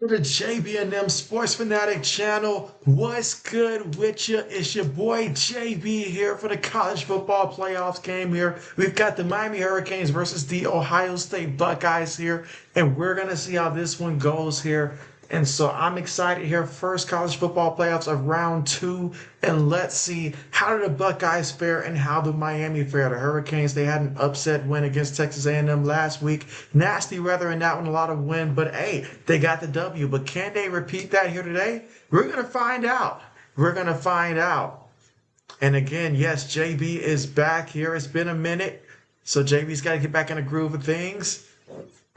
To the JB&M Sports Fanatic channel. What's good with you? It's your boy JB here for the college football playoffs game here. We've got the Miami Hurricanes versus the Ohio State Buckeyes here, and we're going to see how this one goes here. And so I'm excited here. First college football playoffs of round two. And let's see how did the Buckeyes fare and how did Miami fare. The Hurricanes, they had an upset win against Texas A&M last week. Nasty weather in that one, a lot of wind. But hey, they got the W. But can they repeat that here today? We're going to find out. We're going to find out. And again, yes, JB is back here. It's been a minute. So JB's got to get back in the groove of things.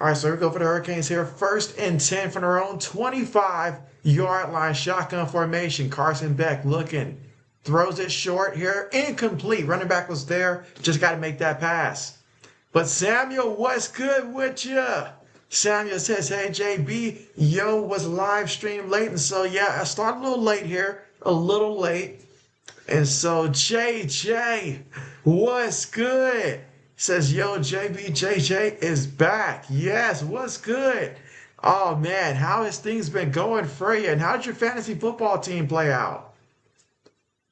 All right, so we go for the Hurricanes here. First and 10 from their own 25-yard line. Shotgun formation. Carson Beck looking. Throws it short here. Incomplete. Running back was there. Just got to make that pass. But Samuel, what's good with you? Samuel says, hey, JB, yo, was live stream late. And so, yeah, I started a little late here. A little late. And so, JJ, what's good? Says, yo, JJ is back. Yes, what's good? Oh, man, how has things been going for you? And how did your fantasy football team play out?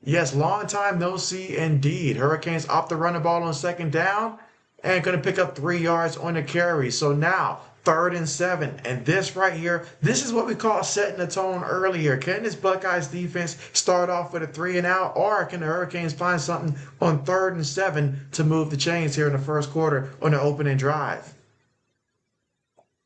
Yes, long time no see indeed. Hurricanes opt to run the ball on second down and going to pick up 3 yards on the carry. So now, third and 7. And this right here, this is what we call setting the tone earlier. Can this Buckeyes defense start off with a 3 and out, or can the Hurricanes find something on third and 7 to move the chains here in the first quarter on the opening drive?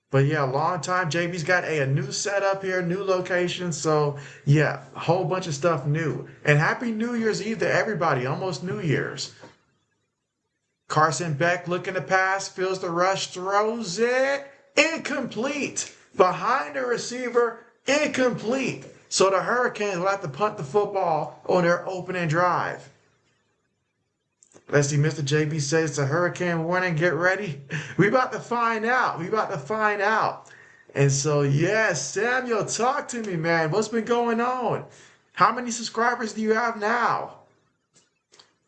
But yeah, long time. JB's got a new setup here, new location. So yeah, a whole bunch of stuff new. And happy New Year's Eve to everybody. Almost New Year's. Carson Beck looking to pass, feels the rush, throws it. Incomplete. Behind the receiver, incomplete. So the Hurricanes will have to punt the football on their opening drive. Let's see, Mr. JB says it's a hurricane warning. Get ready. We about to find out. We about to find out. And so, yes, Samuel, talk to me, man. What's been going on? How many subscribers do you have now?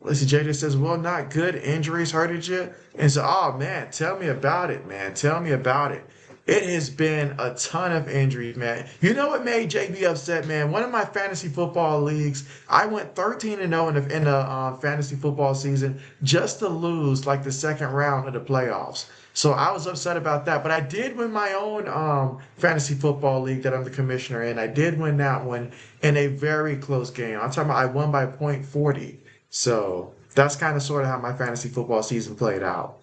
Let's see, JJ says, well, not good. Injuries hurted you. And so, oh, man, tell me about it, man. Tell me about it. It has been a ton of injuries, man. You know what made JB upset, man? One of my fantasy football leagues, I went 13-0 in the fantasy football season just to lose like the second round of the playoffs. So I was upset about that. But I did win my own fantasy football league that I'm the commissioner in. I did win that one in a very close game. I'm talking about I won by .40. So that's kind of sort of how my fantasy football season played out.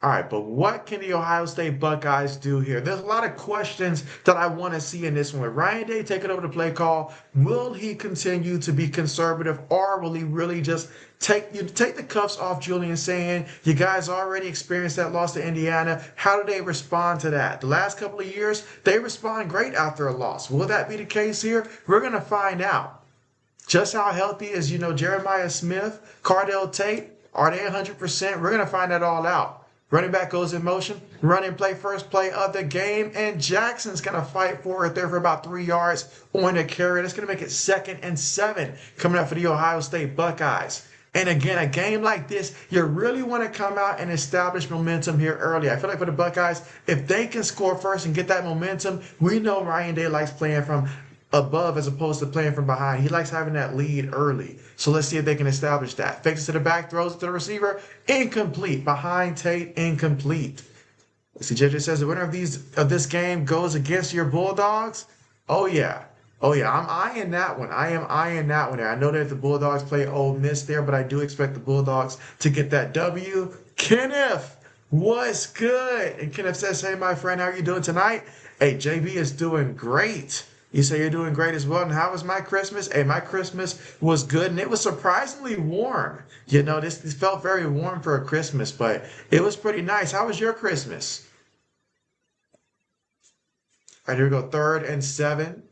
All right, but what can the Ohio State Buckeyes do here? There's a lot of questions that I want to see in this one. With Ryan Day taking over the play call, will he continue to be conservative, or will he really just take the cuffs off Julian, saying, you guys already experienced that loss to Indiana? How do they respond to that? The last couple of years, they respond great after a loss. Will that be the case here? We're going to find out. Just how healthy is, Jeremiah Smith, Cardell Tate? Are they 100%? We're going to find that all out. Running back goes in motion. Running play, first play of the game. And Jackson's going to fight for it there for about 3 yards on the carry. That's going to make it 2nd and 7 coming up for the Ohio State Buckeyes. And again, a game like this, you really want to come out and establish momentum here early. I feel like for the Buckeyes, if they can score first and get that momentum, we know Ryan Day likes playing from above as opposed to playing from behind. He likes having that lead early. So let's see if they can establish that. Fakes it to the back, throws it to the receiver. Incomplete. Behind Tate, incomplete. Let's see, JJ says the winner of this game goes against your Bulldogs. Oh yeah. Oh yeah, I'm eyeing that one. I am eyeing that one there. I know that the Bulldogs play Ole Miss there, but I do expect the Bulldogs to get that W. Kenneth, what's good? And Kenneth says, hey, my friend, how are you doing tonight? Hey, JB is doing great. You say you're doing great as well. And how was my Christmas? Hey, my Christmas was good, and it was surprisingly warm. This felt very warm for a Christmas, but it was pretty nice. How was your Christmas? All right, here we go. 3rd and 7.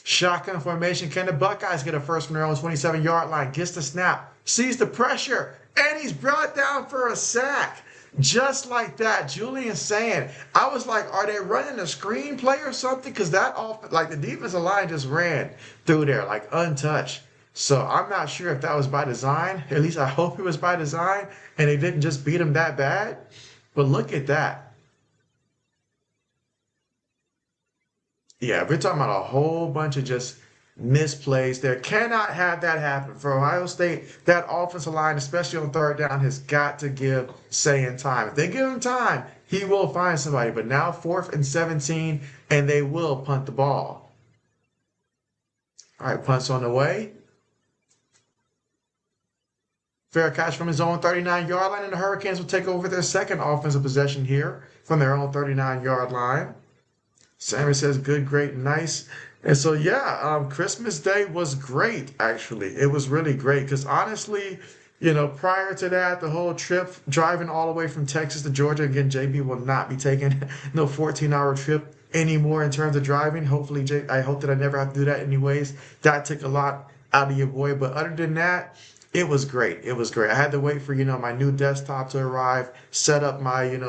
Shotgun formation. Can the Buckeyes get a first from their own 27-yard line? Gets the snap. Sees the pressure. And he's brought down for a sack. Just like that, Julian saying, I was like, are they running a screenplay or something? Because the defensive line just ran through there like untouched. So I'm not sure if that was by design. At least I hope it was by design and they didn't just beat him that bad. But look at that. Yeah, we're talking about a whole bunch of just misplays there. Cannot have that happen. For Ohio State, that offensive line, especially on third down, has got to give Sayin time. If they give him time, he will find somebody. But now 4th and 17, and they will punt the ball. All right, punts on the way. Fair catch from his own 39-yard line, and the Hurricanes will take over their second offensive possession here from their own 39-yard line. Sammy says, good, great, nice. And so, yeah, Christmas Day was great, actually. It was really great because honestly, prior to that, the whole trip driving all the way from Texas to Georgia, again, JB will not be taking no 14-hour trip anymore in terms of driving. Hopefully, I hope that I never have to do that anyways. That took a lot out of your boy. But other than that, it was great. It was great. I had to wait for, my new desktop to arrive, set up my,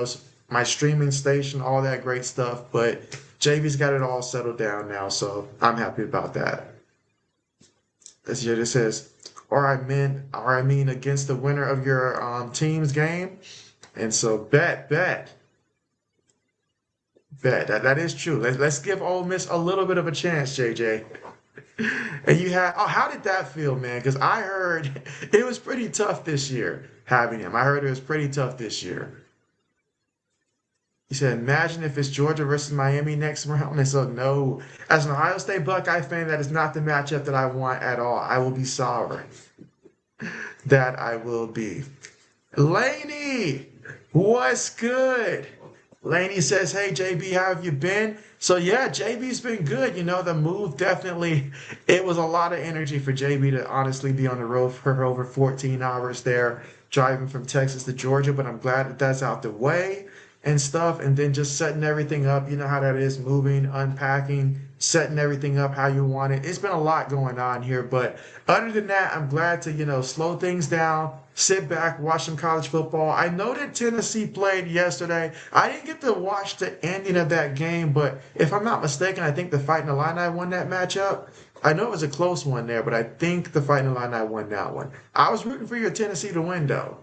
my streaming station, all that great stuff. But JB's got it all settled down now, so I'm happy about that. As it says, or I mean against the winner of your team's game. And so bet. That is true. Let's give Ole Miss a little bit of a chance, JJ. And you had, how did that feel, man? Because I heard it was pretty tough this year having him. I heard it was pretty tough this year. He said, imagine if it's Georgia versus Miami next round. And so, no, as an Ohio State Buckeye fan, that is not the matchup that I want at all. I will be sorry. That I will be. Laney, what's good? Laney says, hey, JB, how have you been? So, yeah, JB's been good. The move definitely, it was a lot of energy for JB to honestly be on the road for over 14 hours there, driving from Texas to Georgia. But I'm glad that that's out the way and stuff, and then just setting everything up. You know how that is, moving, unpacking, setting everything up how you want it. It's been a lot going on here, but other than that, I'm glad to, slow things down, sit back, watch some college football. I know that Tennessee played yesterday. I didn't get to watch the ending of that game, but if I'm not mistaken, I think the Fighting Illini won that matchup. I know it was a close one there, but I think the Fighting Illini won that one. I was rooting for your Tennessee to win, though.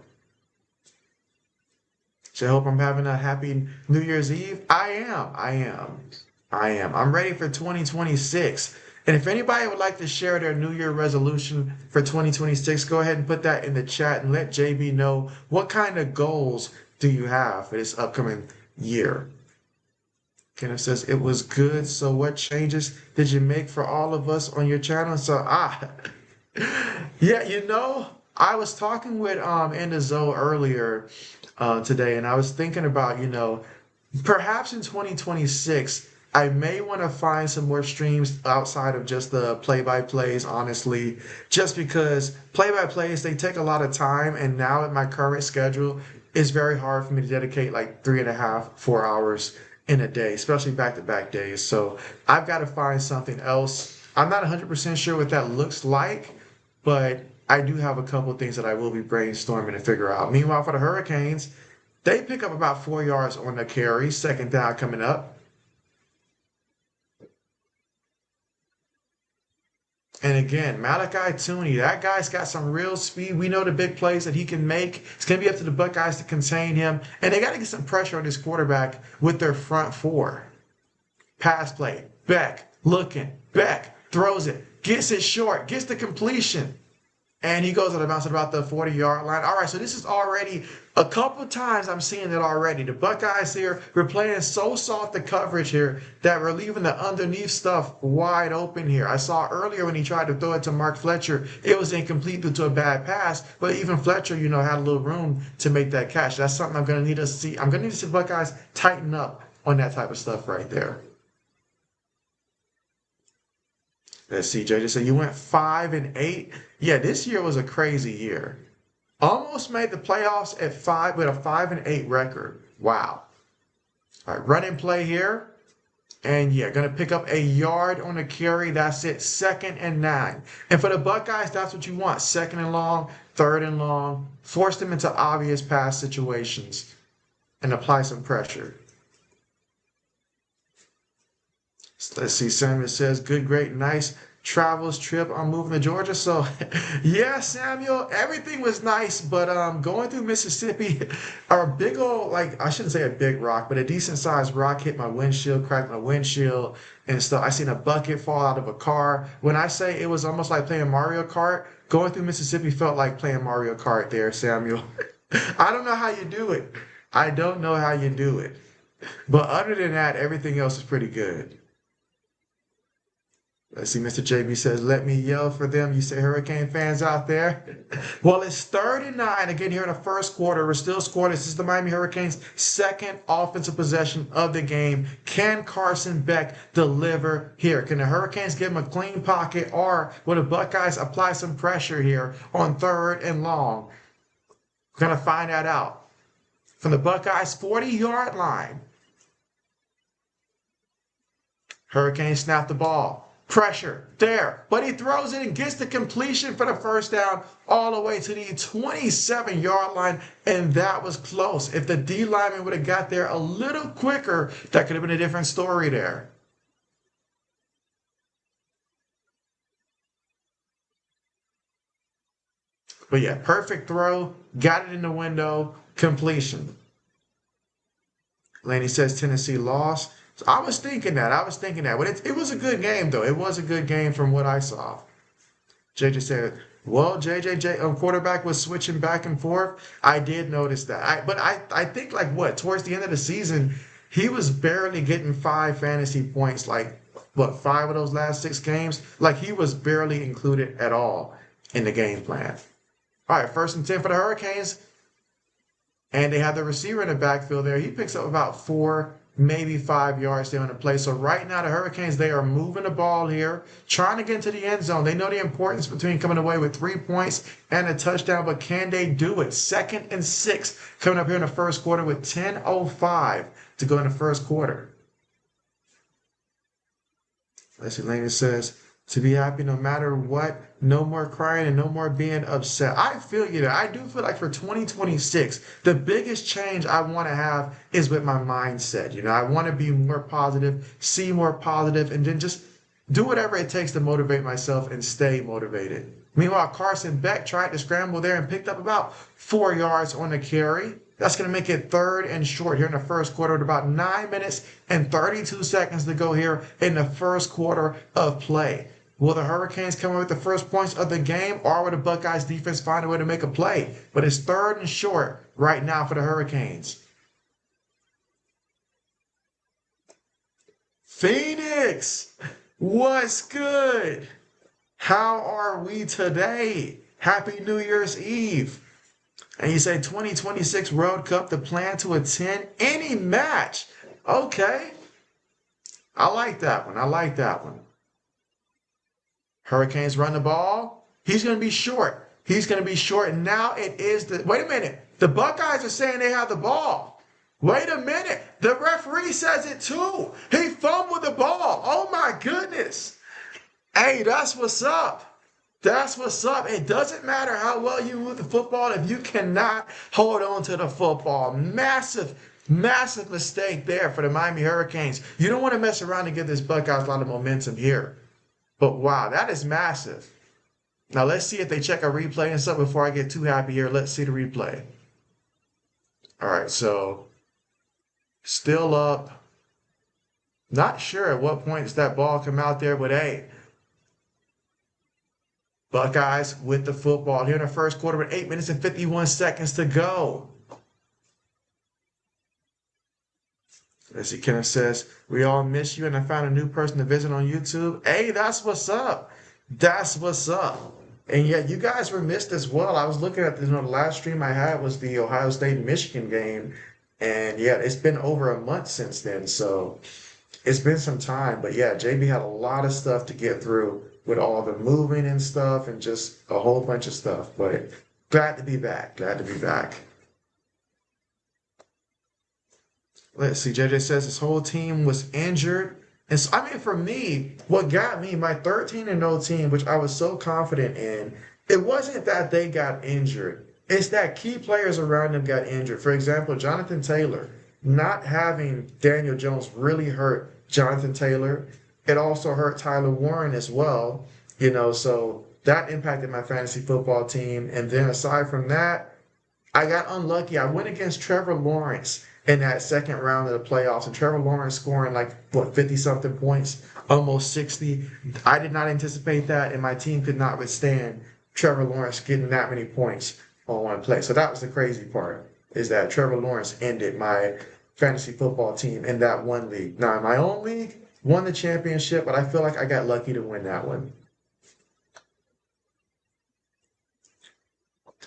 So I hope I'm having a happy New Year's Eve. I am. I'm ready for 2026. And if anybody would like to share their New Year resolution for 2026, go ahead and put that in the chat and let JB know what kind of goals do you have for this upcoming year. Kenneth says, it was good. So what changes did you make for all of us on your channel? So, yeah, I was talking with Enzo earlier today, and I was thinking about, perhaps in 2026, I may want to find some more streams outside of just the play-by-plays, honestly, just because play-by-plays, they take a lot of time, and now at my current schedule, it's very hard for me to dedicate like 3.5, 4 hours in a day, especially back-to-back days. So I've got to find something else. I'm not 100% sure what that looks like, but I do have a couple of things that I will be brainstorming to figure out. Meanwhile, for the Hurricanes, they pick up about 4 yards on the carry, second down coming up. And again, Malachi Tooney, that guy's got some real speed. We know the big plays that he can make. It's going to be up to the Buckeyes to contain him. And they got to get some pressure on this quarterback with their front four. Pass play, Beck, looking, Beck, throws it, gets it short, gets the completion. And he goes out of bounds at about the 40-yard line. All right, so this is already a couple of times I'm seeing it already. The Buckeyes here, we're playing so soft the coverage here that we're leaving the underneath stuff wide open here. I saw earlier when he tried to throw it to Mark Fletcher, it was incomplete due to a bad pass. But even Fletcher, had a little room to make that catch. That's something I'm going to need to see. I'm going to need to see the Buckeyes tighten up on that type of stuff right there. Let's see, JJ said you went 5-8. Yeah, this year was a crazy year. Almost made the playoffs at 5 with a 5-8 record. Wow. All right, running play here. And yeah, going to pick up a yard on the carry. That's it, 2nd and 9. And for the Buckeyes, that's what you want. 2nd and long, 3rd and long. Force them into obvious pass situations and apply some pressure. Let's see, Samuel says, good, great, nice. travels trip. I'm moving to Georgia. So yeah, Samuel, everything was nice, but going through Mississippi, a big old, like, I shouldn't say a big rock, but a decent sized rock hit my windshield, cracked my windshield and stuff. I seen a bucket fall out of a car. When I say it was almost like playing Mario Kart, going through Mississippi felt like playing Mario Kart there, Samuel. I don't know how you do it. I don't know how you do it. But other than that, everything else is pretty good. Let's see, Mr. JB says, let me yell for them. You say Hurricane fans out there? Well, it's 39 again here in the first quarter. We're still scoring. This is the Miami Hurricanes' second offensive possession of the game. Can Carson Beck deliver here? Can the Hurricanes give him a clean pocket, or will the Buckeyes apply some pressure here on 3rd and long? We're going to find that out. From the Buckeyes' 40-yard line. Hurricanes snap the ball. Pressure there, but he throws it and gets the completion for the first down all the way to the 27-yard line, and that was close. If the D lineman would have got there a little quicker, that could have been a different story there. But yeah, perfect throw, got it in the window, completion. Laney says Tennessee lost. So I was thinking that. But it was a good game, though. It was a good game from what I saw. JJ said, well, quarterback was switching back and forth. I did notice that. But I think, like, towards the end of the season, he was barely getting 5 fantasy points. Like, 5 of those last 6 games? Like, he was barely included at all in the game plan. All right, 1st and 10 for the Hurricanes. And they have the receiver in the backfield there. He picks up about 4, maybe 5 yards there on the play. So right now, the Hurricanes, they are moving the ball here, trying to get into the end zone. They know the importance between coming away with 3 points and a touchdown, but can they do it? 2nd and 6 coming up here in the first quarter with 10:05 to go in the first quarter. Let's see, Lena says, to be happy no matter what, no more crying and no more being upset. I feel you there. I do feel like for 2026, the biggest change I want to have is with my mindset. You know, I want to be more positive, see more positive, and then just do whatever it takes to motivate myself and stay motivated. Meanwhile, Carson Beck tried to scramble there and picked up about 4 yards on the carry. That's going to make it 3rd and short here in the first quarter with about 9 minutes and 32 seconds to go here in the first quarter of play. Will the Hurricanes come in with the first points of the game, or will the Buckeyes defense find a way to make a play? But it's 3rd and short right now for the Hurricanes. Phoenix, what's good? How are we today? Happy New Year's Eve. And you say 2026 World Cup, the plan to attend any match. Okay. I like that one. Hurricanes run the ball. He's going to be short. And now it is wait a minute. The Buckeyes are saying they have the ball. Wait a minute. The referee says it too. He fumbled the ball. Oh my goodness. Hey, that's what's up. It doesn't matter how well you move the football if you cannot hold on to the football. Massive mistake there for the Miami Hurricanes. You don't want to mess around and give this Buckeyes a lot of momentum here. But wow, that is massive. Now let's see if they check a replay and stuff before I get too happy here. Let's see the replay. All right, so still up. Not sure at what point does that ball come out there, but hey, Buckeyes with the football here in the first quarter with 8 minutes and 51 seconds to go. Let's see, Kenneth says, we all miss you, and I found a new person to visit on YouTube. Hey, that's what's up. And yeah, you guys were missed as well. I was looking at the last stream I had was the Ohio State-Michigan game. And yeah, it's been over a month since then. So it's been some time. But yeah, JB had a lot of stuff to get through with all the moving and stuff and just a whole bunch of stuff. But glad to be back. Let's see, JJ says his whole team was injured. And so, I mean, for me, what got me, my 13-0 team, which I was so confident in, it wasn't that they got injured. It's that key players around them got injured. For example, Jonathan Taylor, not having Daniel Jones really hurt Jonathan Taylor. it also hurt Tyler Warren as well, so that impacted my fantasy football team. And then aside from that, I got unlucky. I went against Trevor Lawrence in that second round of the playoffs, and Trevor Lawrence scoring like, what, 50 something points, almost 60. I did not anticipate that, and my team could not withstand Trevor Lawrence getting that many points on one play. So that was the crazy part, is that Trevor Lawrence ended my fantasy football team in that one league. Now, in my own league, won the championship, but I feel like I got lucky to win that one.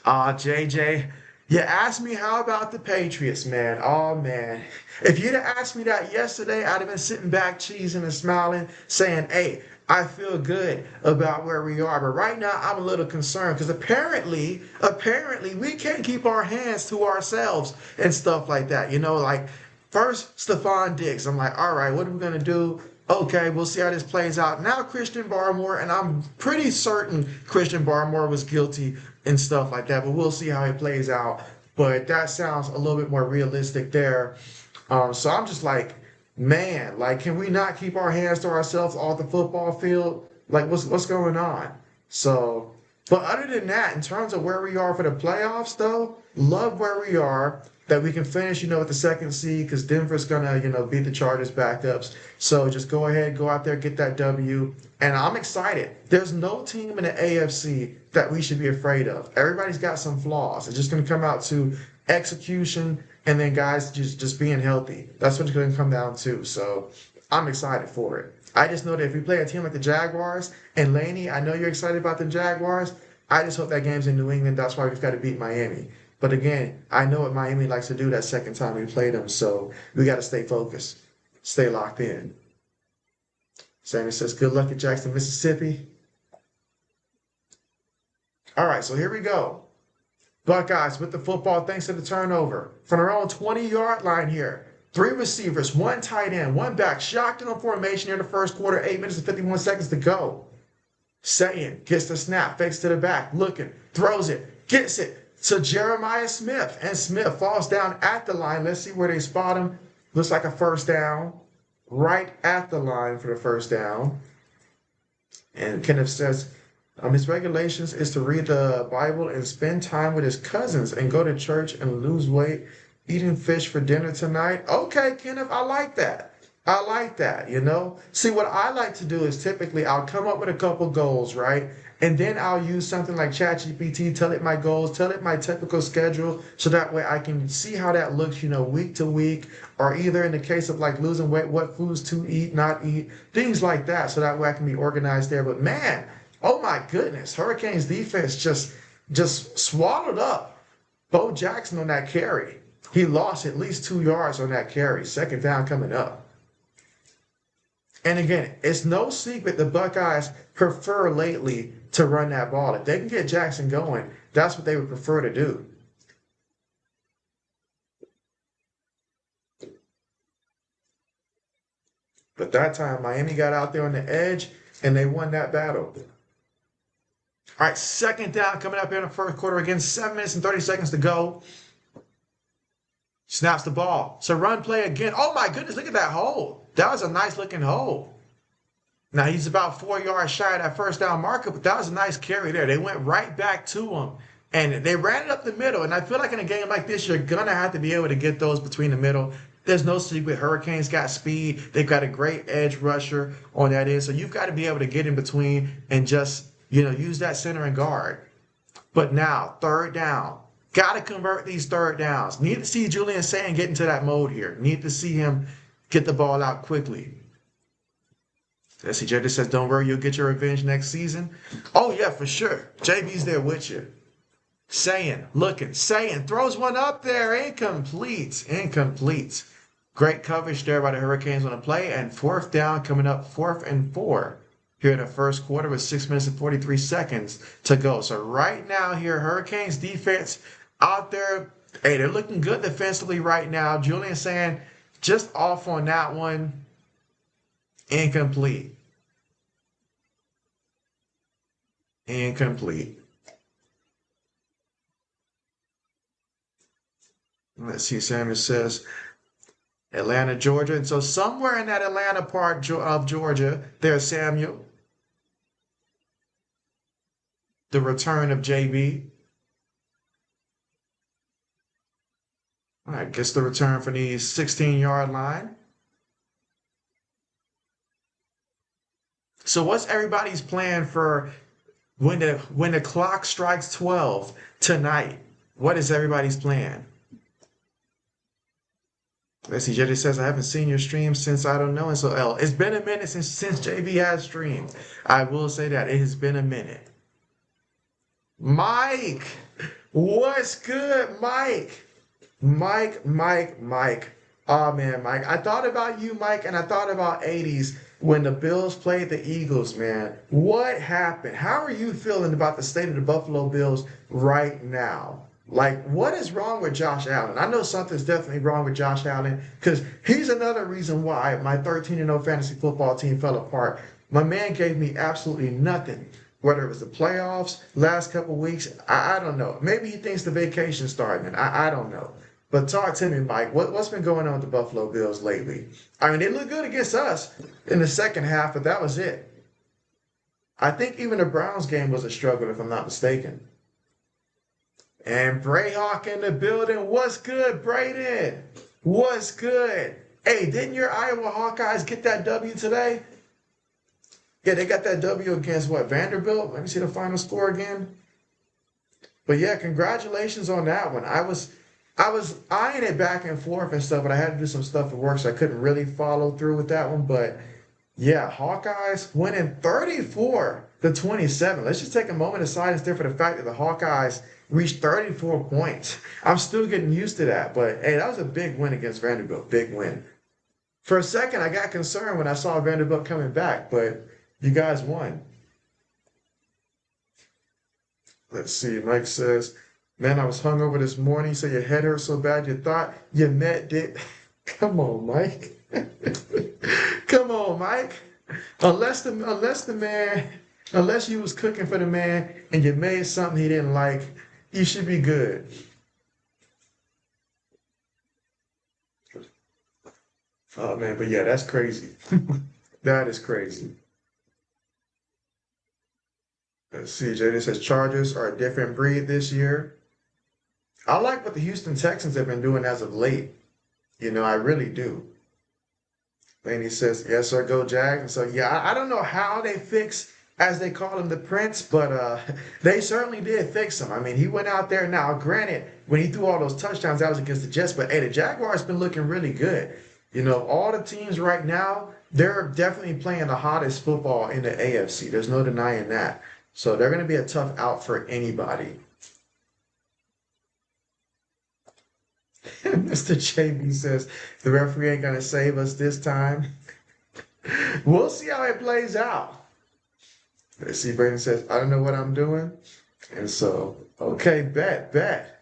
JJ, you asked me how about the Patriots, man. Oh, man. If you'd have asked me that yesterday, I'd have been sitting back, cheesing and smiling, saying, hey, I feel good about where we are. But right now, I'm a little concerned because apparently, we can't keep our hands to ourselves and stuff like that. Like first, Stephon Diggs. I'm like, all right, what are we going to do? Okay, we'll see how this plays out. Now Christian Barmore, and I'm pretty certain Christian Barmore was guilty and stuff like that, but we'll see how it plays out. But that sounds a little bit more realistic there. So I'm just like, man, like, can we not keep our hands to ourselves off the football field? Like, what's going on? So, but other than that, in terms of where we are for the playoffs, though, love where we are. That we can finish, with the second seed because Denver's gonna, beat the Chargers backups. So just go ahead, go out there, get that W. And I'm excited. There's no team in the AFC that we should be afraid of. Everybody's got some flaws. It's just gonna come out to execution and then guys just being healthy. That's what it's gonna come down to. So I'm excited for it. I just know that if we play a team like the Jaguars, and Laney, I know you're excited about the Jaguars. I just hope that game's in New England. That's why we've got to beat Miami. But again, I know what Miami likes to do that second time we play them, so we got to stay focused, stay locked in. Sammy says, good luck at Jackson, Mississippi. All right, so here we go. Buckeyes with the football thanks to the turnover. From their own 20-yard line here. 3 receivers, 1 tight end, 1 back. Shotgun formation here in the first quarter, 8 minutes and 51 seconds to go. Sayin gets the snap, fakes to the back, looking, throws it, gets it. So Jeremiah Smith, and Smith falls down at the line. Let's see where they spot him. Looks like a first down, right at the line for the first down. And Kenneth says, his regulations is to read the Bible and spend time with his cousins and go to church and lose weight, eating fish for dinner tonight. Okay, Kenneth, I like that. I like that, See, what I like to do is typically I'll come up with a couple goals, right? And then I'll use something like ChatGPT, tell it my goals, tell it my typical schedule, so that way I can see how that looks, week to week, or either in the case of like losing weight, what foods to eat, not eat, things like that, so that way I can be organized there. But man, oh my goodness, Hurricanes defense just swallowed up Bo Jackson on that carry. He lost at least 2 yards on that carry, second down coming up. And again, it's no secret the Buckeyes prefer lately to run that ball. If they can get Jackson going, that's what they would prefer to do. But that time, Miami got out there on the edge, and they won that battle. All right, second down coming up here in the first quarter. Again, 7 minutes and 30 seconds to go. Snaps the ball. So run play again. Oh, my goodness, look at that hole. That was a nice-looking hole. Now, he's about 4 yards shy of that first down marker, but that was a nice carry there. They went right back to him, and they ran it up the middle. And I feel like in a game like this, you're going to have to be able to get those between the middle. There's no secret. Hurricanes got speed. They've got a great edge rusher on that end. So you've got to be able to get in between and just, use that center and guard. But now, third down. Got to convert these third downs. Need to see Julian Sayin get into that mode here. Need to see him get the ball out quickly. SCJ just says, don't worry, you'll get your revenge next season. Oh, yeah, for sure. JB's there with you. Sayin, looking, Sayin, throws one up there. Incomplete. Great coverage there by the Hurricanes on the play. And fourth down coming up, 4th and 4 here in the first quarter with 6 minutes and 43 seconds to go. So right now here, Hurricanes defense out there. Hey, they're looking good defensively right now. Julian Sayin just off on that one. Incomplete. Let's see, Samuel says, Atlanta, Georgia. And so somewhere in that Atlanta part of Georgia, there's Samuel, the return of JB. All right, gets the return for the 16-yard line. So what's everybody's plan for when the clock strikes 12 tonight? What is everybody's plan? Let's see, JD says, I haven't seen your stream since I don't know. And so, L, it's been a minute since JB has streamed. I will say that. It has been a minute. Mike, what's good, Mike? Mike. Oh, man, Mike. I thought about you, Mike, and I thought about 80s when the Bills played the Eagles, man. What happened? How are you feeling about the state of the Buffalo Bills right now? Like, what is wrong with Josh Allen? I know something's definitely wrong with Josh Allen because he's another reason why my 13-0 fantasy football team fell apart. My man gave me absolutely nothing, whether it was the playoffs, last couple weeks. I don't know. Maybe he thinks the vacation's starting. I don't know. But talk to me, Mike. What's been going on with the Buffalo Bills lately? I mean, they looked good against us in the second half, but that was it. I think even the Browns game was a struggle, if I'm not mistaken. And Brayhawk in the building. What's good, Brayden? What's good? Hey, didn't your Iowa Hawkeyes get that W today? Yeah, they got that W against what, Vanderbilt? Let me see the final score again. But yeah, congratulations on that one. I was eyeing it back and forth and stuff, but I had to do some stuff at work, so I couldn't really follow through with that one. But yeah, Hawkeyes winning 34-27. Let's just take a moment of silence there for the fact that the Hawkeyes reached 34 points. I'm still getting used to that, but hey, that was a big win against Vanderbilt. Big win. For a second, I got concerned when I saw Vanderbilt coming back, but you guys won. Let's see. Mike says, man, I was hungover this morning, so your head hurt so bad you thought you met Dick. Come on, Mike. Come on, Mike. Unless you was cooking for the man and you made something he didn't like, you should be good. Oh, man, but yeah, that's crazy. That is crazy. Let's see, JD says Chargers are a different breed this year. I like what the Houston Texans have been doing as of late. You know, I really do. Laney says, yes, sir, go Jags. And so, yeah, I don't know how they fix, as they call him, the Prince, but they certainly did fix him. I mean, he went out there. Now, granted, when he threw all those touchdowns, that was against the Jets, but hey, the Jaguars been looking really good. You know, all the teams right now, they're definitely playing the hottest football in the AFC. There's no denying that. So they're going to be a tough out for anybody. Mr. JB says, the referee ain't going to save us this time. We'll see how it plays out. Let's see, Brandon says, I don't know what I'm doing. And so, okay, bet.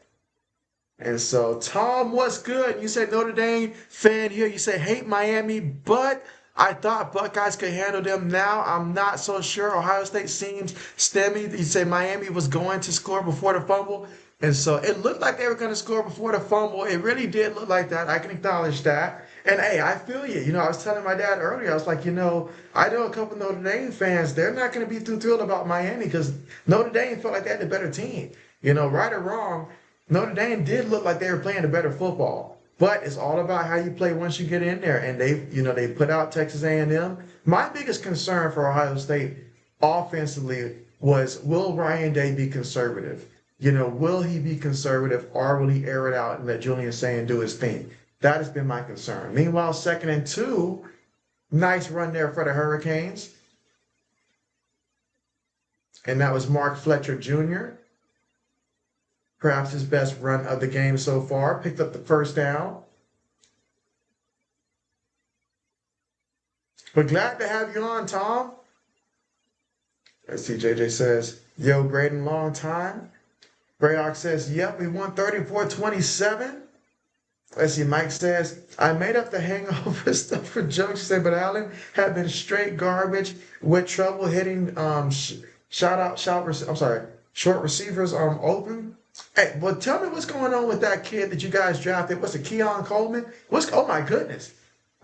And so, Tom, what's good? You say Notre Dame fan here. You say hate Miami, but I thought Buckeyes could handle them. Now I'm not so sure. Ohio State seems stemmy. You say Miami was going to score before the fumble. And so it looked like they were going to score before the fumble. It really did look like that. I can acknowledge that. And hey, I feel you. You know, I was telling my dad earlier, I was like, you know, I know a couple Notre Dame fans, they're not going to be too thrilled about Miami because Notre Dame felt like they had the better team. You know, right or wrong, Notre Dame did look like they were playing the better football. But it's all about how you play once you get in there. And they put out Texas A&M. My biggest concern for Ohio State offensively was, will Ryan Day be conservative? You know, will he be conservative or will he air it out and let Julian Sayin do his thing? That has been my concern. Meanwhile, 2nd and 2, nice run there for the Hurricanes. And that was Mark Fletcher Jr. Perhaps his best run of the game so far. Picked up the first down. But glad to have you on, Tom. Let's see, JJ says, yo, Braden, long time. Brayhawk says, yep, we won 34-27. Let's see, Mike says, I made up the hangover stuff for jokes. He said, but Allen had been straight garbage with trouble hitting short receivers open. Hey, well, tell me what's going on with that kid that you guys drafted. What's it, Keon Coleman? Oh my goodness.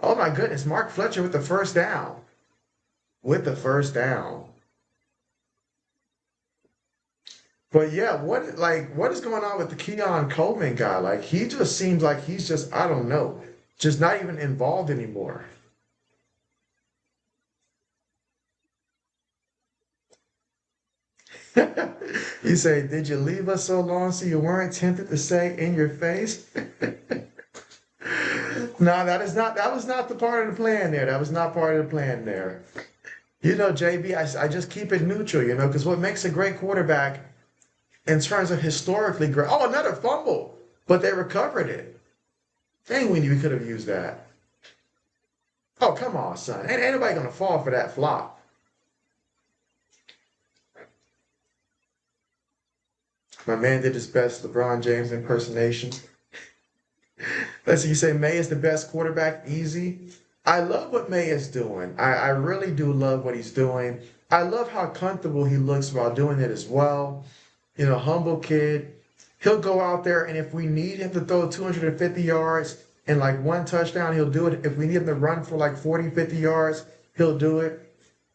Oh my goodness. Mark Fletcher with the first down. With the first down. But yeah, what is going on with the Keon Coleman guy? Like he just seems like he's just, I don't know, just not even involved anymore. You say, did you leave us so long so you weren't tempted to say in your face? No, that was not the part of the plan there. That was not part of the plan there. You know, JB, I just keep it neutral, you know, because what makes a great quarterback in terms of historically great. Oh, another fumble, but they recovered it. Dang, we could have used that. Oh, come on, son. Ain't nobody gonna fall for that flop. My man did his best LeBron James impersonation. Let's see, you say May is the best quarterback. Easy. I love what May is doing. I really do love what he's doing. I love how comfortable he looks while doing it as well. You know, humble kid. He'll go out there, and if we need him to throw 250 yards and like one touchdown, he'll do it. If we need him to run for like 40, 50 yards, he'll do it.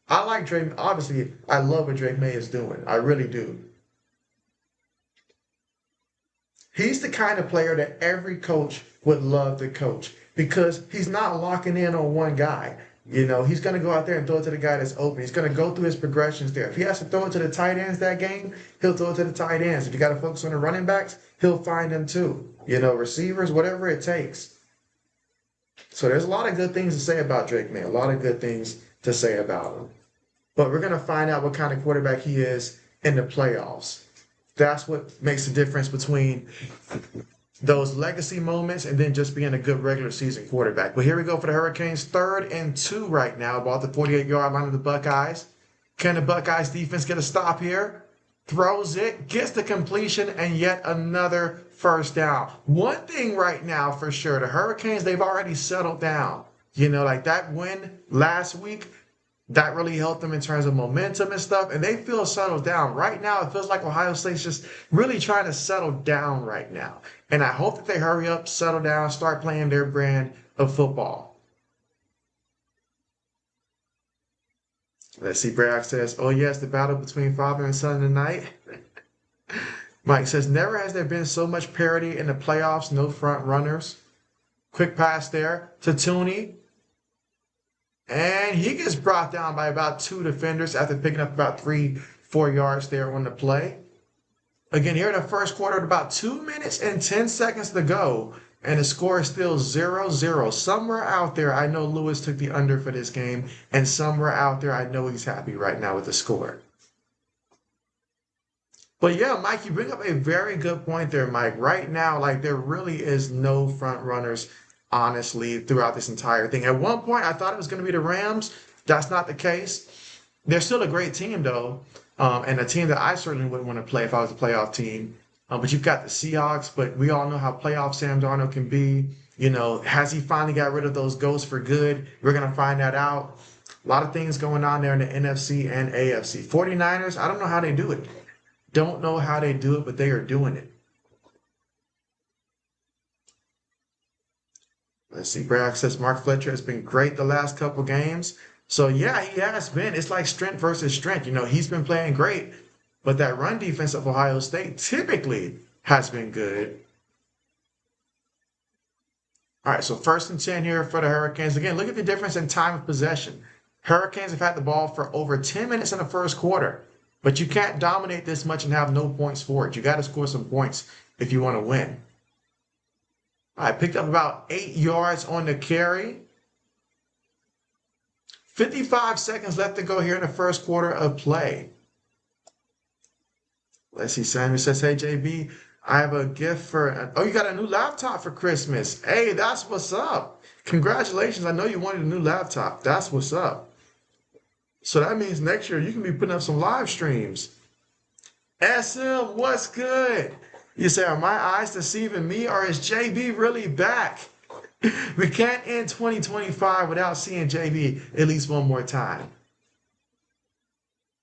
I like Drake. Obviously, I love what Drake May is doing. I really do. He's the kind of player that every coach would love to coach because he's not locking in on one guy. You know, he's going to go out there and throw it to the guy that's open. He's going to go through his progressions there. If he has to throw it to the tight ends that game, he'll throw it to the tight ends. If you got to focus on the running backs, he'll find them too. You know, receivers, whatever it takes. So there's a lot of good things to say about Drake May, a lot of good things to say about him. But we're going to find out what kind of quarterback he is in the playoffs. That's what makes the difference between those legacy moments and then just being a good regular season quarterback. But here we go for the Hurricanes, 3rd and 2 right now, about the 48-yard line of the Buckeyes. Can the Buckeyes defense get a stop here? Throws it, gets the completion, and yet another first down. One thing right now for sure, the Hurricanes, they've already settled down. You know, like that win last week, that really helped them in terms of momentum and stuff, and they feel settled down. Right now, it feels like Ohio State's just really trying to settle down right now. And I hope that they hurry up, settle down, start playing their brand of football. Let's see, Bragg says, oh yes, the battle between father and son tonight. Mike says, never has there been so much parity in the playoffs, no front runners. Quick pass there to Tooney. And he gets brought down by about 2 defenders after picking up about 3-4 yards there on the play. Again, here in the first quarter, about 2 minutes and 10 seconds to go, and the score is still 0-0. Somewhere out there, I know Lewis took the under for this game, and somewhere out there, I know he's happy right now with the score. But yeah, Mike, you bring up a very good point there, Mike. Right now, like there really is no front runners, honestly, throughout this entire thing. At one point, I thought it was going to be the Rams. That's not the case. They're still a great team, though, and a team that I certainly wouldn't want to play if I was a playoff team. But you've got the Seahawks, but we all know how playoff Sam Darnold can be. You know, has he finally got rid of those ghosts for good? We're going to find that out. A lot of things going on there in the NFC and AFC. 49ers, I don't know how they do it. Don't know how they do it, but they are doing it. Let's see. Bragg says Mark Fletcher has been great the last couple games. So yeah, he has been. It's like strength versus strength. You know, he's been playing great, but that run defense of Ohio State typically has been good. All right, so 1st and 10 here for the Hurricanes. Again, look at the difference in time of possession. Hurricanes have had the ball for over 10 minutes in the first quarter. But you can't dominate this much and have no points for it. You got to score some points if you want to win. I picked up about 8 yards on the carry. 55 seconds left to go here in the first quarter of play. Let's see, Samuel says, hey, JB, I have a gift for, oh, you got a new laptop for Christmas. Hey, that's what's up. Congratulations. I know you wanted a new laptop. That's what's up. So that means next year you can be putting up some live streams. SM, what's good? You say, are my eyes deceiving me or is JB really back? We can't end 2025 without seeing JB at least one more time.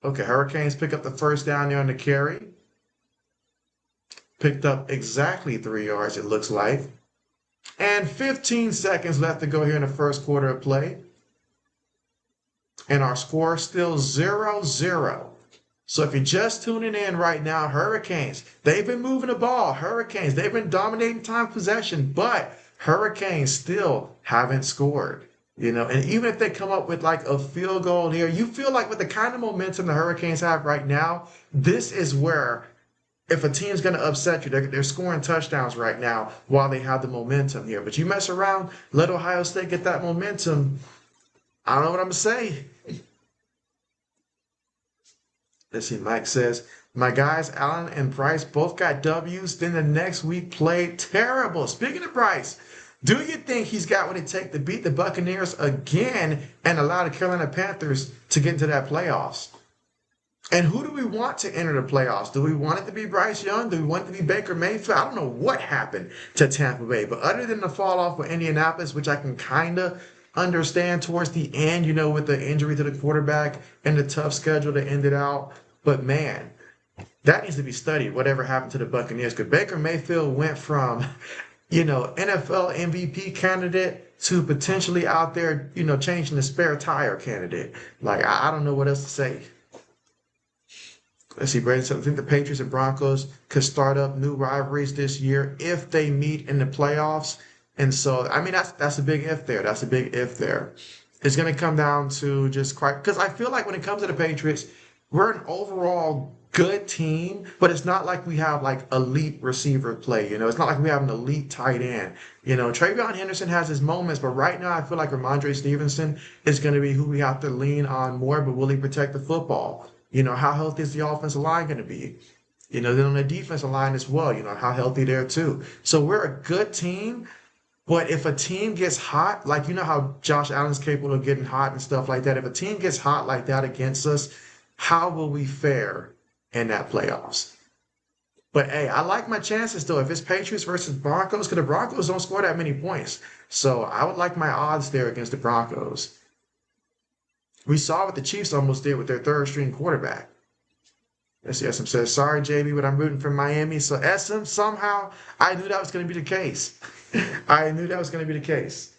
Okay, Hurricanes pick up the first down there on the carry. Picked up exactly 3 yards, it looks like. And 15 seconds left to go here in the first quarter of play. And our score still 0-0. So if you're just tuning in right now, Hurricanes, they've been moving the ball. Hurricanes, they've been dominating time possession, but Hurricanes still haven't scored. And even if they come up with like a field goal here, you feel like with the kind of momentum the Hurricanes have right now, this is where if a team's going to upset you, they're scoring touchdowns right now while they have the momentum here. But you mess around, let Ohio State get that momentum. I don't know what I'm going to say. Let's see, Mike says, my guys, Allen and Price, both got W's. Then the next week played terrible. Speaking of Price, do you think he's got what it takes to beat the Buccaneers again and allow the Carolina Panthers to get into that playoffs? And who do we want to enter the playoffs? Do we want it to be Bryce Young? Do we want it to be Baker Mayfield? I don't know what happened to Tampa Bay, but other than the fall off with Indianapolis, which I can kind of understand towards the end, with the injury to the quarterback and the tough schedule that ended out. But man, that needs to be studied, whatever happened to the Buccaneers. Because Baker Mayfield went from, NFL MVP candidate to potentially out there, changing the spare tire candidate. Like, I don't know what else to say. Let's see, Brandon said, I think the Patriots and Broncos could start up new rivalries this year if they meet in the playoffs. And so, I mean, that's a big if there. That's a big if there. It's going to come down to just quite, because I feel like when it comes to the Patriots, we're an overall good team, but it's not like we have like elite receiver play. It's not like we have an elite tight end. Travion Henderson has his moments, but right now I feel like Ramondre Stevenson is going to be who we have to lean on more, but will he protect the football? How healthy is the offensive line going to be? Then on the defensive line as well, how healthy they're too. So we're a good team, but if a team gets hot, like how Josh Allen's capable of getting hot and stuff like that, if a team gets hot like that against us, how will we fare in that playoffs? But hey, I like my chances though. If it's Patriots versus Broncos, because the Broncos don't score that many points. So I would like my odds there against the Broncos. We saw what the Chiefs almost did with their third string quarterback. Let's see, SM says, sorry, JB, but I'm rooting for Miami. So SM, somehow, I knew that was going to be the case. I knew that was going to be the case.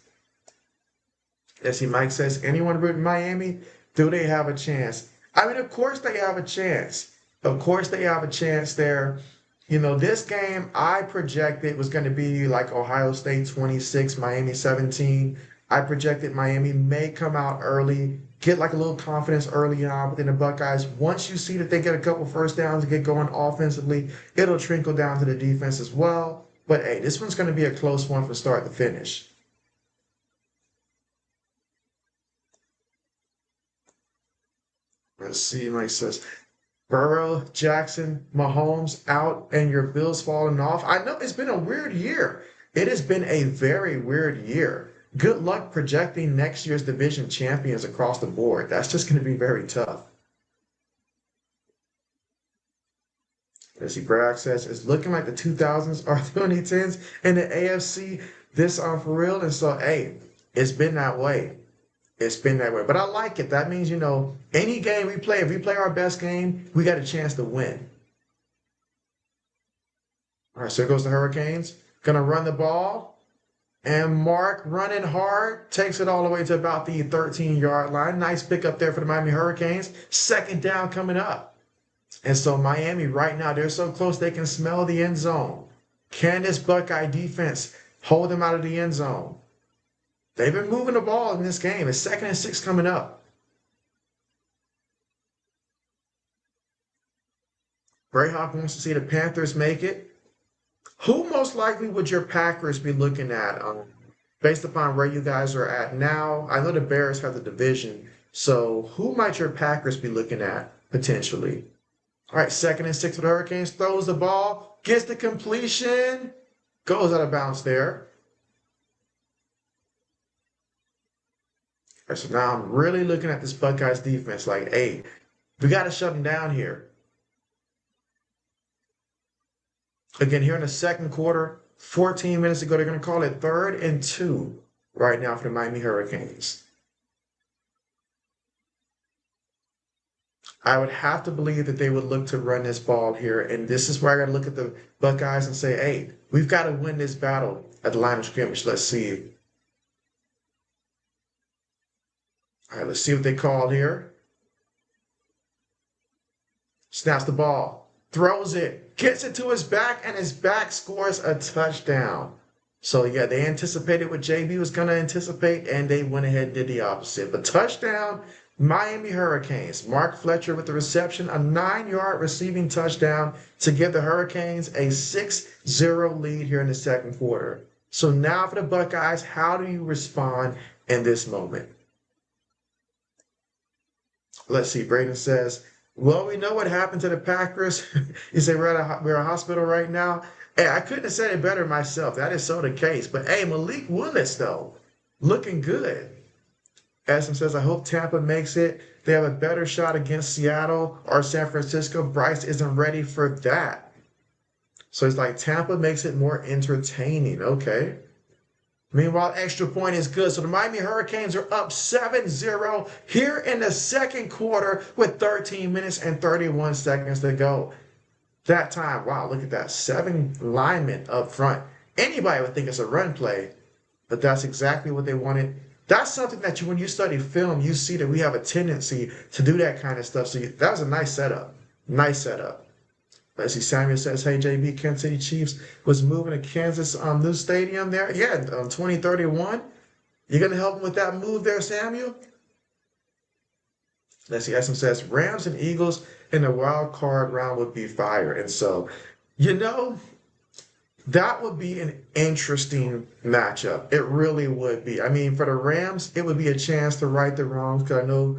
Let's see, Mike says, anyone rooting Miami? Do they have a chance? I mean, of course they have a chance. Of course they have a chance there. This game I projected was going to be like Ohio State 26, Miami 17. I projected Miami may come out early, get like a little confidence early on, but then the Buckeyes, once you see that they get a couple first downs and get going offensively, it'll trickle down to the defense as well. But hey, this one's going to be a close one from start to finish. Let's see, Mike says, Burrow, Jackson, Mahomes out, and your Bills falling off. I know it's been a weird year. It has been a very weird year. Good luck projecting next year's division champions across the board. That's just going to be very tough. Let's see, Bragg says, it's looking like the 2000s are 2010s in the AFC this for real. And so, hey, it's been that way. It's been that way. But I like it. That means, any game we play, if we play our best game, we got a chance to win. All right, so here goes the Hurricanes. Going to run the ball. And Mark running hard, takes it all the way to about the 13-yard line. Nice pickup there for the Miami Hurricanes. Second down coming up. And so Miami right now, they're so close they can smell the end zone. Can this Buckeye defense hold them out of the end zone? They've been moving the ball in this game. It's 2nd and 6 coming up. Greyhawk wants to see the Panthers make it. Who most likely would your Packers be looking at based upon where you guys are at now? I know the Bears have the division, so who might your Packers be looking at potentially? All right, 2nd and 6 for the Hurricanes. Throws the ball, gets the completion, goes out of bounds there. All right, so now I'm really looking at this Buckeyes defense like, hey, we got to shut them down here. Again, here in the second quarter, 14 minutes ago, they're going to call it 3rd and 2 right now for the Miami Hurricanes. I would have to believe that they would look to run this ball here. And this is where I got to look at the Buckeyes and say, hey, we've got to win this battle at the line of scrimmage. Let's see. All right, let's see what they call here. Snaps the ball, throws it, gets it to his back, and his back scores a touchdown. So, yeah, they anticipated what JB was going to anticipate, and they went ahead and did the opposite. But touchdown, Miami Hurricanes. Mark Fletcher with the reception, a 9-yard receiving touchdown to give the Hurricanes a 6-0 lead here in the second quarter. So now for the Buckeyes, how do you respond in this moment? Let's see. Braden says, well, we know what happened to the Packers. You say we're at a hospital right now. Hey, I couldn't have said it better myself. That is so the case. But hey, Malik Willis, though, looking good. Ashton says, I hope Tampa makes it. They have a better shot against Seattle or San Francisco. Bryce isn't ready for that. So it's like Tampa makes it more entertaining. Okay. Meanwhile, extra point is good. So the Miami Hurricanes are up 7-0 here in the second quarter with 13 minutes and 31 seconds to go. That time, wow, look at that. 7 linemen up front. Anybody would think it's a run play, but that's exactly what they wanted. That's something that when you study film, you see that we have a tendency to do that kind of stuff. So that was a nice setup. Nice setup. Let's see, Samuel says, hey, JB, Kansas City Chiefs was moving to Kansas new stadium there. Yeah, 2031. You're going to help them with that move there, Samuel? Let's see, Essam says, Rams and Eagles in the wild card round would be fire. And so, that would be an interesting matchup. It really would be. I mean, for the Rams, it would be a chance to right the wrongs because I know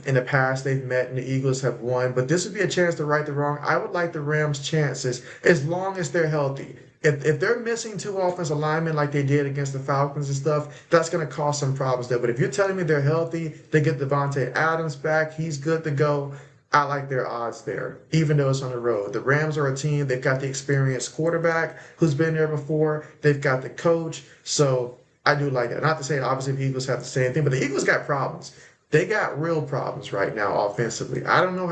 in the past they've met and the Eagles have won, but this would be a chance to right the wrong. I would like the Rams' chances as long as they're healthy. If they're missing 2 offensive linemen like they did against the Falcons and stuff, that's going to cause some problems there. But if you're telling me they're healthy, they get Devontae Adams back, he's good to go. I like their odds there, even though it's on the road. The Rams are a team. They've got the experienced quarterback who's been there before. They've got the coach. So I do like that. Not to say, obviously, the Eagles have the same thing, but the Eagles got problems. They got real problems right now offensively. I don't know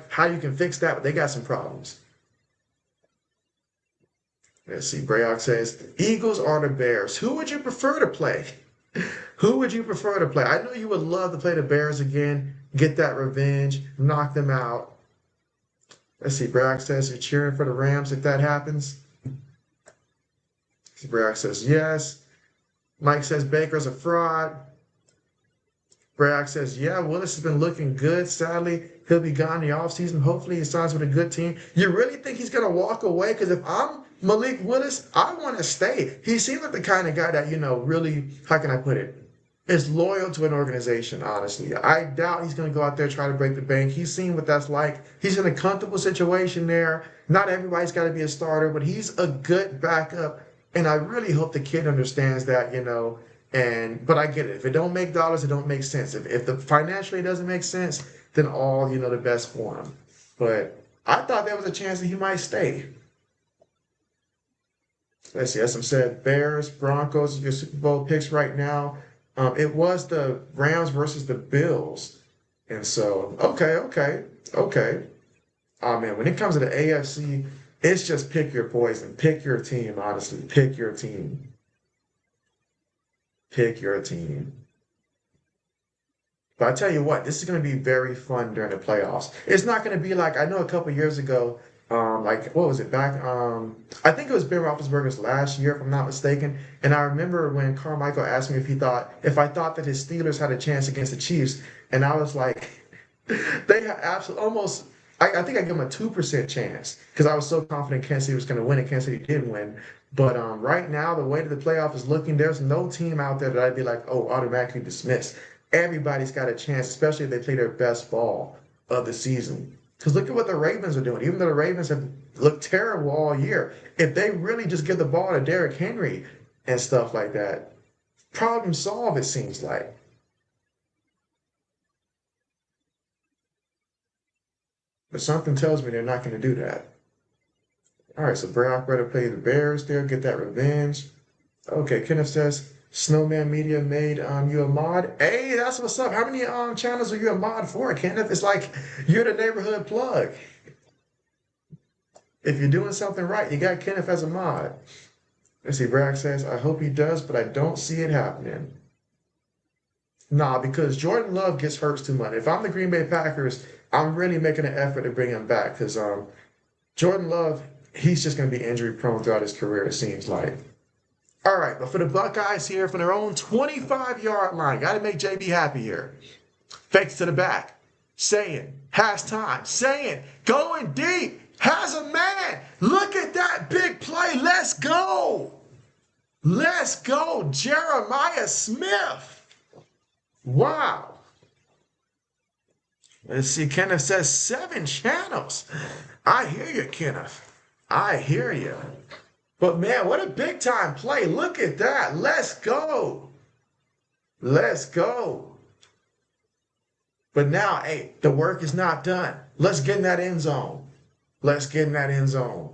how you can fix that, but they got some problems. Let's see. Brayok says, Eagles or the Bears. Who would you prefer to play? Who would you prefer to play? I know you would love to play the Bears again, get that revenge, knock them out. Let's see. Brayok says you're cheering for the Rams if that happens. Brayok says yes. Mike says Baker's a fraud. Brayok says, yeah, Willis has been looking good. Sadly, he'll be gone in the offseason. Hopefully he signs with a good team. You really think he's going to walk away? Because if I'm Malik Willis, I want to stay. He seems like the kind of guy that, really, how can I put it, is loyal to an organization, honestly. I doubt he's going to go out there and try to break the bank. He's seen what that's like. He's in a comfortable situation there. Not everybody's got to be a starter, but he's a good backup. And I really hope the kid understands that, but I get it. If it don't make dollars, it don't make sense. If the financially it doesn't make sense, then all, the best for him. But I thought there was a chance that he might stay. Let's see. As I said, Bears, Broncos, your Super Bowl picks right now. It was the Rams versus the Bills. And so, okay. Oh, man, when it comes to the AFC, it's just pick your poison. Pick your team, honestly. Pick your team. Pick your team. But I tell you what, this is going to be very fun during the playoffs. It's not going to be like, I know a couple years ago, what was it back? I think it was Ben Roethlisberger's last year, if I'm not mistaken. And I remember when Carmichael asked me if I thought that his Steelers had a chance against the Chiefs, and I was like, they have absolutely almost. I think I give them a 2% chance because I was so confident Kansas City was going to win, and Kansas City did win. But right now, the way that the playoff is looking, there's no team out there that I'd be like, oh, automatically dismissed. Everybody's got a chance, especially if they play their best ball of the season. Because look at what the Ravens are doing. Even though the Ravens have looked terrible all year, if they really just give the ball to Derrick Henry and stuff like that, problem solved, it seems like. But something tells me they're not going to do that. All right, so Brock better play the Bears there, get that revenge. Okay, Kenneth says, Snowman Media made you a mod. Hey, that's what's up. How many channels are you a mod for, Kenneth? It's like you're the neighborhood plug. If you're doing something right, you got Kenneth as a mod. Let's see, Bragg says, I hope he does, but I don't see it happening. Nah, because Jordan Love gets hurt too much. If I'm the Green Bay Packers, I'm really making an effort to bring him back because Jordan Love, he's just going to be injury prone throughout his career, it seems like. All right, but for the Buckeyes here, for their own 25-yard line, got to make JB happy here. Fakes to the back. Saying, has time. Saying, going deep. Has a man. Look at that big play. Let's go. Let's go, Jeremiah Smith. Wow. Let's see, Kenneth says 7 channels. I hear you, Kenneth. I hear you. But man, what a big time play. Look at that. Let's go. Let's go. But now, hey, the work is not done. Let's get in that end zone. Let's get in that end zone.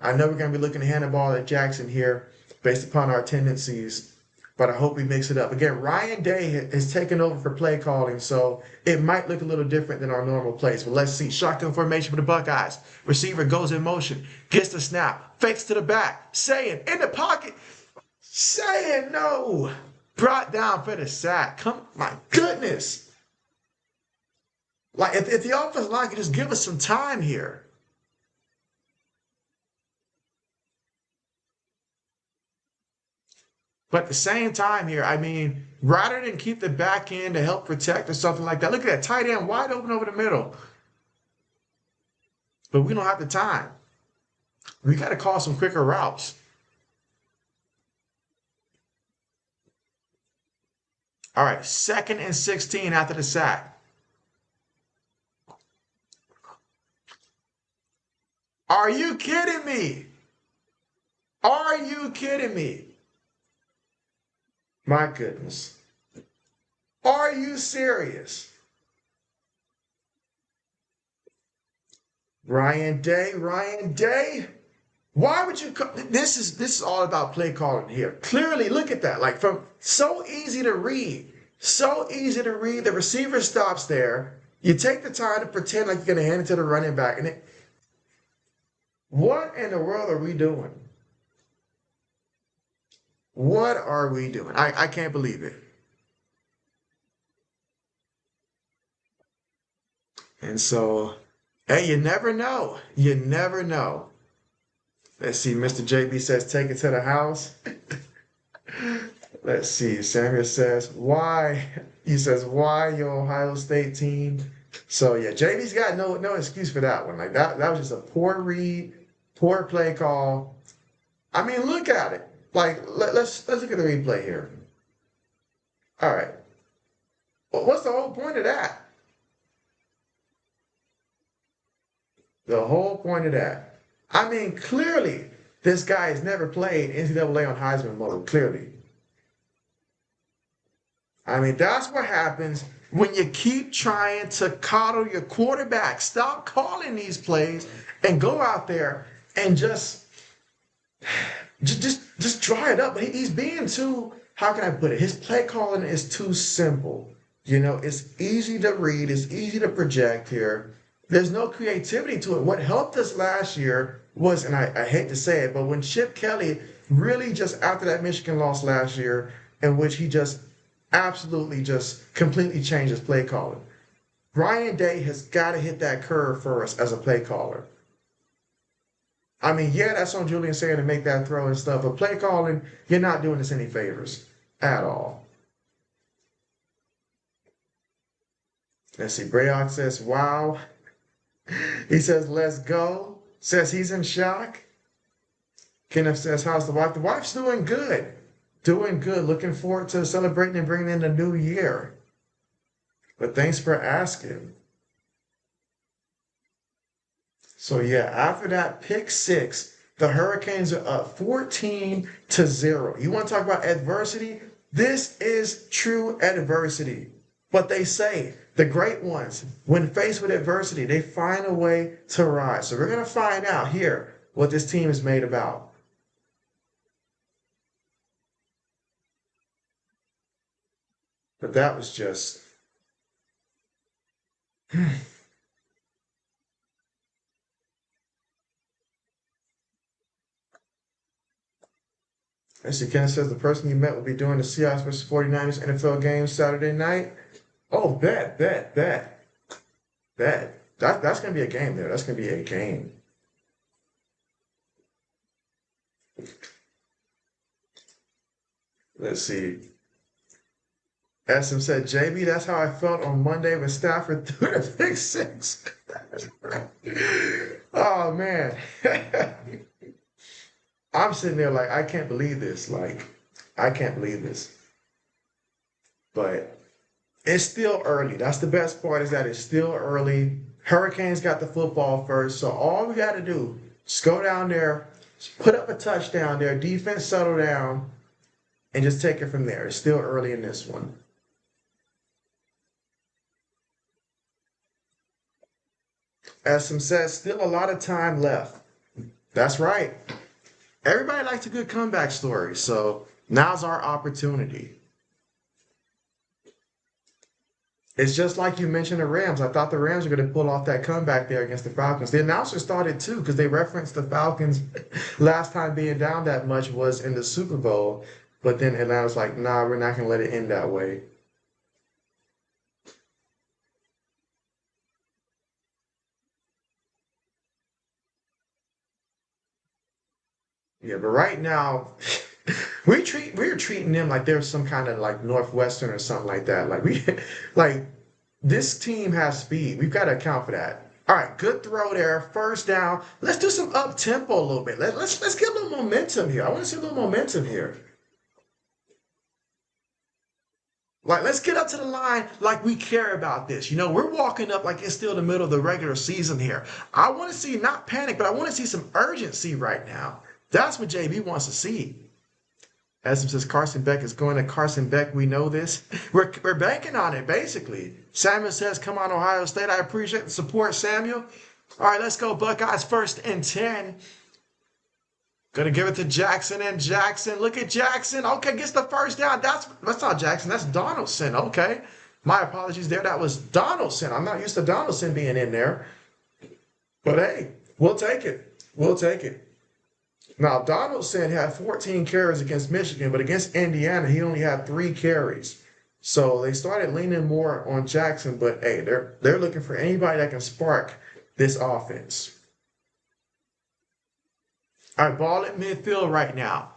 I know we're going to be looking to hand the ball at Jackson here based upon our tendencies, but I hope we mix it up. Again, Ryan Day has taken over for play calling, so it might look a little different than our normal plays. But let's see. Shotgun formation for the Buckeyes. Receiver goes in motion, gets the snap, fakes to the back, saying in the pocket, saying no. Brought down for the sack. My goodness. Like, if the offensive line could just give us some time here. But at the same time here, I mean, rather than keep the back end to help protect or something like that, look at that tight end wide open over the middle. But we don't have the time. We got to call some quicker routes. All right, 2nd and 16 after the sack. Are you kidding me? Are you kidding me? My goodness. Are you serious? Ryan Day. Why would you this is all about play calling here. Clearly, look at that. Like, from so easy to read. So easy to read. The receiver stops there. You take the time to pretend like you're going to hand it to the running back. And what in the world are we doing? What are we doing? I can't believe it. And so, hey, you never know. You never know. Let's see. Mr. JB says, take it to the house. Let's see. Samuel says, why? He says, why your Ohio State team? So, yeah, JB's got no excuse for that one. Like, that was just a poor read, poor play call. I mean, look at it. Like, let's look at the replay here. All right. Well, what's the whole point of that? The whole point of that. I mean, clearly, this guy has never played NCAA on Heisman mode, clearly. I mean, that's what happens when you keep trying to coddle your quarterback. Stop calling these plays and go out there and just try it up. But he's being too, how can I put it? His play calling is too simple. You know, it's easy to read. It's easy to project here. There's no creativity to it. What helped us last year was, and I hate to say it, but when Chip Kelly really just after that Michigan loss last year, in which he just absolutely just completely changed his play calling. Ryan Day has got to hit that curve for us as a play caller. I mean, yeah, that's on Julian saying to make that throw and stuff, but play calling, you're not doing us any favors at all. Let's see. Brayock says, wow. He says, let's go. Says he's in shock. Kenneth says, how's the wife? The wife's doing good. Doing good. Looking forward to celebrating and bringing in the new year. But thanks for asking. So, yeah, after that pick 6, the Hurricanes are up 14-0. You want to talk about adversity? This is true adversity. But they say the great ones, when faced with adversity, they find a way to rise. So we're going to find out here what this team is made about. But that was just. As Ken says, the person you met will be doing the Seahawks versus 49ers NFL game Saturday night. Oh, bet. That's going to be a game there. That's going to be a game. Let's see. SM said, JB, that's how I felt on Monday when Stafford threw the pick six. Oh, man. I'm sitting there like, I can't believe this. Like, I can't believe this. But it's still early. That's the best part is that it's still early. Hurricanes got the football first. So all we got to do is go down there, put up a touchdown there, defense settle down, and just take it from there. It's still early in this one. As some says, still a lot of time left. That's right. Everybody likes a good comeback story, so now's our opportunity. It's just like you mentioned the Rams. I thought the Rams were going to pull off that comeback there against the Falcons. The announcer started too because they referenced the Falcons last time being down that much was in the Super Bowl, but then Atlanta's like, nah, we're not going to let it end that way. Yeah, but right now, we're treating them like they're some kind of like Northwestern or something like that. Like like this team has speed. We've got to account for that. All right, good throw there, first down. Let's do some up tempo a little bit. Let's get a little momentum here. I want to see a little momentum here. Like, let's get up to the line like we care about this. You know, we're walking up like it's still the middle of the regular season here. I want to see not panic, but I want to see some urgency right now. That's what JB wants to see. As says Carson Beck is going to Carson Beck. We know this. We're banking on it, basically. Samuel says, come on, Ohio State. I appreciate the support, Samuel. All right, let's go, Buckeyes. 1st and 10. Gonna give it to Jackson and Jackson. Look at Jackson. Okay, gets the first down. That's not Jackson. That's Donaldson. Okay. My apologies there. That was Donaldson. I'm not used to Donaldson being in there. But hey, we'll take it. We'll take it. Now, Donaldson had 14 carries against Michigan, but against Indiana, he only had 3 carries. So they started leaning more on Jackson, but hey, they're looking for anybody that can spark this offense. All right, ball at midfield right now.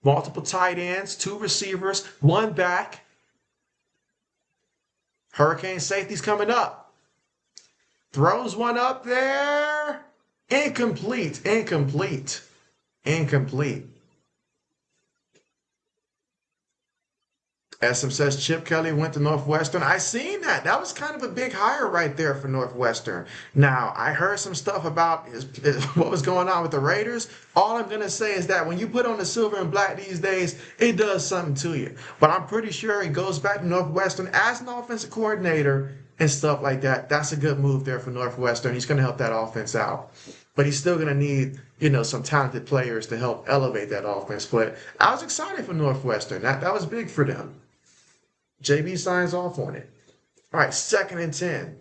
Multiple tight ends, 2 receivers, 1 back. Hurricane safety's coming up. Throws one up there. Incomplete. SM says Chip Kelly went to Northwestern. I seen that. That was kind of a big hire right there for Northwestern. Now, I heard some stuff about what was going on with the Raiders. All I'm going to say is that when you put on the silver and black these days, it does something to you. But I'm pretty sure he goes back to Northwestern as an offensive coordinator and stuff like that. That's a good move there for Northwestern. He's going to help that offense out. But he's still going to need, some talented players to help elevate that offense. But I was excited for Northwestern. That was big for them. JB signs off on it. All right, 2nd and 10.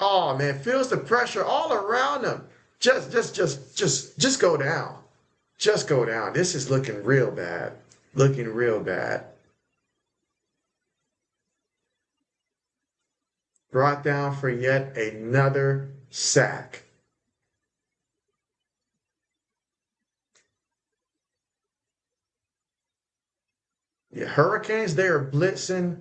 Oh man, feels the pressure all around him. Just go down. Just go down. This is looking real bad. Looking real bad. Brought down for yet another sack. Yeah, Hurricanes, they are blitzing.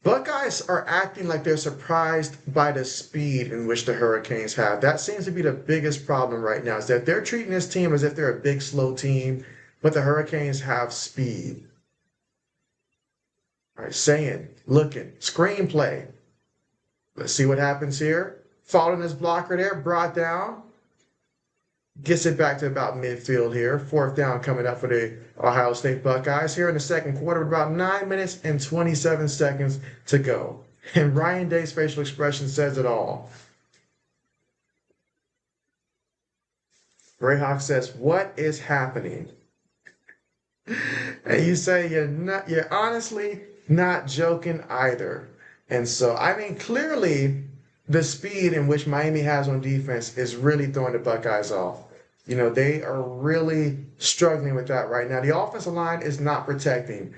Buckeyes are acting like they're surprised by the speed in which the Hurricanes have. That seems to be the biggest problem right now, is that they're treating this team as if they're a big, slow team, but the Hurricanes have speed. All right, saying, looking, screenplay. Let's see what happens here. Following this blocker there, brought down. Gets it back to about midfield here. 4th down coming up for the Ohio State Buckeyes here in the 2nd quarter with about 9 minutes and 27 seconds to go. And Ryan Day's facial expression says it all. Greyhawk says, what is happening? And you say you're honestly not joking either. And so, I mean, clearly the speed in which Miami has on defense is really throwing the Buckeyes off. You know, they are really struggling with that right now. The offensive line is not protecting.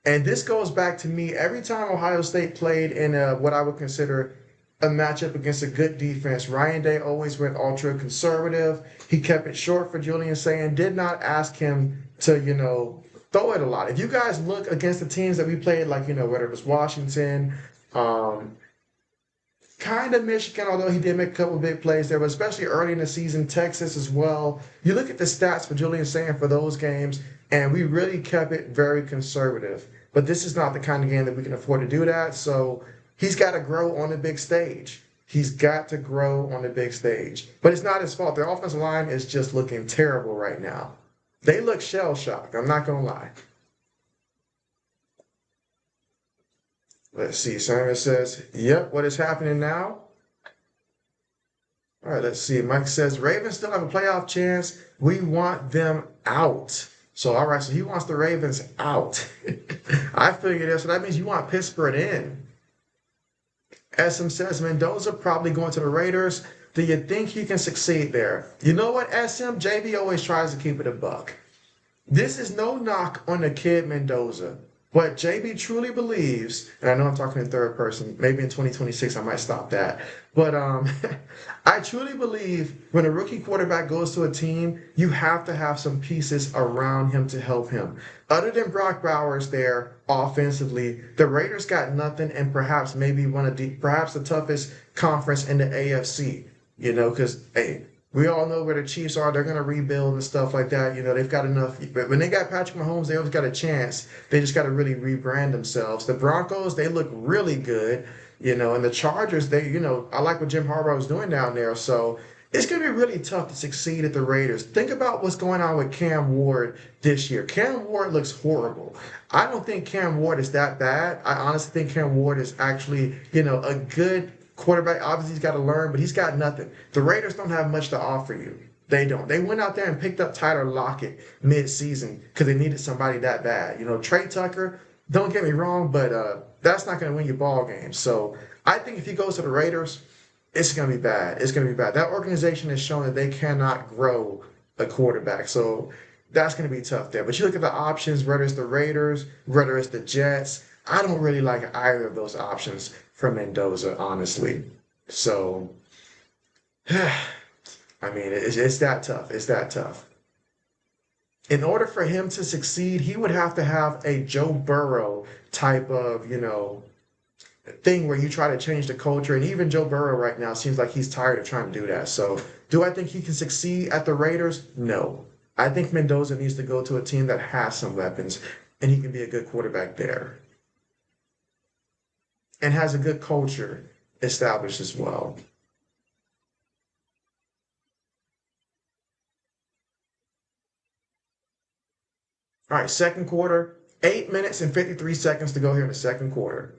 And this goes back to me every time Ohio State played in what I would consider a matchup against a good defense. Ryan Day always went ultra conservative. He kept it short for Julian Sayin, did not ask him to, throw it a lot. If you guys look against the teams that we played, like, whether it was Washington, um, kind of Michigan, although he did make a couple of big plays there, but especially early in the season, Texas as well. You look at the stats for Julian Sayin for those games, and we really kept it very conservative. But this is not the kind of game that we can afford to do that. So he's got to grow on the big stage. He's got to grow on the big stage. But it's not his fault. Their offensive line is just looking terrible right now. They look shell-shocked. I'm not going to lie. Let's see. Simon says, yep, what is happening now? All right, let's see. Mike says, Ravens still have a playoff chance. We want them out. So, all right, so he wants the Ravens out. I figured that. So that means you want Pittsburgh in. SM says, Mendoza probably going to the Raiders. Do you think he can succeed there? You know what, SM? JB always tries to keep it a buck. This is no knock on the kid Mendoza. But JB truly believes, and I know I'm talking in third person, maybe in 2026 I might stop that. But I truly believe when a rookie quarterback goes to a team, you have to have some pieces around him to help him. Other than Brock Bowers there offensively, the Raiders got nothing, and perhaps maybe perhaps the toughest conference in the AFC. Because hey, we all know where the Chiefs are. They're going to rebuild and stuff like that. They've got enough. But when they got Patrick Mahomes, they always got a chance. They just got to really rebrand themselves. The Broncos, they look really good. And the Chargers, I like what Jim Harbaugh was doing down there. So it's going to be really tough to succeed at the Raiders. Think about what's going on with Cam Ward this year. Cam Ward looks horrible. I don't think Cam Ward is that bad. I honestly think Cam Ward is actually, a good quarterback. Obviously, he's got to learn, but he's got nothing. The Raiders don't have much to offer you. They don't. They went out there and picked up Tyler Lockett mid-season because they needed somebody that bad. Trey Tucker, don't get me wrong, but that's not going to win you ball games. So I think if he goes to the Raiders, it's going to be bad. It's going to be bad. That organization has shown that they cannot grow a quarterback. So that's going to be tough there. But you look at the options, whether it's the Raiders, whether it's the Jets, I don't really like either of those options for Mendoza, honestly. So, I mean, it's that tough. It's that tough. In order for him to succeed, he would have to have a Joe Burrow type of, thing where you try to change the culture. And even Joe Burrow right now seems like he's tired of trying to do that. So, do I think he can succeed at the Raiders? No. I think Mendoza needs to go to a team that has some weapons, and he can be a good quarterback there. And has a good culture established as well. All right, second quarter, 8 minutes and 53 seconds to go here in the second quarter.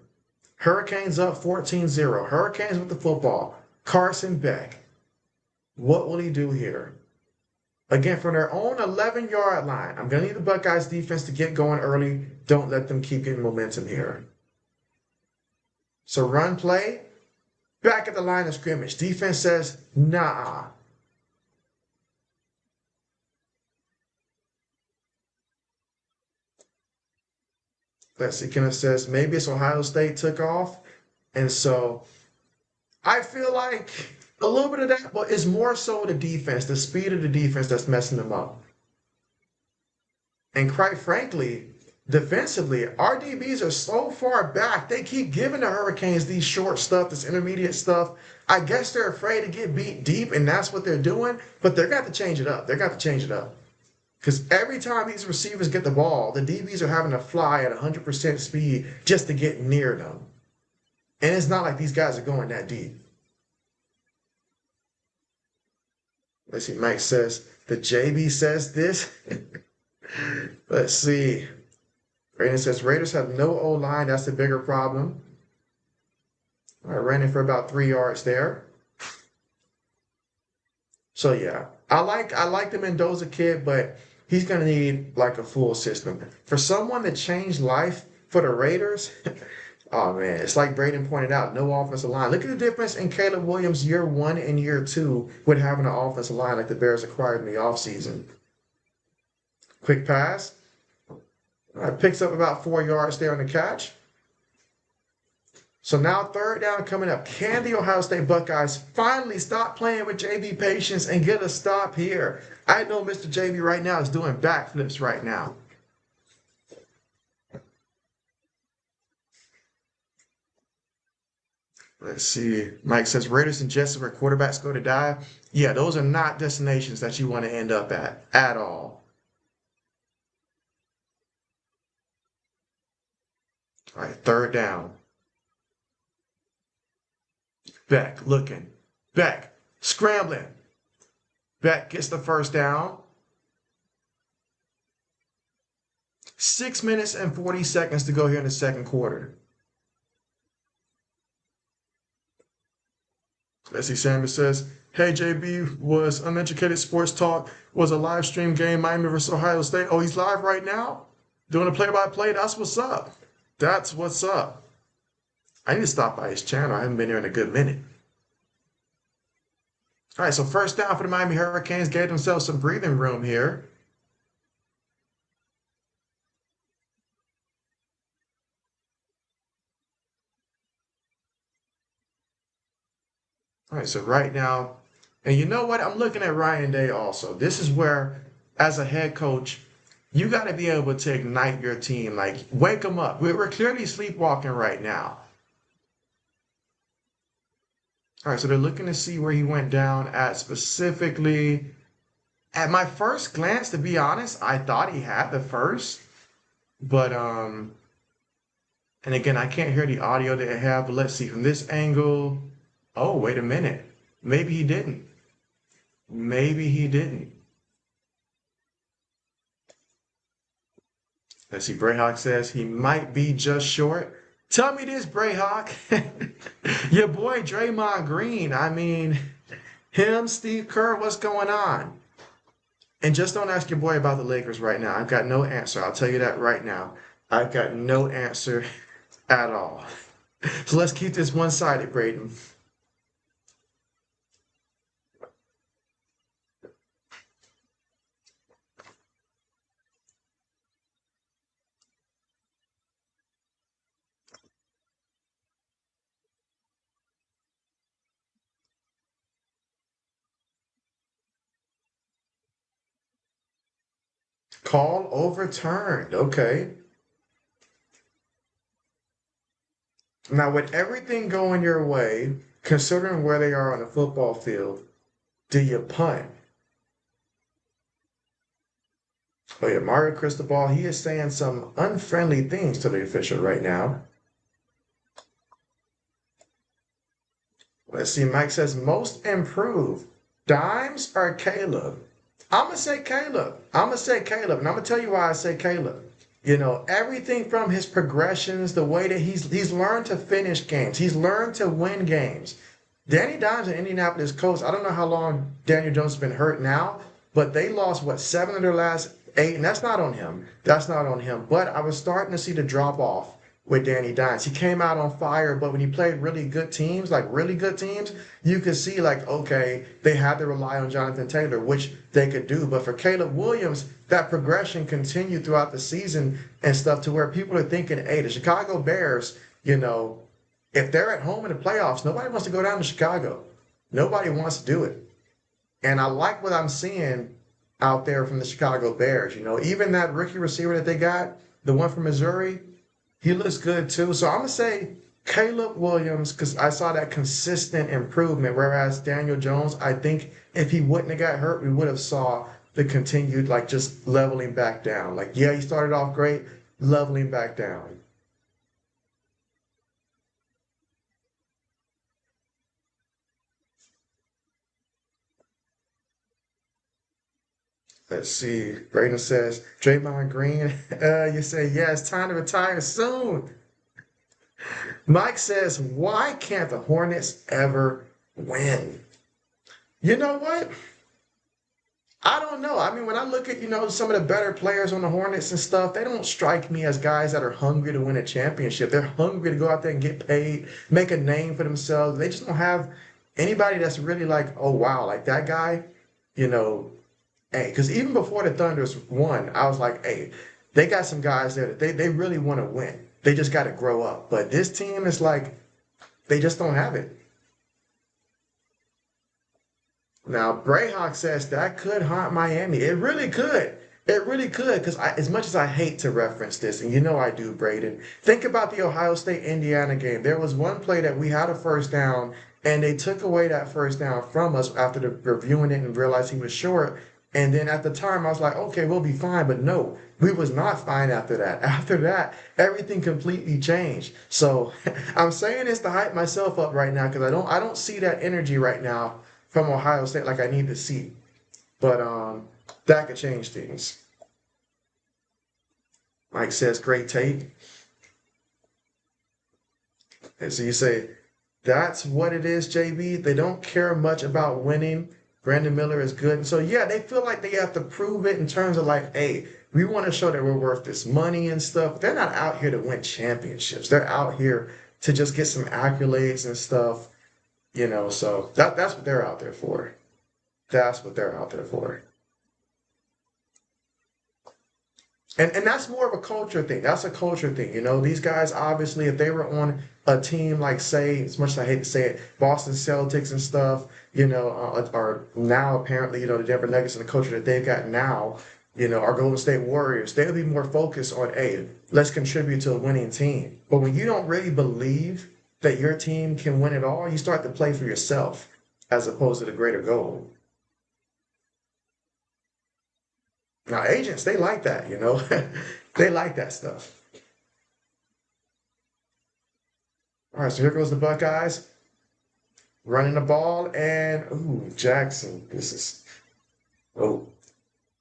Hurricanes up 14-0. Hurricanes with the football. Carson Beck. What will he do here? Again, from their own 11-yard line. I'm going to need the Buckeyes defense to get going early. Don't let them keep getting momentum here. So run play, back at the line of scrimmage. Defense says, nah. Let's see, Kenneth says, maybe it's Ohio State took off. And so I feel like a little bit of that, but it's more so the defense, the speed of the defense that's messing them up. And quite frankly, defensively, our DBs are so far back. They keep giving the Hurricanes these short stuff, this intermediate stuff. I guess they're afraid to get beat deep, and that's what they're doing. But they're got to change it up. They're got to change it up. Because every time these receivers get the ball, the DBs are having to fly at 100% speed just to get near them. And it's not like these guys are going that deep. Let's see, Mike says, the JB says this. Let's see. Brandon says, Raiders have no O-line. That's the bigger problem. All right, ran in for about 3 yards there. So, yeah, I like the Mendoza kid, but he's going to need like a full system. For someone to change life for the Raiders, oh man, it's like Braden pointed out, no offensive line. Look at the difference in Caleb Williams year 1 and year 2 with having an offensive line like the Bears acquired in the offseason. Quick pass. All right, picks up about 4 yards there on the catch. So now 3rd down coming up. Can the Ohio State Buckeyes finally stop playing with JB patience and get a stop here? I know Mr. JB right now is doing backflips right now. Let's see. Mike says Raiders and Jets where quarterbacks go to die. Yeah, those are not destinations that you want to end up at all. All right, 3rd down. Beck looking. Beck scrambling. Beck gets the 1st down. 6 minutes and 40 seconds to go here in the 2nd quarter. Let's see, Samuel says, hey, JB, was Uneducated Sports Talk, was a live stream game, Miami versus Ohio State. Oh, he's live right now? Doing a play-by-play? That's what's up. That's what's up. I need to stop by his channel. I haven't been here in a good minute. All right, so 1st down for the Miami Hurricanes. Gave themselves some breathing room here. All right, so right now, and you know what? I'm looking at Ryan Day also. This is where, as a head coach, you got to be able to ignite your team. Like, wake them up. We're clearly sleepwalking right now. All right, so they're looking to see where he went down at specifically. At my first glance, to be honest, I thought he had the first. But, and again, I can't hear the audio that I have, but let's see. From this angle, oh, wait a minute. Maybe he didn't. Maybe he didn't. Let's see. Brayhawk says he might be just short. Tell me this, Brayhawk. Your boy Draymond Green. I mean, him, Steve Kerr, what's going on? And just don't ask your boy about the Lakers right now. I've got no answer. I'll tell you that right now. I've got no answer at all. So let's keep this one-sided, Braden. Call overturned. Okay. Now, with everything going your way, considering where they are on the football field, do you punt? Oh, yeah, Mario Cristobal, he is saying some unfriendly things to the official right now. Let's see, Mike says most improved. Dimes or Caleb? I'm going to say Caleb. I'm going to say Caleb, and I'm going to tell you why I say Caleb. You know, everything from his progressions, the way that he's learned to finish games. He's learned to win games. Danny Dimes and Indianapolis Colts, I don't know how long Daniel Jones has been hurt now, but they lost, what, 7 of their last 8, and that's not on him. That's not on him. But I was starting to see the drop-off with Danny Dimes. He came out on fire, but when he played really good teams, you could see, like, okay, they had to rely on Jonathan Taylor, which they could do. But for Caleb Williams, that progression continued throughout the season and stuff to where people are thinking, hey, the Chicago Bears, you know, if they're at home in the playoffs, nobody wants to go down to Chicago. Nobody wants to do it. And I like what I'm seeing out there from the Chicago Bears. You know, even that rookie receiver that they got, the one from Missouri, he looks good too. So I'm going to say Caleb Williams because I saw that consistent improvement, whereas Daniel Jones, I think if he wouldn't have got hurt, we would have saw the continued, like, just leveling back down. Like, yeah, he started off great, leveling back down. Let's see. Braden says, Draymond Green, you say, yeah, it's time to retire soon. Mike says, why can't the Hornets ever win? You know what? I don't know. I mean, when I look at, some of the better players on the Hornets and stuff, they don't strike me as guys that are hungry to win a championship. They're hungry to go out there and get paid, make a name for themselves. They just don't have anybody that's really like, oh, wow, like that guy, you know, hey, because even before the Thunders won, I was like, hey, they got some guys there that they really want to win. They just got to grow up. But this team is like, they just don't have it. Now, Brayhawk says that could haunt Miami. It really could. It really could, because as much as I hate to reference this, and you know I do, Braden, think about the Ohio State-Indiana game. There was one play that we had a first down, and they took away that first down from us after reviewing it and realized he was short. And then at the time, I was like, okay, we'll be fine. But no, we was not fine after that. After that, everything completely changed. So I'm saying this to hype myself up right now because I don't see that energy right now from Ohio State like I need to see. But that could change things. Mike says, great take. And so you say, that's what it is, JB. They don't care much about winning. Brandon Miller is good. And so, yeah, they feel like they have to prove it in terms of like, hey, we want to show that we're worth this money and stuff. They're not out here to win championships. They're out here to just get some accolades and stuff, so that's what they're out there for. That's what they're out there for. And that's more of a culture thing. That's a culture thing. These guys, obviously, if they were on a team like, say, as much as I hate to say it, Boston Celtics and stuff, are now apparently, the Denver Nuggets and the culture that they've got now, our Golden State Warriors, they'll be more focused on, hey, let's contribute to a winning team. But when you don't really believe that your team can win it all, you start to play for yourself as opposed to the greater goal. Now, agents, they like that. They like that stuff. All right, so here goes the Buckeyes running the ball, and ooh, Jackson,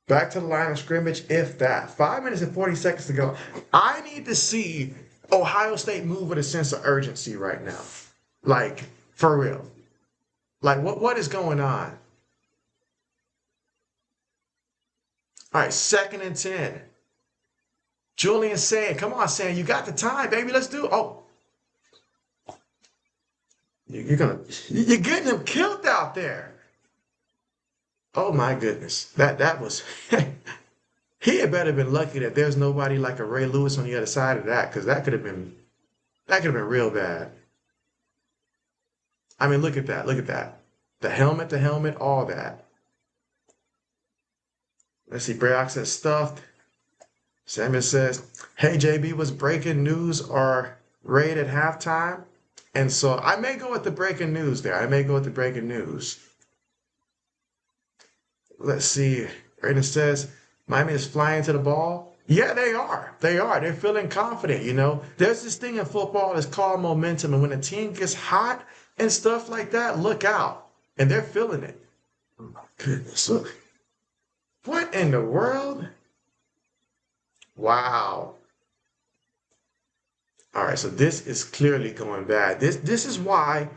back to the line of scrimmage, if that. 5 minutes and 40 seconds to go. I need to see Ohio State move with a sense of urgency right now. Like, for real. Like, what is going on? All right, 2nd and 10. Julian saying, come on, Sam, you got the time, baby. Let's do it. Oh. You're getting him killed out there. Oh my goodness. That was he had better been lucky that there's nobody like a Ray Lewis on the other side of that, because that could have been real bad. I mean, look at that. Look at that. The helmet, all that. Let's see, Brayok says stuffed. Samuel says, hey, JB, was breaking news or raid at halftime? And so I may go with the breaking news there. I may go with the breaking news. Let's see. Raiden says, Miami is flying to the ball. Yeah, they are. They are. They're feeling confident, There's this thing in football that's called momentum. And when a team gets hot and stuff like that, look out. And they're feeling it. Oh, my goodness. Look. What in the world? Wow. All right, so this is clearly going bad. This is why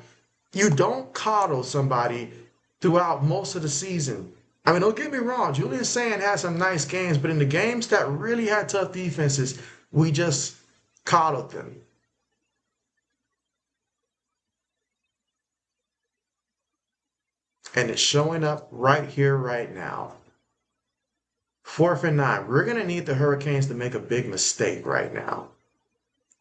you don't coddle somebody throughout most of the season. I mean, don't get me wrong. Julian Sand had some nice games, but in the games that really had tough defenses, we just coddled them. And it's showing up right here, right now. 4th and 9. We're going to need the Hurricanes to make a big mistake right now.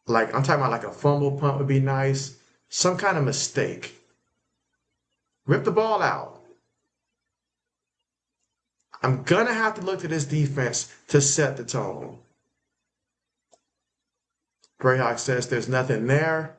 Like, I'm talking about like a fumble punt would be nice. Some kind of mistake. Rip the ball out. I'm going to have to look to this defense to set the tone. Greyhawk says there's nothing there.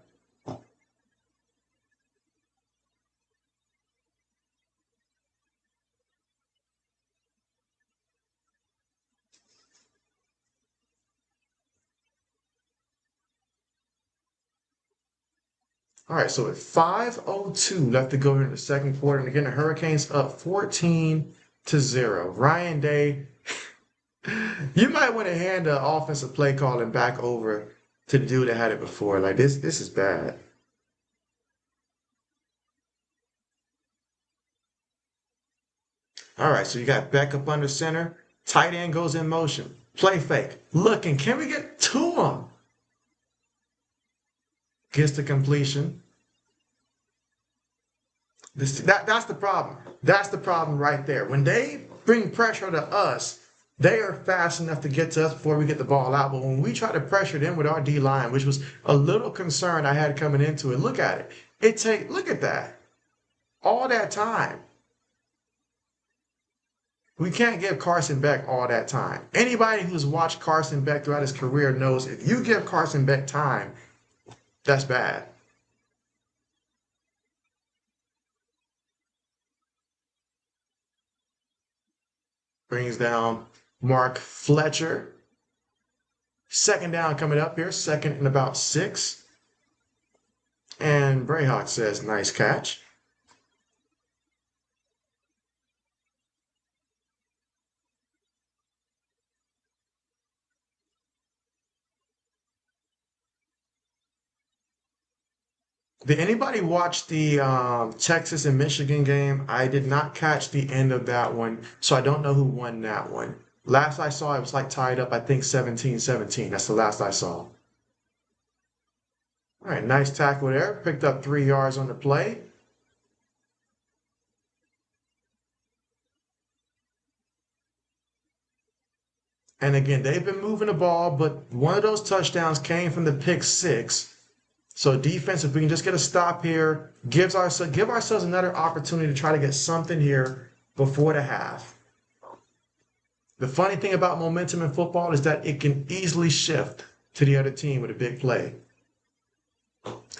All right, so at 5:02 left to go in the second quarter, and again, the Hurricanes up 14-0. Ryan Day, you might want to hand the offensive play calling back over to the dude that had it before. Like, this is bad. All right, so you got Beck up under center. Tight end goes in motion. Play fake. Looking. Can we get to him? Gets the completion. That's the problem. That's the problem right there. When they bring pressure to us, they are fast enough to get to us before we get the ball out. But when we try to pressure them with our D line, which was a little concern I had coming into it, look at it. Look at that. All that time. We can't give Carson Beck all that time. Anybody who's watched Carson Beck throughout his career knows if you give Carson Beck time, that's bad. Brings down Mark Fletcher. Second down coming up here, second and about 6. And Brayhawk says, nice catch. Did anybody watch the Texas and Michigan game? I did not catch the end of that one, so I don't know who won that one. Last I saw, it was like tied up, I think 17-17. That's the last I saw. All right, nice tackle there. Picked up 3 yards on the play. And again, they've been moving the ball, but one of those touchdowns came from the pick 6. So defense, if we can just get a stop here, give ourselves another opportunity to try to get something here before the half. The funny thing about momentum in football is that it can easily shift to the other team with a big play.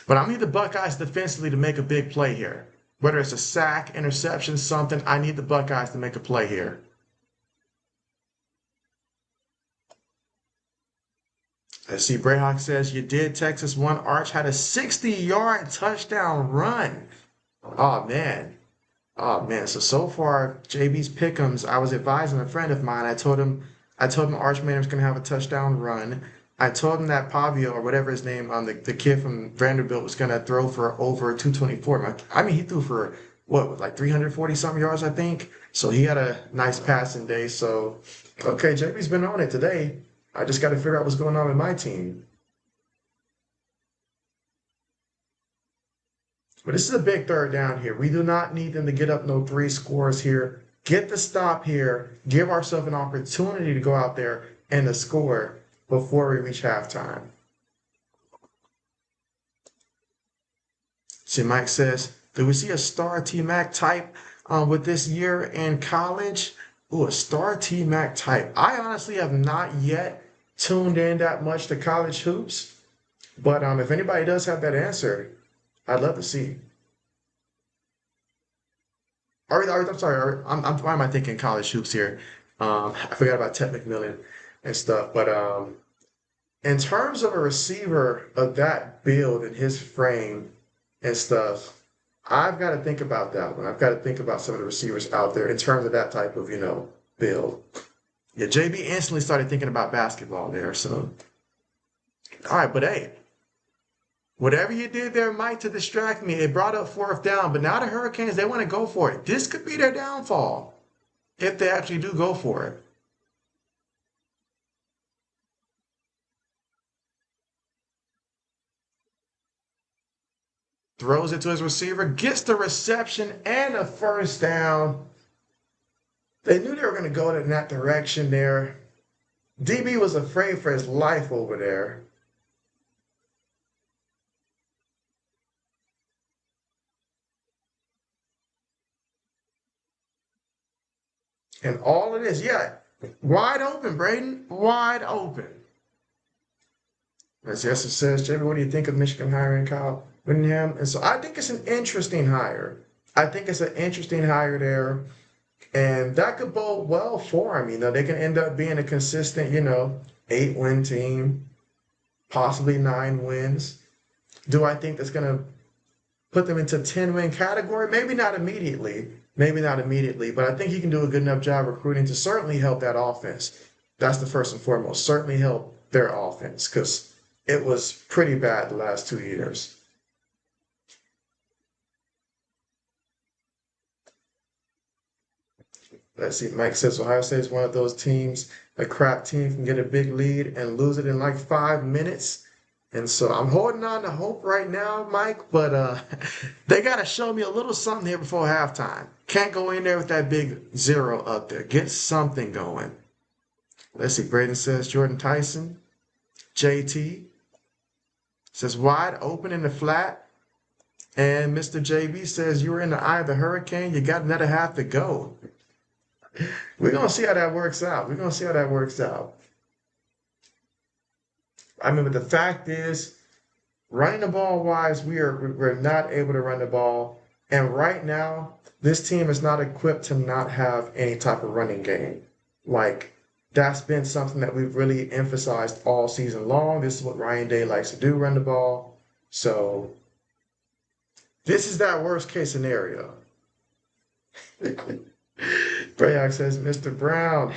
But I need the Buckeyes defensively to make a big play here. Whether it's a sack, interception, something, I need the Buckeyes to make a play here. Let's see, Brayhawk says, you did Texas one. Arch had a 60-yard touchdown run. Oh, man. Oh, man. So far, JB's pick'ems, I was advising a friend of mine. I told him Arch Manor's going to have a touchdown run. I told him that Pavio, or whatever his name, the kid from Vanderbilt, was going to throw for over 224. I mean, he threw for, what, like 340-something yards, I think? So he had a nice passing day. So, okay, JB's been on it today. I just got to figure out what's going on with my team. But this is a big third down here. We do not need them to get up no 3 scores here. Get the stop here. Give ourselves an opportunity to go out there and to score before we reach halftime. See, Mike says, do we see a star T-Mac type with this year in college? Ooh, a star T-Mac type. I honestly have not yet tuned in that much to college hoops. But if anybody does have that answer, I'd love to see. I'm sorry. Why am I thinking college hoops here? I forgot about Ted McMillan and stuff. But in terms of a receiver of that build and his frame and stuff, I've got to think about that one. I've got to think about some of the receivers out there in terms of that type of, build. Yeah, JB instantly started thinking about basketball there. So, all right, but hey, whatever you did there, Mike, to distract me, it brought up 4th down. But now the Hurricanes, they want to go for it. This could be their downfall if they actually do go for it. Throws it to his receiver, gets the reception and a 1st down. They knew they were going to go in that direction there. DB was afraid for his life over there. And all it is, yeah, wide open, Braden, wide open. As Jesse says, JB, what do you think of Michigan hiring Kyle Whittingham? And so I think it's an interesting hire. I think it's an interesting hire there. And that could bode well for them. They can end up being a consistent, 8-win team, possibly 9 wins. Do I think that's going to put them into 10-win category? Maybe not immediately. But I think he can do a good enough job recruiting to certainly help that offense. That's the first and foremost. Certainly help their offense because it was pretty bad the last 2 years. Let's see. Mike says Ohio State is one of those teams, a crap team can get a big lead and lose it in like 5 minutes. And so I'm holding on to hope right now, Mike, but they got to show me a little something here before halftime. Can't go in there with that big 0 up there. Get something going. Let's see. Braden says Jordan Tyson. JT says wide open in the flat. And Mr. JB says you were in the eye of the hurricane. You got another half to go. We're going to see how that works out. We're going to see how that works out. I mean, but the fact is, running the ball wise, we're not able to run the ball. And right now, this team is not equipped to not have any type of running game. Like, that's been something that we've really emphasized all season long. This is what Ryan Day likes to do, run the ball. So this is that worst case scenario. Brayock says, Mr. Brown.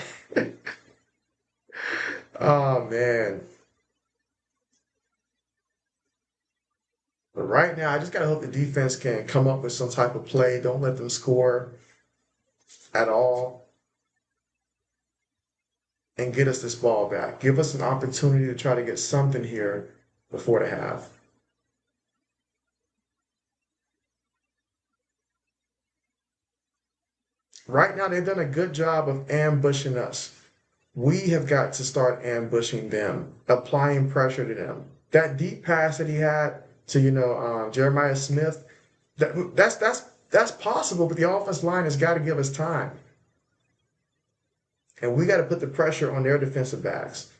Oh, man. But right now, I just got to hope the defense can come up with some type of play. Don't let them score at all. And get us this ball back. Give us an opportunity to try to get something here before the half. Right now, they've done a good job of ambushing us. We have got to start ambushing them, applying pressure to them. That deep pass that he had to, Jeremiah Smith, that's possible, but the offensive line has got to give us time. And we got to put the pressure on their defensive backs.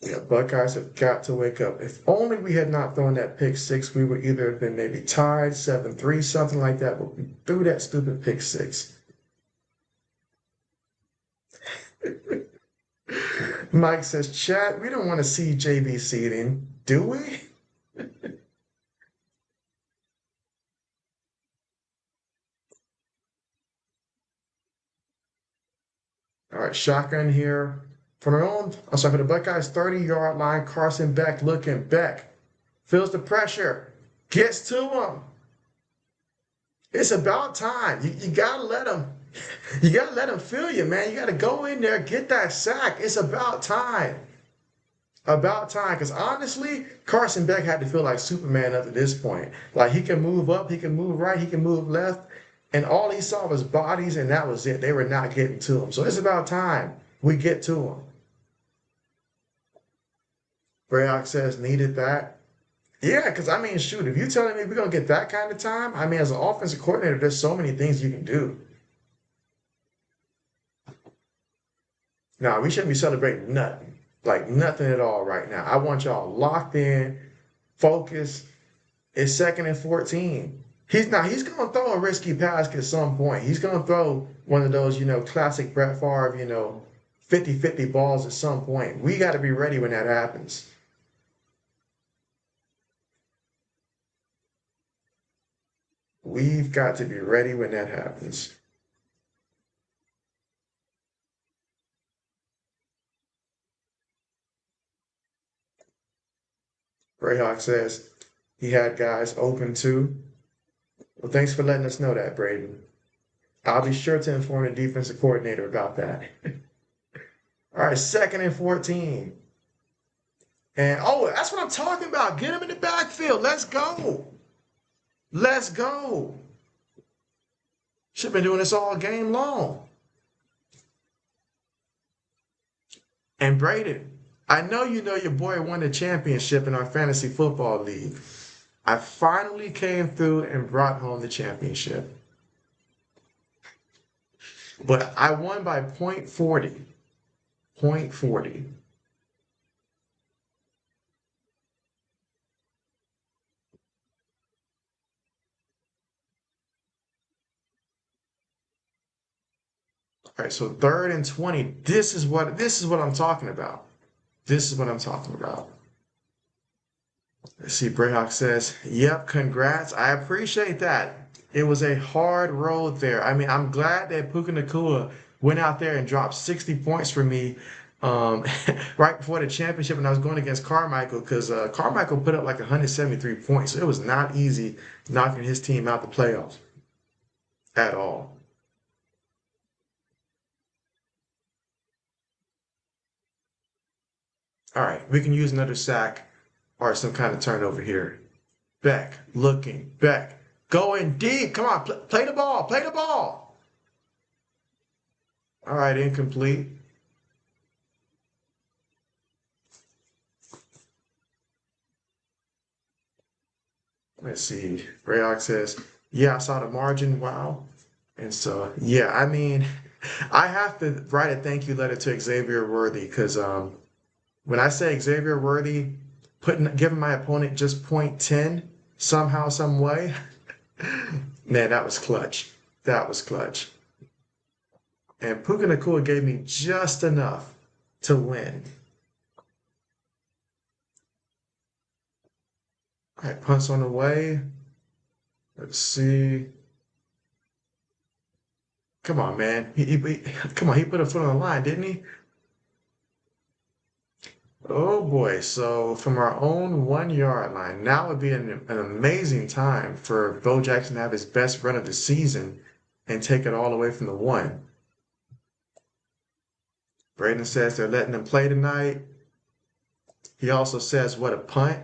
Yeah, Buckeyes have got to wake up. If only we had not thrown that pick six, we would either have been maybe tied 7-3, something like that, but we threw that stupid pick six. Mike says, chat, we don't want to see JB seeding, do we? All right, shotgun here. For the Buckeyes 30-yard line, Carson Beck looking back. Feels the pressure. Gets to him. It's about time. You gotta let him. You gotta let him feel you, man. You gotta go in there, get that sack. It's about time. About time. Because honestly, Carson Beck had to feel like Superman up to this point. Like he can move up, he can move right, he can move left. And all he saw was bodies, and that was it. They were not getting to him. So it's about time we get to him. Brayock says, needed that. Yeah, because I mean, shoot, if you're telling me we're going to get that kind of time, I mean, as an offensive coordinator, there's so many things you can do. Now, we shouldn't be celebrating nothing, like nothing at all right now. I want y'all locked in, focused. It's 2nd and 14. He's going to throw a risky pass at some point. He's going to throw one of those, classic Brett Favre, 50-50 balls at some point. We got to be ready when that happens. We've got to be ready when that happens. Greyhawk says he had guys open too. Well, thanks for letting us know that, Braden. I'll be sure to inform the defensive coordinator about that. All right, 2nd and 14. And, that's what I'm talking about. Get him in the backfield. Let's go. Let's go. Should have been doing this all game long. And Braden, I know your boy won the championship in our fantasy football league. I finally came through and brought home the championship. But I won by .40. .40. All right, so 3rd and 20. This is what I'm talking about. This is what I'm talking about. Let's see, Brayhawk says, yep, congrats. I appreciate that. It was a hard road there. I mean, I'm glad that Puka Nakua went out there and dropped 60 points for me um, right before the championship when I was going against Carmichael because Carmichael put up like 173 points. So it was not easy knocking his team out the playoffs at all. All right, we can use another sack or some kind of turnover here. Beck, looking, Beck, going deep. Come on, play the ball, play the ball. All right, incomplete. Let's see. Rayox says, yeah, I saw the margin. Wow. And so, yeah, I mean, I have to write a thank you letter to Xavier Worthy because when I say Xavier Worthy giving my opponent just point 0.10 somehow, some way, man, that was clutch. That was clutch. And Puka Nakua gave me just enough to win. All right, punts on the way. Let's see. Come on, man. Come on, he put a foot on the line, didn't he? Oh boy, so from our own 1 yard line, now would be an amazing time for Bo Jackson to have his best run of the season and take it all away from the one. Braden says they're letting him play tonight. He also says, what a punt.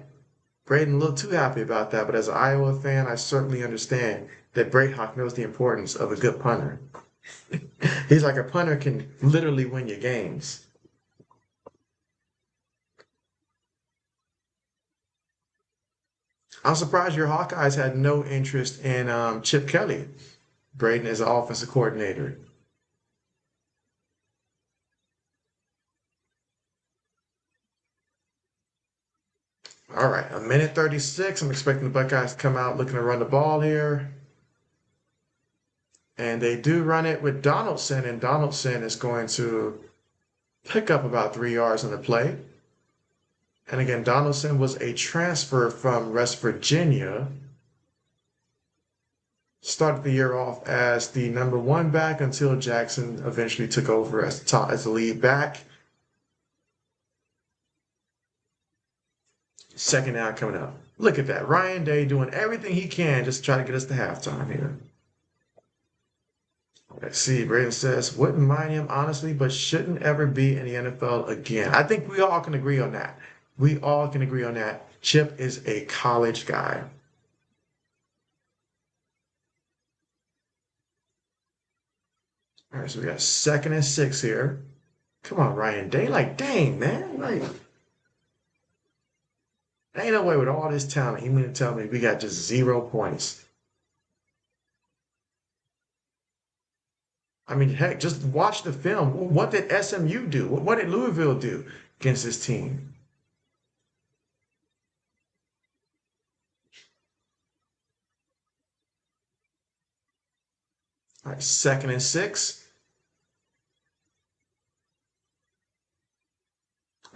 Braden a little too happy about that, but as an Iowa fan, I certainly understand that Brayhawk knows the importance of a good punter. He's like a punter can literally win your games. I'm surprised your Hawkeyes had no interest in Chip Kelly, Braden as an offensive coordinator. All right, a minute 36. I'm expecting the Buckeyes to come out looking to run the ball here. And they do run it with Donaldson, and Donaldson is going to pick up about 3 yards on the play. And again, Donaldson was a transfer from West Virginia. Started the year off as the #1 back until Jackson eventually took over as the lead back. Second down coming up. Look at that. Ryan Day doing everything he can just to try to get us to halftime here. Let's see. Braden says, wouldn't mind him, honestly, but shouldn't ever be in the NFL again. I think we all can agree on that. We all can agree on that. Chip is a college guy. All right, so we got 2nd and 6 here. Come on, Ryan Day. Like, dang, man. Like, ain't no way with all this talent. You mean to tell me we got just 0 points? I mean, heck, just watch the film. What did SMU do? What did Louisville do against this team? All right, 2nd and 6.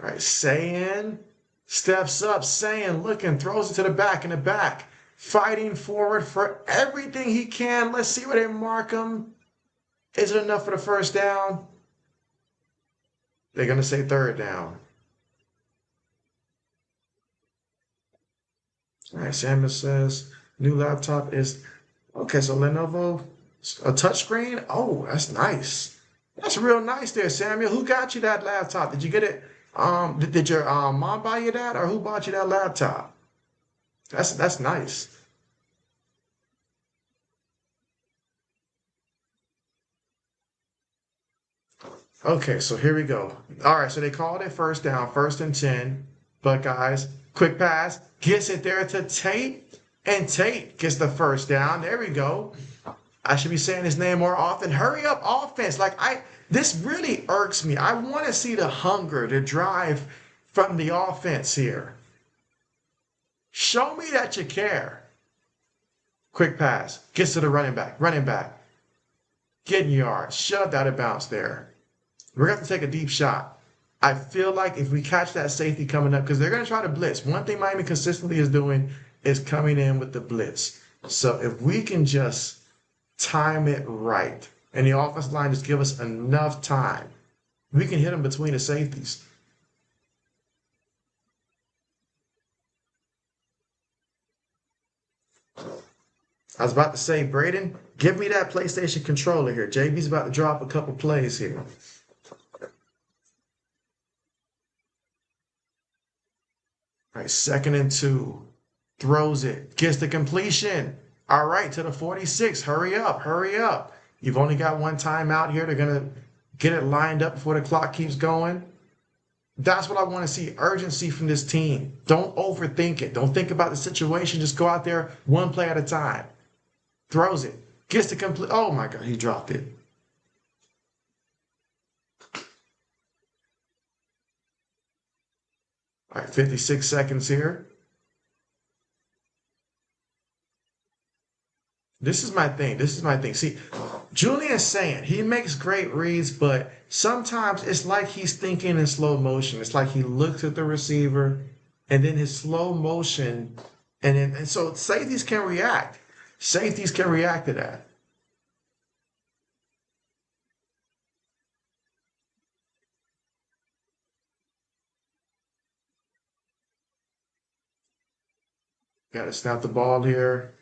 All right, Sayin steps up. Sayin looking, throws it to the back in the back, fighting forward for everything he can. Let's see where they mark him. Is it enough for the first down? They're going to say 3rd down. All right, Samuel says, new laptop is, okay, so Lenovo, a touchscreen? Oh, that's nice. That's real nice there, Samuel. Who got you that laptop? Did you get it? Did your mom buy you that, or who bought you that laptop? That's nice. Okay, so here we go. All right, so they called it first down, 1st and 10. Buckeyes, quick pass, gets it there to Tate, and Tate gets the first down. There we go. I should be saying his name more often. Hurry up, offense. This really irks me. I want to see the hunger, the drive from the offense here. Show me that you care. Quick pass, gets to the running back, getting yards, shoved out of bounds there. We're going to have to take a deep shot. I feel like if we catch that safety coming up, because they're going to try to blitz. One thing Miami consistently is doing is coming in with the blitz. So if we can just time it right, and the offensive line just give us enough time, we can hit them between the safeties. I was about to say, Braden, give me that PlayStation controller here. JB's about to drop a couple plays here. All right, 2nd and 2. Throws it. Gets the completion. All right, to the 46. Hurry up. Hurry up. You've only got one timeout here. They're going to get it lined up before the clock keeps going. That's what I want to see. Urgency from this team. Don't overthink it. Don't think about the situation. Just go out there one play at a time. Throws it. Gets the complete. Oh my God, he dropped it. All right, 56 seconds here. This is my thing. This is my thing. See, Julian's saying he makes great reads, but sometimes it's like he's thinking in slow motion. It's like he looks at the receiver and then his slow motion, and so safeties can react. Safeties can react to that. Got to snap the ball here.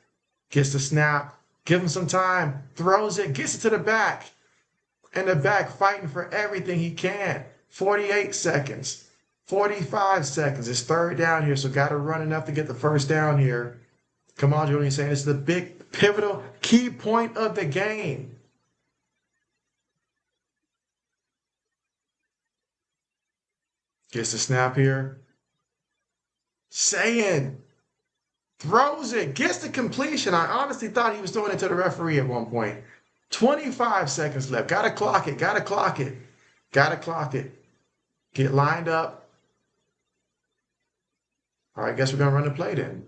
Gets the snap. Give him some time. Throws it. Gets it to the back. And the back fighting for everything he can. 48 seconds. 45 seconds. It's 3rd down here, so got to run enough to get the 1st down here. Come on, Julian, saying this is the big, pivotal, key point of the game. Gets the snap here. Saying. Throws it, gets the completion. I honestly thought he was throwing it to the referee at one point. 25 seconds left. Gotta clock it, gotta clock it. Gotta clock it. Get lined up. All right, guess we're gonna run the play then.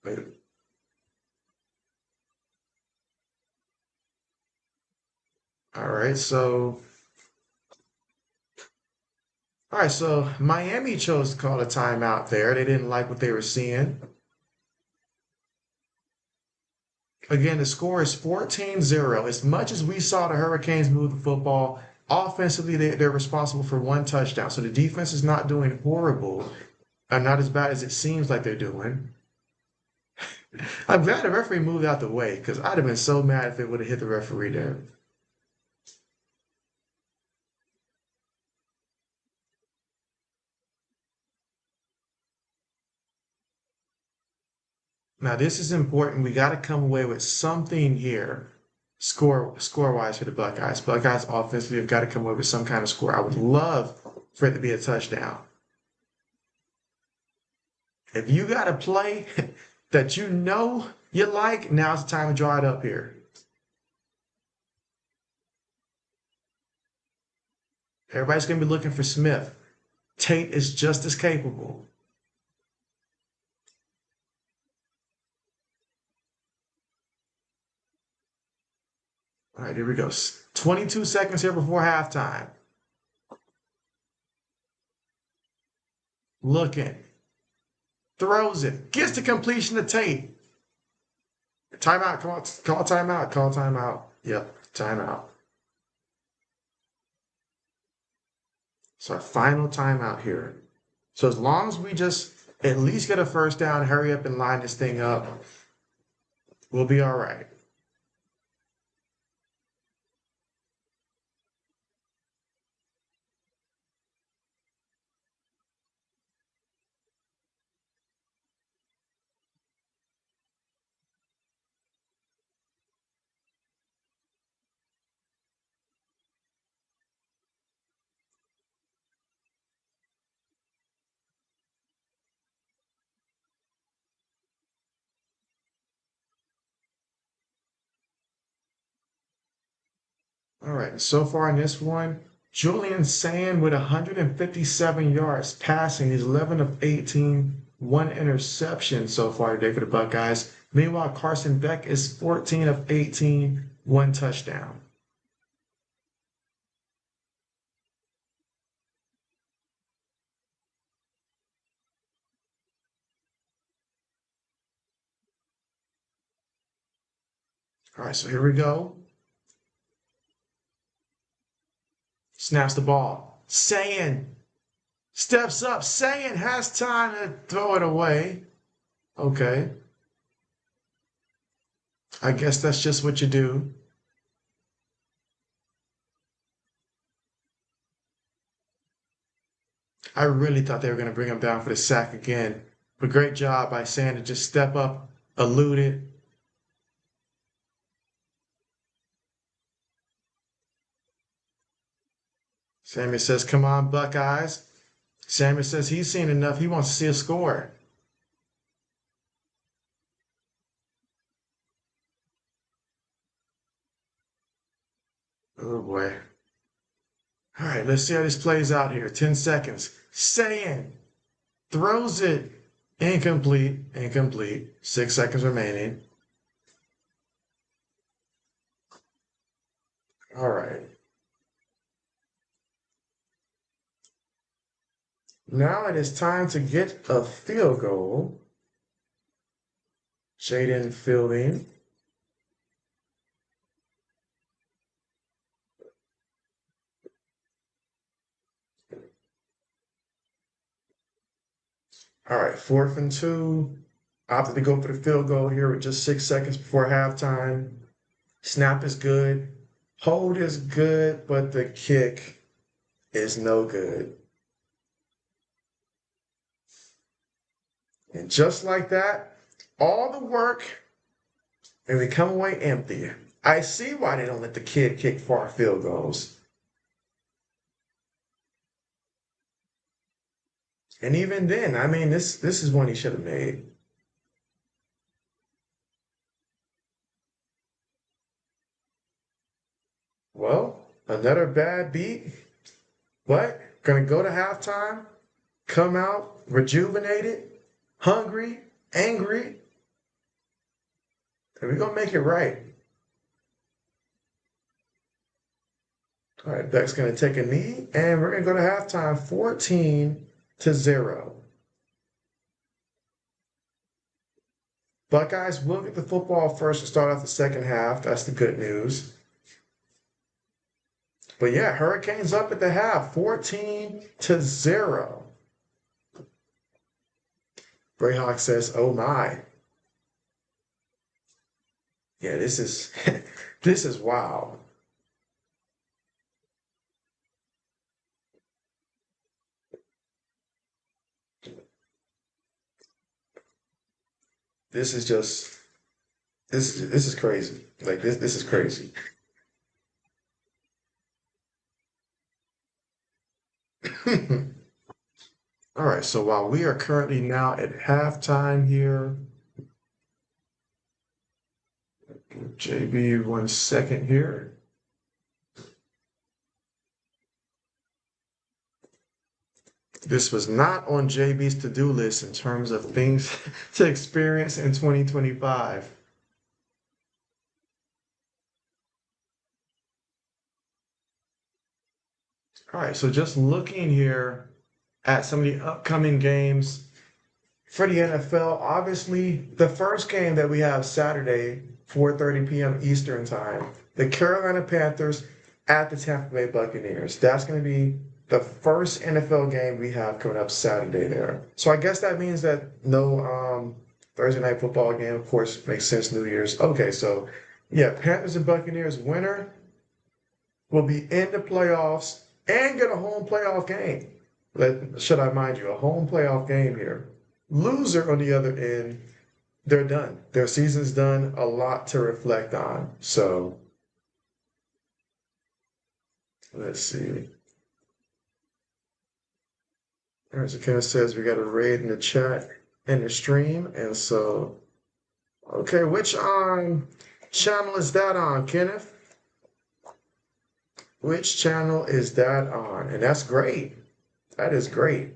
Wait. All right, so Miami chose to call a timeout there. They didn't like what they were seeing. Again, the score is 14-0. As much as we saw the Hurricanes move the football, offensively, they're responsible for 1 touchdown. So the defense is not doing horrible, not as bad as it seems like they're doing. I'm glad the referee moved out the way, because I'd have been so mad if it would have hit the referee there. Now this is important. We got to come away with something here, score wise for the Buckeyes. Buckeyes offensively have got to come away with some kind of score. I would love for it to be a touchdown. If you got a play that you know you like, now's the time to draw it up here. Everybody's going to be looking for Smith. Tate is just as capable. All right, here we go. 22 seconds here before halftime. Looking. Throws it. Gets the completion to Tate. Timeout. Come on. Call timeout. Call timeout. Yep. Timeout. So our final timeout here. So as long as we just at least get a 1st down, hurry up and line this thing up, we'll be all right. All right, so far in this one, Julian Sand with 157 yards passing. He's 11 of 18, 1 interception so far today for the Buckeyes. Meanwhile, Carson Beck is 14 of 18, 1 touchdown. All right, so here we go. Snaps the ball. Sayin steps up. Sayin has time to throw it away. Okay. I guess that's just what you do. I really thought they were going to bring him down for the sack again. But great job by Sayin to just step up, elude it. Samuel says, come on, Buckeyes. Samuel says he's seen enough. He wants to see a score. Oh, boy. All right, let's see how this plays out here. 10 seconds. Sayin throws it. Incomplete. Incomplete. 6 seconds remaining. All right. Now it is time to get a field goal. Jaden fielding. All right, 4th and 2. Opted to go for the field goal here with just 6 seconds before halftime. Snap is good. Hold is good, but the kick is no good. And just like that, all the work, and we come away empty. I see why they don't let the kid kick far field goals. And even then, I mean, this is one he should have made. Well, another bad beat, but gonna go to halftime, come out rejuvenated, hungry, angry, and we're gonna make it right. All right, Beck's gonna take a knee, and we're gonna go to halftime 14-0. Buckeyes will get the football first to start off the second half. That's the good news. But yeah, Hurricanes up at the half, 14-0. Brayhawk says, "Oh my." Yeah, this is this is wild. This is just this is crazy. Like this is crazy. All right, so while we are currently now at halftime here, JB 1 second here. This was not on JB's to-do list in terms of things to experience in 2025. All right, so just looking here at some of the upcoming games for the NFL, obviously the first game that we have Saturday, 4:30 p.m. Eastern time, the Carolina Panthers at the Tampa Bay Buccaneers. That's going to be the first NFL game we have coming up Saturday there. So I guess that means that no Thursday night football game, of course, makes sense, New Year's. Okay, so yeah, Panthers and Buccaneers winner will be in the playoffs and get a home playoff game. Should I mind you, a home playoff game here. Loser on the other end, they're done. Their season's done, a lot to reflect on. So let's see. There's a Kenneth says we got a raid in the chat in the stream. And so, okay, which channel is that on, Kenneth? Which channel is that on? And that's great. That is great.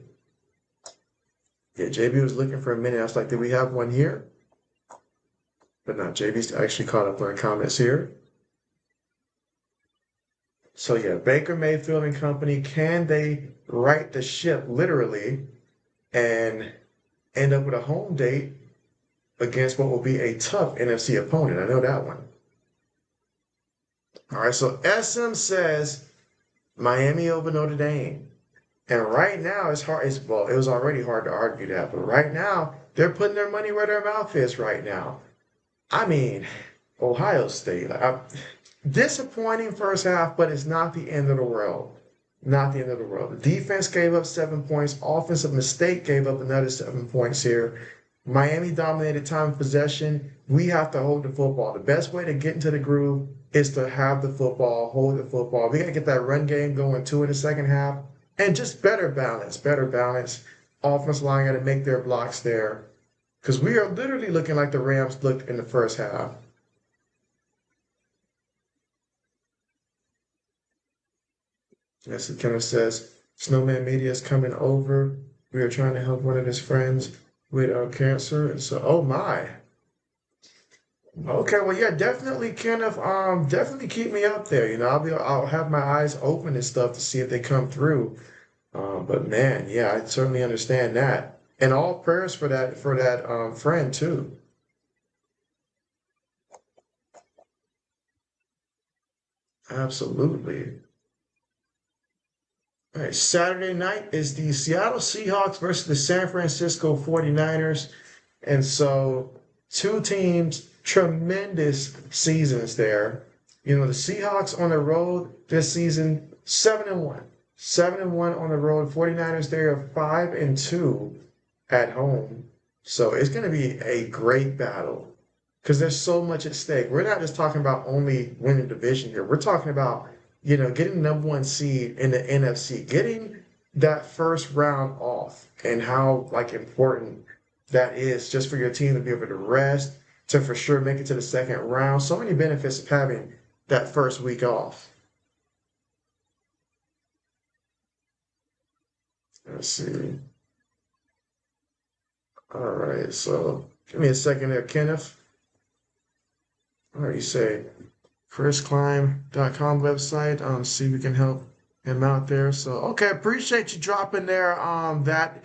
Yeah, JB was looking for a minute. I was like, did we have one here? But no, JB's actually caught up on comments here. So yeah, Baker Mayfield and company, can they right the ship literally and end up with a home date against what will be a tough NFC opponent? I know that one. All right, so SM says Miami over Notre Dame. And right now, it's hard. Well, it was already hard to argue that, but right now, they're putting their money where their mouth is right now. I mean, Ohio State, disappointing first half, but it's not the end of the world. Not the end of the world. The defense gave up 7 points. Offensive mistake gave up another 7 points here. Miami dominated time of possession. We have to hold the football. The best way to get into the groove is to have the football, hold the football. We got to get that run game going too in the second half. And just better balance, better balance. Offense line got to make their blocks there. Because we are literally looking like the Rams looked in the first half. Yes, it kind of says, Snowman Media is coming over. We are trying to help one of his friends with cancer. And so, oh my. Okay, well, yeah, definitely, Kenneth. Definitely keep me up there. I'll have my eyes open and stuff to see if they come through. But man, yeah, I certainly understand that. And all prayers for that friend too. Absolutely. All right, Saturday night is the Seattle Seahawks versus the San Francisco 49ers. And so two teams, tremendous seasons there. The Seahawks on the road this season, 7-1. 7-1 on the road. 49ers there are 5-2 at home. So it's going to be a great battle because there's so much at stake. We're not just talking about only winning division here. We're talking about, getting the number one seed in the NFC, getting that first round off and how important that is just for your team to be able to rest, to for sure make it to the second round. So many benefits of having that first week off. Let's see. All right, so give me a second there, Kenneth. All right, you say chrisclimb.com website. See if we can help him out there. So okay, appreciate you dropping there that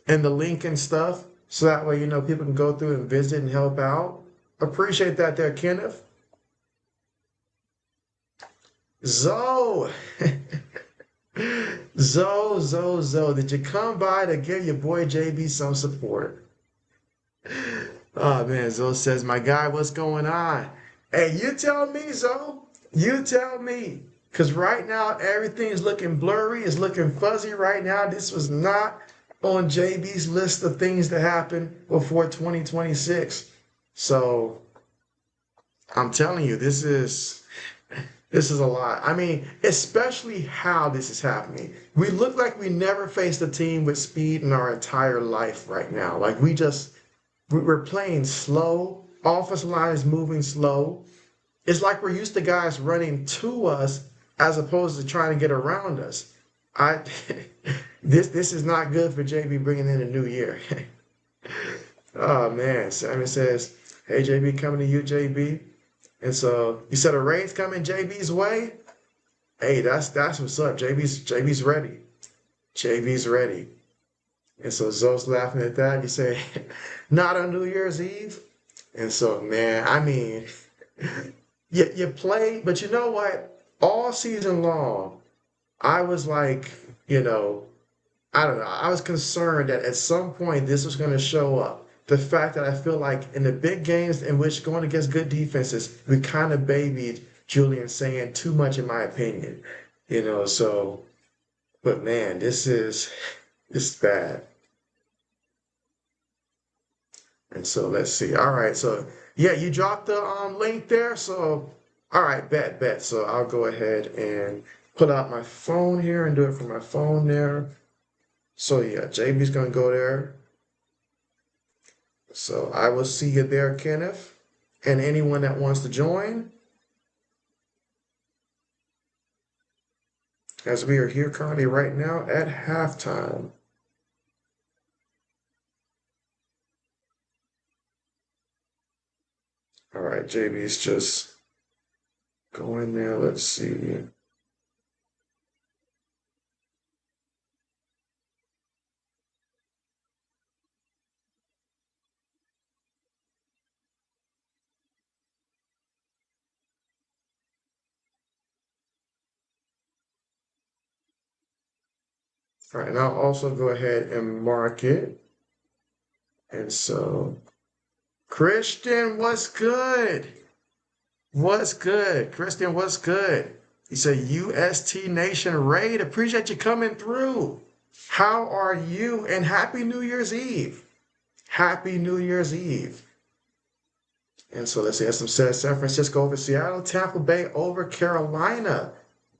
and the link and stuff. So that way, people can go through and visit and help out. Appreciate that there, Kenneth. Zoe. Zoe, did you come by to give your boy JB some support? Oh man, Zoe says, my guy, what's going on? Hey, you tell me, Zoe. You tell me. Because right now, everything is looking blurry, it's looking fuzzy right now. This was not on JB's list of things to happen before 2026. So I'm telling you, this is a lot. I mean, especially how this is happening. We look like we never faced a team with speed in our entire life right now. Like we're playing slow. Offensive line is moving slow. It's like we're used to guys running to us as opposed to trying to get around us. I this is not good for JB bringing in a new year. Oh man, Simon says, "Hey JB, coming to you, JB." And so you said a raid's coming JB's way. Hey, that's what's up. JB's ready. JB's ready. And so Zoe's laughing at that. You say, not on New Year's Eve. And so, man, I mean, you play, but you know what? All season long, I was like, I don't know. I was concerned that at some point this was going to show up. The fact that I feel like in the big games in which going against good defenses, we kind of babied Julian saying too much, in my opinion. So, but man, this is bad. And so let's see. All right. So yeah, you dropped the link there. So all right, bet. So I'll go ahead and pull out my phone here and do it from my phone there. So yeah, JB's gonna go there. So I will see you there, Kenneth, and anyone that wants to join. As we are here currently right now at halftime. All right, JB's just going there. Let's see. All right, and I'll also go ahead and mark it. And so, Christian, what's good? What's good? Christian, what's good? He said, UST Nation Raid, appreciate you coming through. How are you? And Happy New Year's Eve. Happy New Year's Eve. And so let's see, some says San Francisco over Seattle, Tampa Bay over Carolina.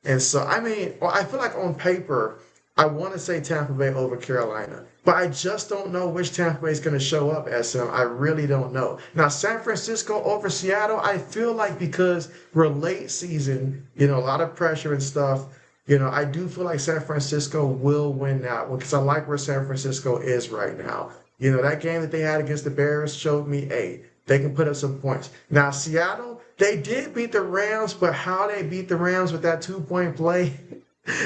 And so, I mean, well, I feel like on paper, I want to say Tampa Bay over Carolina, but I just don't know which Tampa Bay is going to show up, SM. I really don't know. Now, San Francisco over Seattle, I feel like because we're late season, a lot of pressure and stuff, I do feel like San Francisco will win that one because I like where San Francisco is right now. That game that they had against the Bears showed me, hey, they can put up some points. Now, Seattle, they did beat the Rams, but how they beat the Rams with that 2-point play,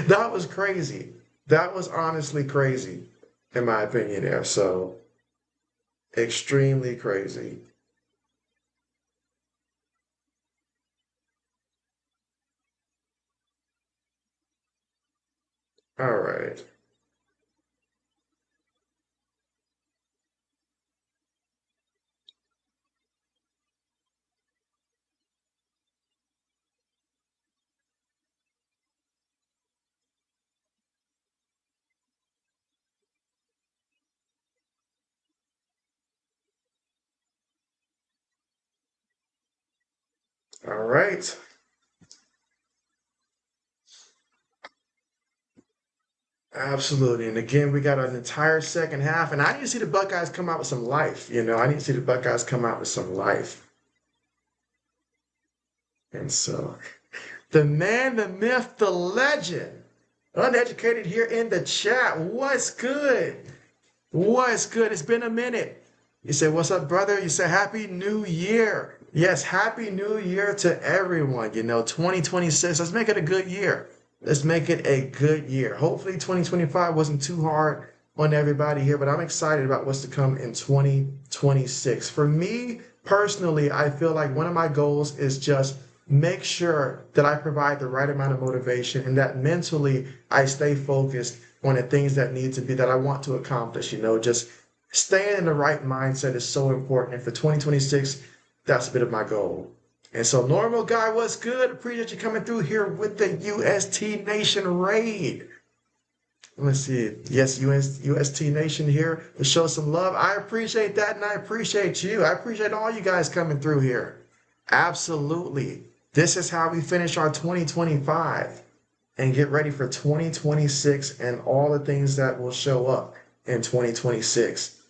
that was crazy. That was honestly crazy, in my opinion there. So, extremely crazy. All right. All right. Absolutely. And again, we got an entire second half, and I need to see the Buckeyes come out with some life. I need to see the Buckeyes come out with some life. And so, the man, the myth, the legend, uneducated here in the chat. What's good? What's good? It's been a minute. You say, what's up, brother? You say, Happy New Year. Yes, Happy New Year to everyone. 2026, let's make it a good year. Let's make it a good year. Hopefully 2025 wasn't too hard on everybody here, but I'm excited about what's to come in 2026. For me personally, I feel like one of my goals is just make sure that I provide the right amount of motivation and that mentally I stay focused on the things that need to be that I want to accomplish. Just staying in the right mindset is so important. And for 2026, that's a bit of my goal. And so, normal guy, what's good? Appreciate you coming through here with the UST Nation raid. Let's see. Yes, UST Nation here to show some love. I appreciate that, and I appreciate you. I appreciate all you guys coming through here. Absolutely. This is how we finish our 2025 and get ready for 2026 and all the things that will show up in 2026.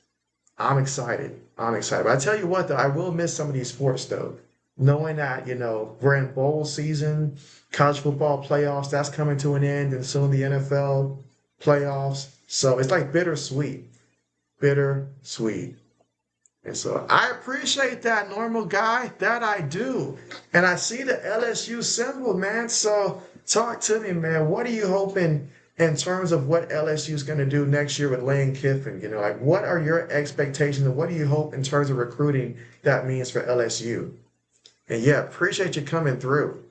I'm excited. I'm excited. But I tell you what, though, I will miss some of these sports, though. Knowing that, we're in bowl season, college football playoffs, that's coming to an end, and soon the NFL playoffs. So it's like bittersweet. Bittersweet. And so I appreciate that, normal guy. That I do. And I see the LSU symbol, man. So talk to me, man. What are you hoping in terms of what LSU is going to do next year with Lane Kiffin? Like what are your expectations and what do you hope in terms of recruiting that means for LSU? And yeah, appreciate you coming through.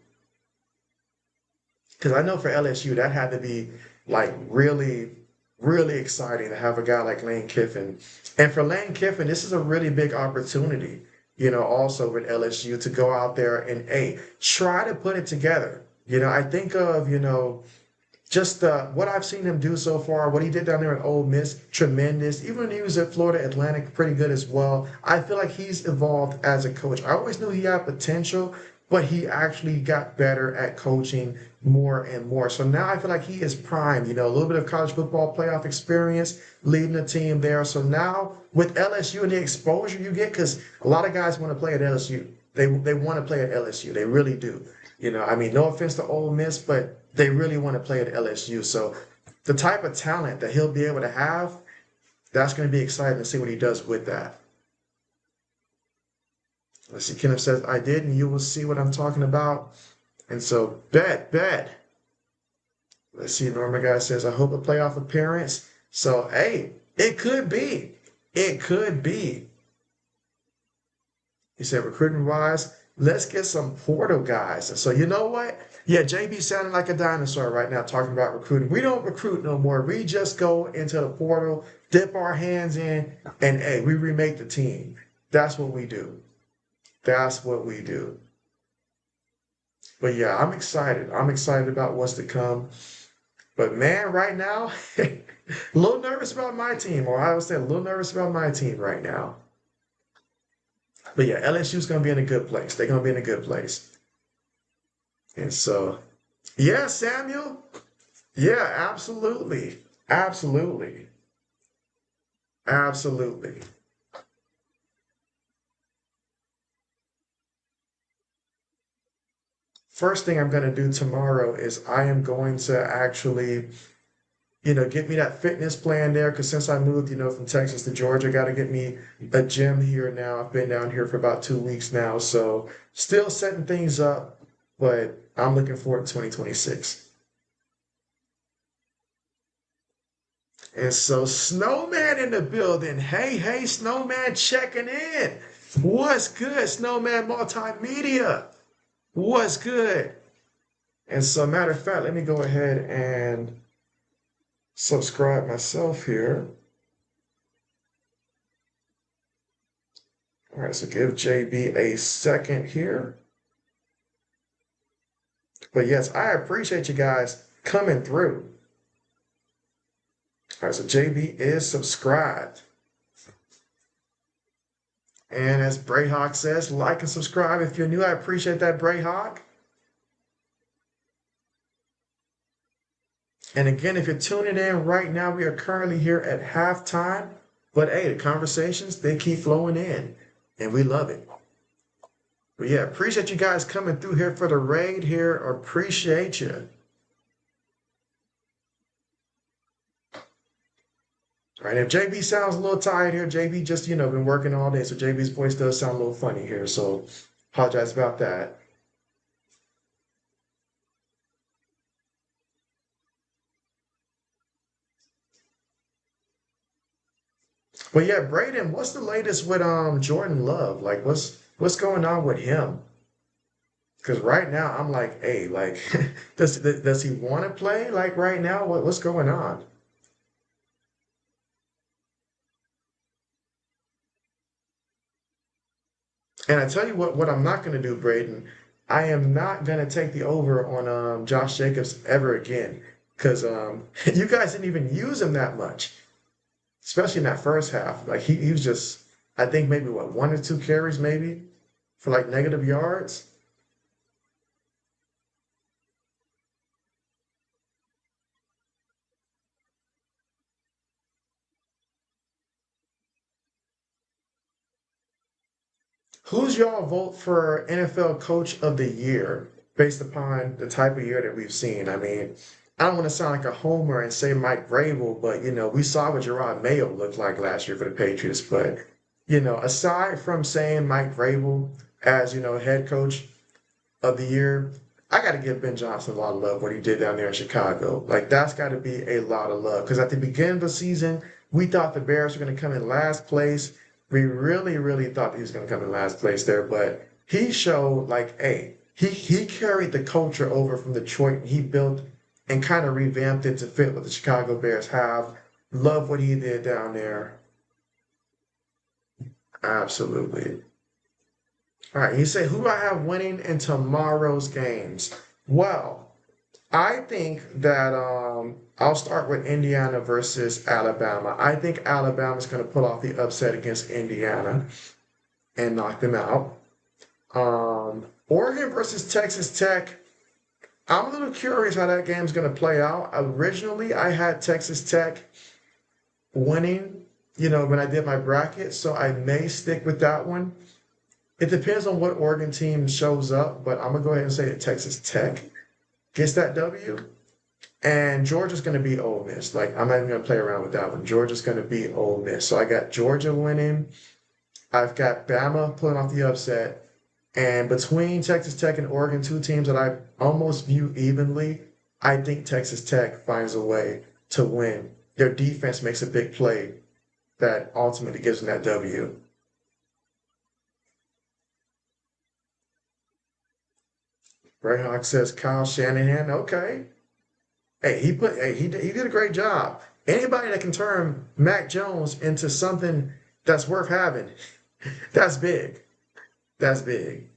Because I know for LSU, that had to be like really, really exciting to have a guy like Lane Kiffin. And for Lane Kiffin, this is a really big opportunity, also with LSU to go out there and, try to put it together. I think of, just what I've seen him do so far, what he did down there at Ole Miss, tremendous. Even when he was at Florida Atlantic, pretty good as well. I feel like he's evolved as a coach. I always knew he had potential, but he actually got better at coaching more and more. So now I feel like he is primed, a little bit of college football playoff experience, leading the team there. So now with LSU and the exposure you get, because a lot of guys want to play at LSU. They want to play at LSU. They really do. No offense to Ole Miss, but they really want to play at LSU. So the type of talent that he'll be able to have, that's going to be exciting to see what he does with that. Let's see, Kenneth says, I did, and you will see what I'm talking about. And so, bet. Let's see, Norma Guy says, I hope a playoff appearance. So, hey, it could be. It could be. He said, recruiting wise, let's get some portal guys. And so you know what? Yeah, JB sounding like a dinosaur right now talking about recruiting. We don't recruit no more. We just go into the portal, dip our hands in, and hey, we remake the team. That's what we do. That's what we do. But yeah, I'm excited. I'm excited about what's to come. But man, right now, a little nervous about my team, or I would say a little nervous about my team right now. But yeah, LSU's gonna be in a good place. They're gonna be in a good place. And so, yeah, Samuel. Yeah, absolutely. Absolutely. Absolutely. First thing I'm gonna do tomorrow is I am going to actually, get me that fitness plan there. Because since I moved, from Texas to Georgia, got to get me a gym here now. I've been down here for about 2 weeks now, so still setting things up, but I'm looking forward to 2026. And so, Snowman in the building. Hey, hey, Snowman checking in. What's good, Snowman Multimedia? What's good? And so, matter of fact, let me go ahead and subscribe myself here. All right, so give JB a second here. But yes, I appreciate you guys coming through. All right, so JB is subscribed. And as Brayhawk says, like and subscribe if you're new. I appreciate that, Brayhawk. And again, if you're tuning in right now, we are currently here at halftime. But hey, the conversations, they keep flowing in, and we love it. But yeah, appreciate you guys coming through here for the raid here. Appreciate you. All right, if JB sounds a little tired here, JB just, been working all day, so JB's voice does sound a little funny here, so apologize about that. But yeah, Braden, what's the latest with Jordan Love? Like, what's going on with him? Because right now I'm like, hey, like, does he want to play? Like right now, what's going on? And I tell you what I'm not going to do, Braden. I am not going to take the over on Josh Jacobs ever again because you guys didn't even use him that much, especially in that first half. Like he was just, I think maybe what, 1 or 2 carries maybe for like negative yards. Who's y'all vote for NFL Coach of the Year based upon the type of year that we've seen? I mean, I don't want to sound like a homer and say Mike Vrabel, but we saw what Gerard Mayo looked like last year for the Patriots. But aside from saying Mike Vrabel as head coach of the year, I got to give Ben Johnson a lot of love what he did down there in Chicago. Like that's got to be a lot of love because at the beginning of the season, we thought the Bears were going to come in last place. We really, really thought he was going to come in last place there, but he showed like, hey, he carried the culture over from Detroit. And he built and kind of revamped it to fit what the Chicago Bears have. Love what he did down there. Absolutely. All right, you say who do I have winning in tomorrow's games? Well, I think that I'll start with Indiana versus Alabama. I think Alabama's going to pull off the upset against Indiana and knock them out. Oregon versus Texas Tech. I'm a little curious how that game's going to play out. Originally, I had Texas Tech winning, when I did my bracket, so I may stick with that one. It depends on what Oregon team shows up, but I'm going to go ahead and say that Texas Tech gets that W. And Georgia's going to beat Ole Miss. Like, I'm not even going to play around with that one. Georgia's going to beat Ole Miss. So I got Georgia winning. I've got Bama pulling off the upset. And between Texas Tech and Oregon, two teams that I almost view evenly, I think Texas Tech finds a way to win. Their defense makes a big play that ultimately gives them that W. Greyhawk says Kyle Shanahan. Okay. Hey, he did a great job. Anybody that can turn Mac Jones into something that's worth having, that's big. That's big.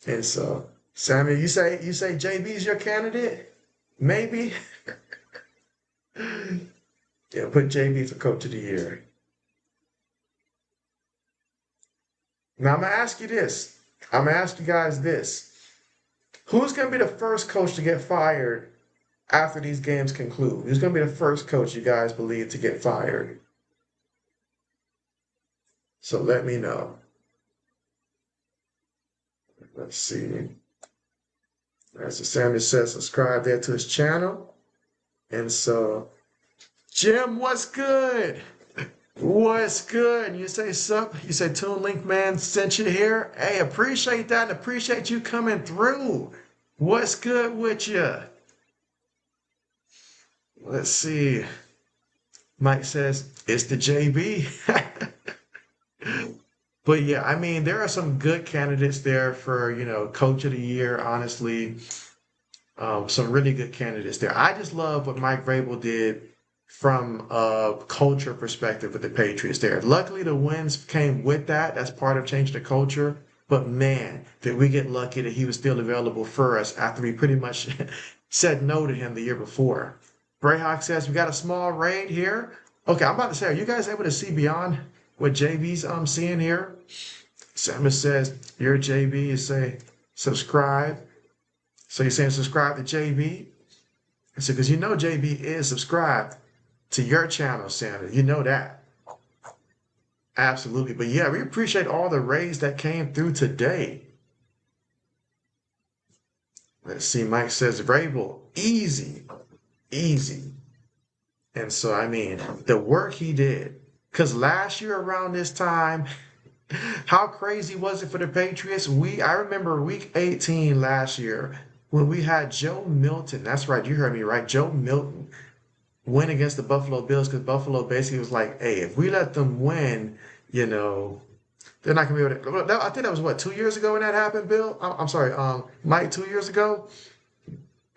And so, Samuel, you say JB's your candidate? Maybe. Yeah, put JB for coach of the year. Now I'm gonna ask you this. I'm gonna ask you guys this. Who's gonna be the first coach to get fired after these games conclude? Who's gonna be the first coach you guys believe to get fired? So let me know. Let's see. As Samuel says, subscribe there to his channel. And so, Jim, what's good? What's good? You say sup? You say Toon Link Man sent you here? Hey, appreciate that and appreciate you coming through. What's good with you? Let's see. Mike says, it's the JB. But yeah, I mean, there are some good candidates there for, coach of the year, honestly. Some really good candidates there. I just love what Mike Vrabel did from a culture perspective with the Patriots there. Luckily, the wins came with that. That's part of changing the culture. But man, did we get lucky that he was still available for us after we pretty much said no to him the year before. Greyhawk says, we got a small raid here. Okay, I'm about to say, are you guys able to see beyond what JB's seeing here? Samus says, you're JB. You say, subscribe. So you're saying subscribe to JB? I said, because JB is subscribed to your channel, Sandra. You know that. Absolutely. But yeah, we appreciate all the raids that came through today. Let's see. Mike says, Vrabel, easy. Easy. And so, I mean, the work he did. Because last year around this time, how crazy was it for the Patriots? I remember week 18 last year when we had Joe Milton. That's right. You heard me right. Joe Milton win against the Buffalo Bills because Buffalo basically was like, hey, if we let them win, they're not going to be able to. I think that was what, 2 years ago when that happened, Bill? I'm sorry, Mike, 2 years ago?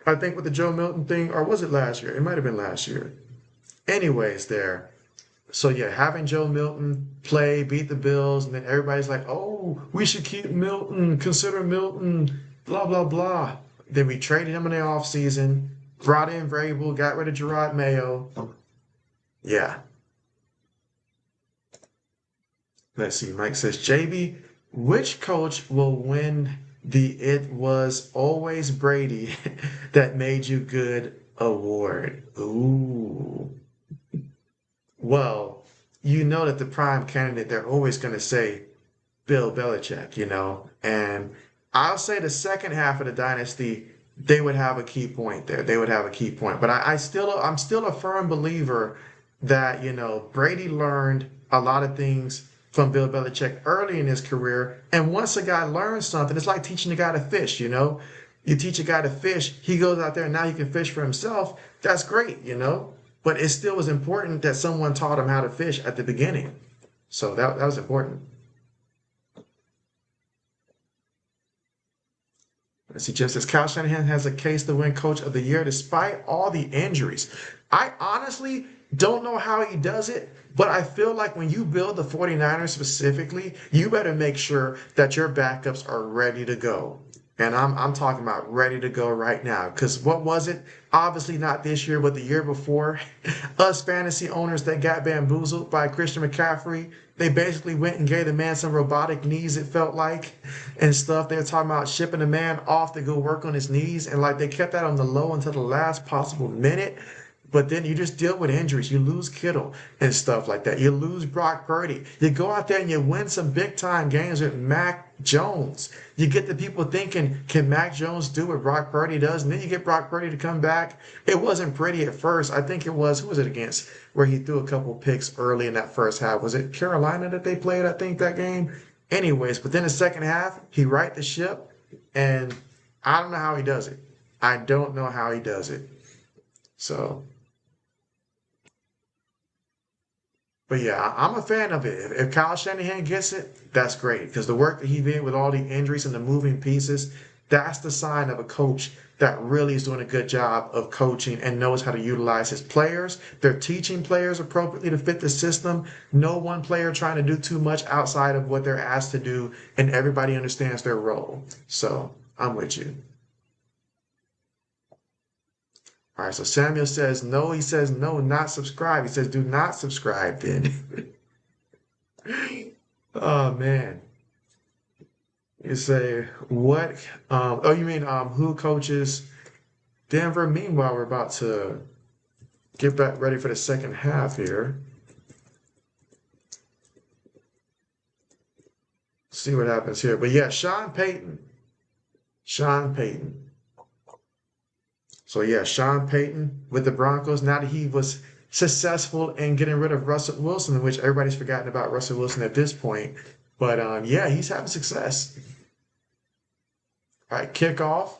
I think with the Joe Milton thing, or was it last year? It might have been last year. Anyways, there. So yeah, having Joe Milton play, beat the Bills, and then everybody's like, oh, we should keep Milton, consider Milton, blah, blah, blah. Then we traded him in the offseason, brought in Vrabel, got rid of Gerard Mayo. Yeah. Let's see. Mike says, JB, which coach will win the It Was Always Brady That Made You Good award? Ooh. Well, you know that the prime candidate, they're always going to say Bill Belichick, and I'll say the second half of the dynasty, they would have a key point there. They would have a key point. But I'm still a firm believer that, Brady learned a lot of things from Bill Belichick early in his career. And once a guy learns something, it's like teaching a guy to fish, You teach a guy to fish, he goes out there and now he can fish for himself. That's great, But it still was important that someone taught him how to fish at the beginning. So that was important. Let's see, Jim says, Kyle Shanahan has a case to win Coach of the Year despite all the injuries. I honestly don't know how he does it, but I feel like when you build the 49ers specifically, you better make sure that your backups are ready to go. And I'm talking about ready to go right now. Because what was it? Obviously not this year, but the year before. Us fantasy owners that got bamboozled by Christian McCaffrey, they basically went and gave the man some robotic knees, it felt like, and stuff. They were talking about shipping the man off to go work on his knees. And like they kept that on the low until the last possible minute. But then you just deal with injuries. You lose Kittle and stuff like that. You lose Brock Purdy. You go out there and you win some big time games with Mac Jones. You get the people thinking, can Mac Jones do what Brock Purdy does? And then you get Brock Purdy to come back. It wasn't pretty at first. I think it was, who was it against? Where he threw a couple picks early in that first half. Was it Carolina that they played, I think, that game? Anyways, but then the second half, he right the ship. And I don't know how he does it. I don't know how he does it. So But yeah, I'm a fan of it. If Kyle Shanahan gets it, that's great because the work that he did with all the injuries and the moving pieces, that's the sign of a coach that really is doing a good job of coaching and knows how to utilize his players. They're teaching players appropriately to fit the system. No one player trying to do too much outside of what they're asked to do, and everybody understands their role. So I'm with you. All right, so Samuel says no. He says no, not subscribe. He says do not subscribe then. Oh man. You say what? Oh, you mean who coaches Denver? Meanwhile, we're about to get back ready for the second half here. See what happens here. But yeah, Sean Payton. Sean Payton. So yeah, Sean Payton with the Broncos. Now that he was successful in getting rid of Russell Wilson, which everybody's forgotten about Russell Wilson at this point. But yeah, he's having success. All right, kickoff.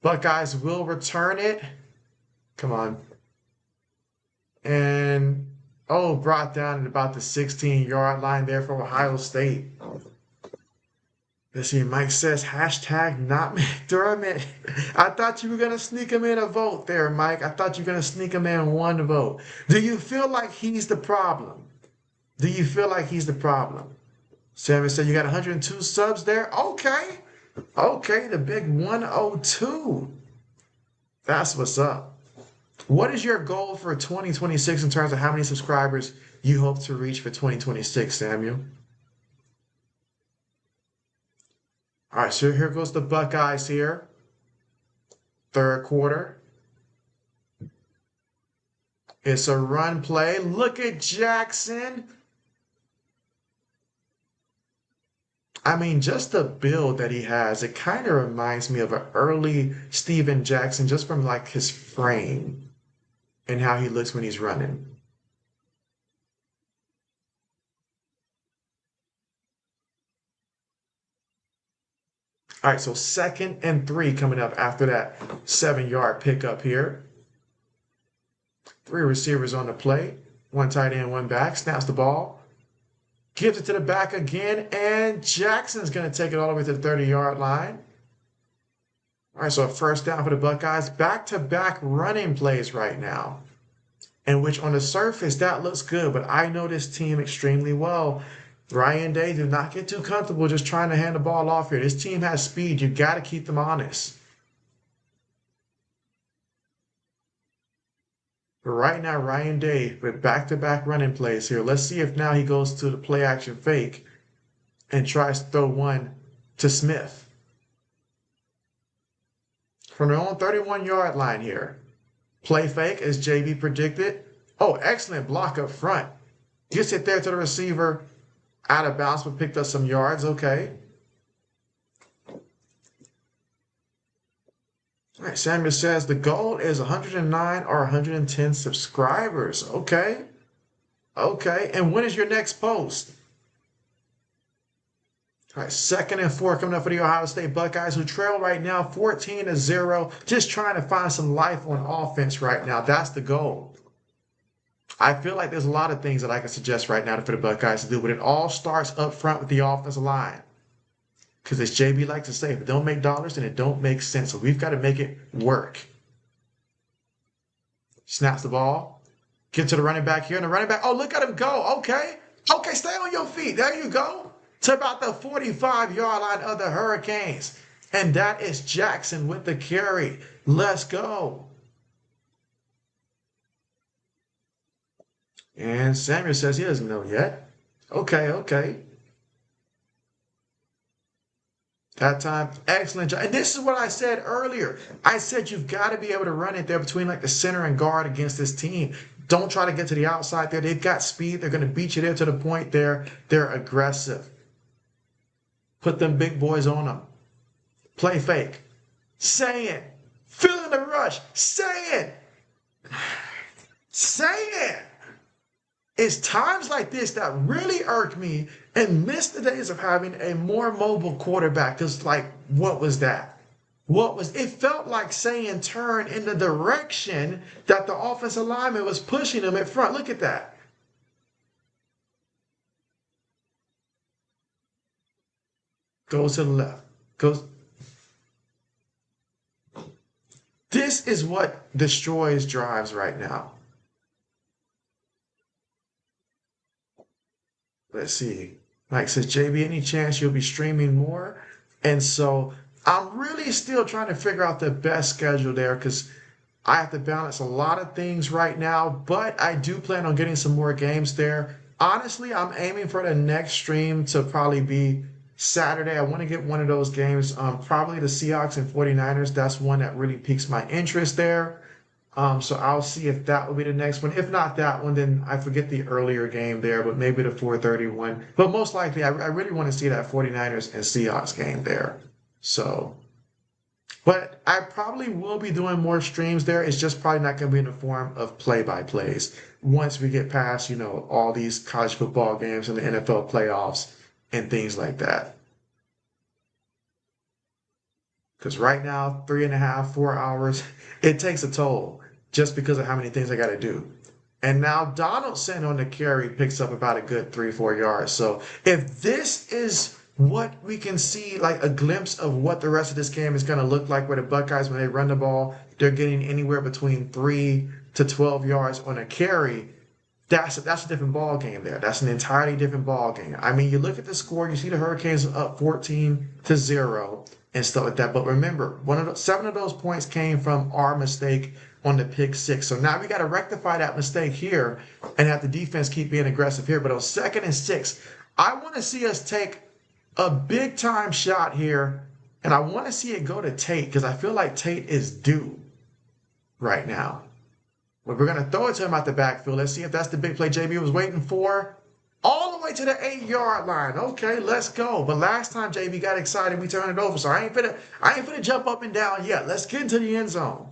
Buckeyes will return it. Come on. And, oh, brought down at about the 16-yard line there for Ohio State. Let's see, Mike says, hashtag not McDermott. I thought you were going to sneak him in a vote there, Mike. I thought you were going to sneak him in one vote. Do you feel like he's the problem? Do you feel like he's the problem? Samuel said you got 102 subs there? Okay. Okay, the big 102. That's what's up. What is your goal for 2026 in terms of how many subscribers you hope to reach for 2026, Samuel? All right, so here goes the Buckeyes here. Third quarter. It's a run play. Look at Jackson. I mean, just the build that he has, it kind of reminds me of an early Steven Jackson just from like his frame and how he looks when he's running. All right, so 2nd and 3 coming up after that 7-yard pickup here. 3 receivers on the play. 1 tight end, 1 back. Snaps the ball. Gives it to the back again, and Jackson's going to take it all the way to the 30-yard line. All right, so a first down for the Buckeyes. Back-to-back running plays right now, in which on the surface, that looks good, but I know this team extremely well. Ryan Day, do not get too comfortable just trying to hand the ball off here. This team has speed. You got to keep them honest. But right now, Ryan Day with back-to-back running plays here. Let's see if now he goes to the play-action fake and tries to throw one to Smith. From their own 31-yard line here. Play fake as JB predicted. Oh, excellent block up front. Gets it there to the receiver. Out of bounds, but picked up some yards. Okay. All right, Samuel says the goal is 109 or 110 subscribers. Okay. Okay. And when is your next post? All right, 2nd and 4 coming up for the Ohio State Buckeyes, who trail right now 14-0. Just trying to find some life on offense right now. That's the goal. I feel like there's a lot of things that I can suggest right now for the Buckeyes to do, but it all starts up front with the offensive line. Because as JB likes to say, if it don't make dollars, then it don't make sense. So we've got to make it work. Snaps the ball. Get to the running back here. And the running back, oh, look at him go. Okay. Okay, stay on your feet. There you go. To about the 45-yard line of the Hurricanes. And that is Jackson with the carry. Let's go. And Samuel says he doesn't know yet. Okay, okay. That time, excellent job. And this is what I said earlier. I said you've got to be able to run it there between like the center and guard against this team. Don't try to get to the outside there. They've got speed. They're going to beat you there to the point there. They're aggressive. Put them big boys on them. Play fake. Say it. Fill in the rush. Say it. Say it. It's times like this that really irk me and miss the days of having a more mobile quarterback. Because, like, what was that? What was it? Felt like saying turn in the direction that the offensive lineman was pushing him in front. Look at that. Goes to the left. Goes. This is what destroys drives right now. Let's see. Mike says, JB, any chance you'll be streaming more? And so I'm really still trying to figure out the best schedule there because I have to balance a lot of things right now, but I do plan on getting some more games there. Honestly, I'm aiming for the next stream to probably be Saturday. I want to get one of those games, probably the Seahawks and 49ers. That's one that really piques my interest there. So I'll see if that will be the next one. If not that one, then I forget the earlier game there, but maybe the 4:31. But most likely, I really want to see that 49ers and Seahawks game there. So, but I probably will be doing more streams there. It's just probably not going to be in the form of play-by-plays. Once we get past, all these college football games and the NFL playoffs and things like that. Because right now, 3.5, 4 hours, it takes a toll just because of how many things I got to do. And now Donaldson on the carry picks up about a good 3-4 yards. So if this is what we can see, like a glimpse of what the rest of this game is going to look like, where the Buckeyes, when they run the ball, they're getting anywhere between 3 to 12 yards on a carry. That's a different ball game there. That's an entirely different ball game. I mean, you look at the score, you see the Hurricanes up 14-0 and stuff like that. But remember, 7 of those points came from our mistake on the pick 6. So now we got to rectify that mistake here and have the defense keep being aggressive here. But on 2nd and 6, I want to see us take a big time shot here, and I want to see it go to Tate because I feel like Tate is due right now. But we're going to throw it to him out the backfield. Let's see if that's the big play JB was waiting for. All the way to the 8-yard line. Okay, let's go. But last time JB got excited, we turned it over. So I ain't finna jump up and down yet. Let's get into the end zone.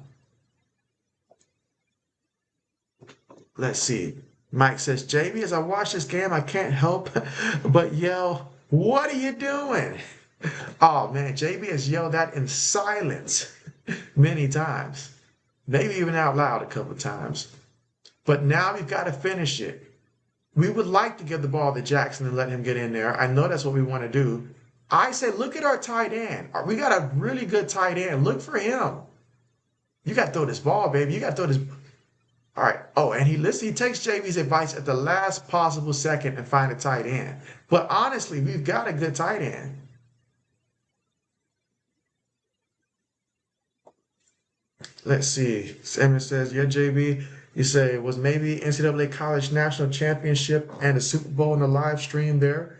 Let's see. Mike says, JB, as I watch this game, I can't help but yell, "What are you doing?" Oh, man, JB has yelled that in silence many times. Maybe even out loud a couple of times. But now we've got to finish it. We would like to give the ball to Jackson and let him get in there. I know that's what we want to do. I say, look at our tight end. We got a really good tight end. Look for him. You got to throw this ball, baby. You got to throw this. All right. Oh, and he takes JB's advice at the last possible second and find a tight end. But honestly, we've got a good tight end. Let's see. Samuel says, yeah, JB, you say it was maybe NCAA College National Championship and the Super Bowl in the live stream there.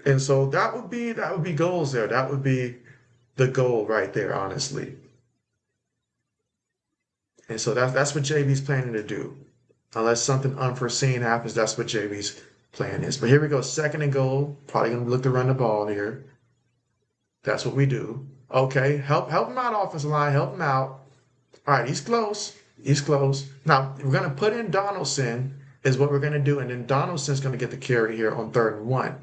And so that would be goals there. That would be the goal right there, honestly. And so that's what JB's planning to do. Unless something unforeseen happens, that's what JB's plan is. But here we go, 2nd and goal. Probably going to look to run the ball here. That's what we do. Okay, help him out, offensive line. Help him out. All right, he's close. He's close. Now, we're going to put in Donaldson is what we're going to do, and then Donaldson's going to get the carry here on 3rd and 1.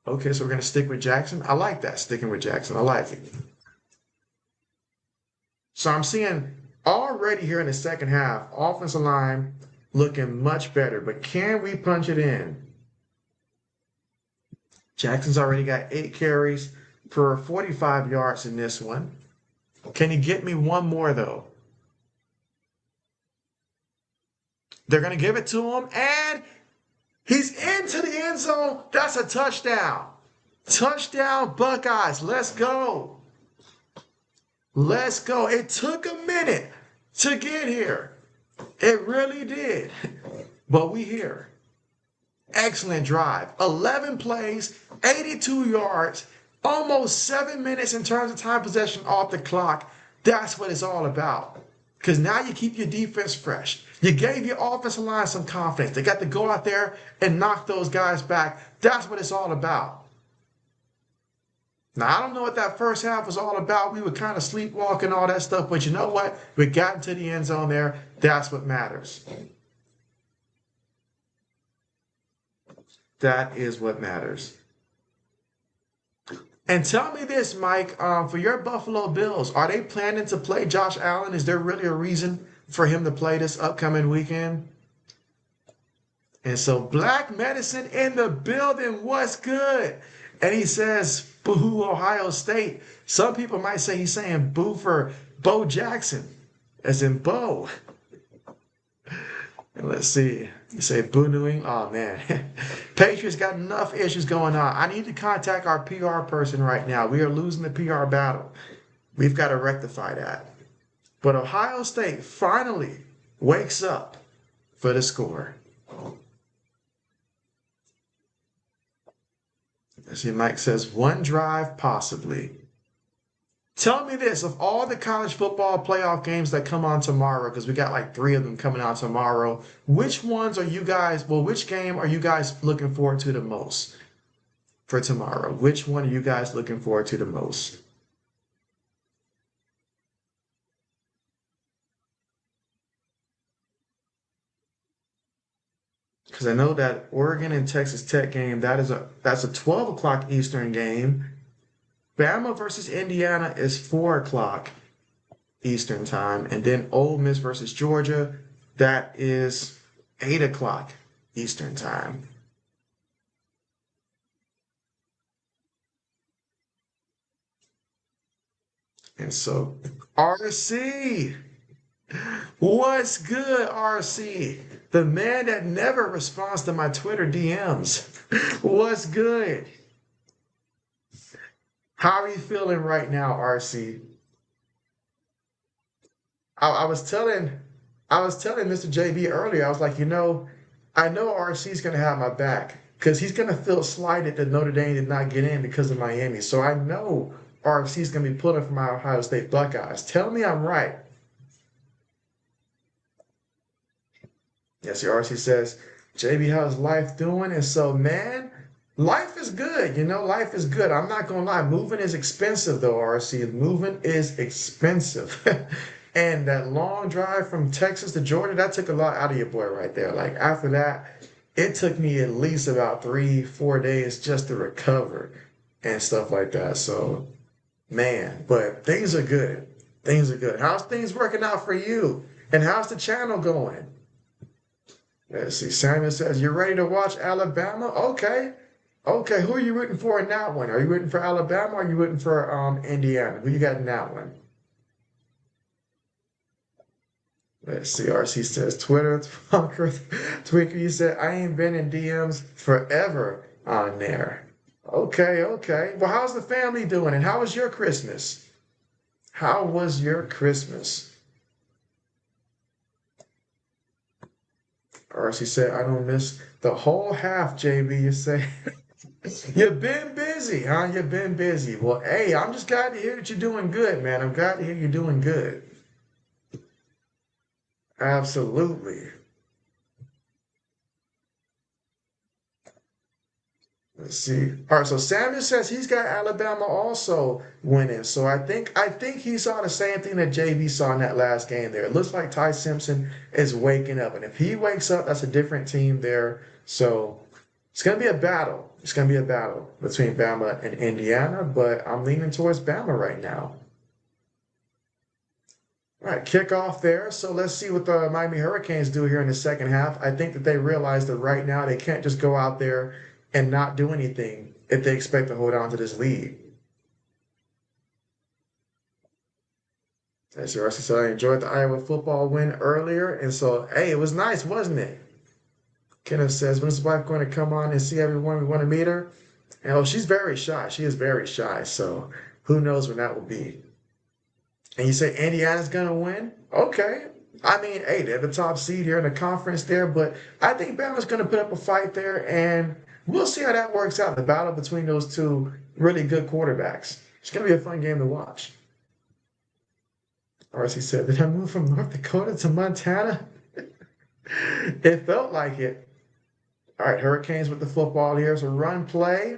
Okay, so we're going to stick with Jackson. I like that, sticking with Jackson. I like it. So I'm seeing already here in the 2nd half, offensive line looking much better, but can we punch it in? Jackson's already got 8 carries for 45 yards in this one. Can he get me one more, though? They're going to give it to him, and he's into the end zone. That's a touchdown. Touchdown, Buckeyes. Let's go. Let's go. It took a minute to get here. It really did. But we here. Excellent drive. 11 plays, 82 yards, almost 7 minutes in terms of time possession off the clock. That's what it's all about. Because now you keep your defense fresh. You gave your offensive line some confidence. They got to go out there and knock those guys back. That's what it's all about. Now, I don't know what that first half was all about. We were kind of sleepwalking, all that stuff. But you know what? We got into the end zone there. That's what matters. That is what matters. And tell me this, Mike, for your Buffalo Bills, are they planning to play Josh Allen? Is there really a reason for him to play this upcoming weekend? And so Black Medicine in the building. What's good? And he says, boo Ohio State. Some people might say he's saying boo for Bo Jackson, as in Bo. And let's see. You say boo New England? Oh, man. Patriots got enough issues going on. I need to contact our PR person right now. We are losing the PR battle. We've got to rectify that. But Ohio State finally wakes up for the score. Let's see, Mike says, one drive possibly. Tell me this, of all the college football playoff games that come on tomorrow, because we got like 3 of them coming out tomorrow, which ones are you guys, well, which game are you guys looking forward to the most for tomorrow? Which one are you guys looking forward to the most? Because I know that Oregon and Texas Tech game, that's a 12 o'clock Eastern game. Bama versus Indiana is 4 o'clock Eastern time. And then Ole Miss versus Georgia, that is 8 o'clock Eastern time. And so, RC, what's good, RC? The man that never responds to my Twitter DMs. What's good? How are you feeling right now, RC? I was telling Mr. JB earlier, I was like, I know RC's gonna have my back because he's gonna feel slighted that Notre Dame did not get in because of Miami. So I know RC's gonna be pulling for my Ohio State Buckeyes. Tell me I'm right. Yes, the RC says, JB, how's life doing? And so, man, life is good. Life is good. I'm not gonna lie. Moving is expensive though, RC. Moving is expensive. And that long drive from Texas to Georgia, that took a lot out of your boy right there. Like after that, it took me at least about 3, 4 days just to recover and stuff like that. So, man, but things are good. Things are good. How's things working out for you? And how's the channel going? Let's see. Samuel says, you're ready to watch Alabama? Okay. Okay. Who are you rooting for in that one? Are you rooting for Alabama or are you rooting for Indiana? Who you got in that one? Let's see. RC says, Twitter, Tweaker, you said, I ain't been in DMs forever on there. Okay. Okay. Well, how's the family doing? And how was your Christmas? How was your Christmas? RC said, I don't miss the whole half, JB. You say, you've been busy, huh? You've been busy. Well, hey, I'm just glad to hear that you're doing good, man. I'm glad to hear you're doing good. Absolutely. Let's see. All right, so Samuel says he's got Alabama also winning. So I think he saw the same thing that JB saw in that last game there. It looks like Ty Simpson is waking up. And if he wakes up, that's a different team there. So it's gonna be a battle. It's gonna be a battle between Bama and Indiana, but I'm leaning towards Bama right now. All right, kickoff there. So let's see what the Miami Hurricanes do here in the second half. I think that they realize that right now they can't just go out there and not do anything if they expect to hold on to this lead. As Rusty said, I enjoyed the Iowa football win earlier. And so, hey, it was nice, wasn't it? Kenneth says, when's his wife going to come on and see everyone? We want to meet her. And oh, she's very shy. She is very shy. So who knows when that will be. And you say Indiana's going to win? Okay. I mean, hey, they're the top seed here in the conference there. But I think Bama's going to put up a fight there. And we'll see how that works out. The battle between those two really good quarterbacks. It's going to be a fun game to watch. RC said, did I move from North Dakota to Montana? It felt like it. All right, Hurricanes with the football here. So run play.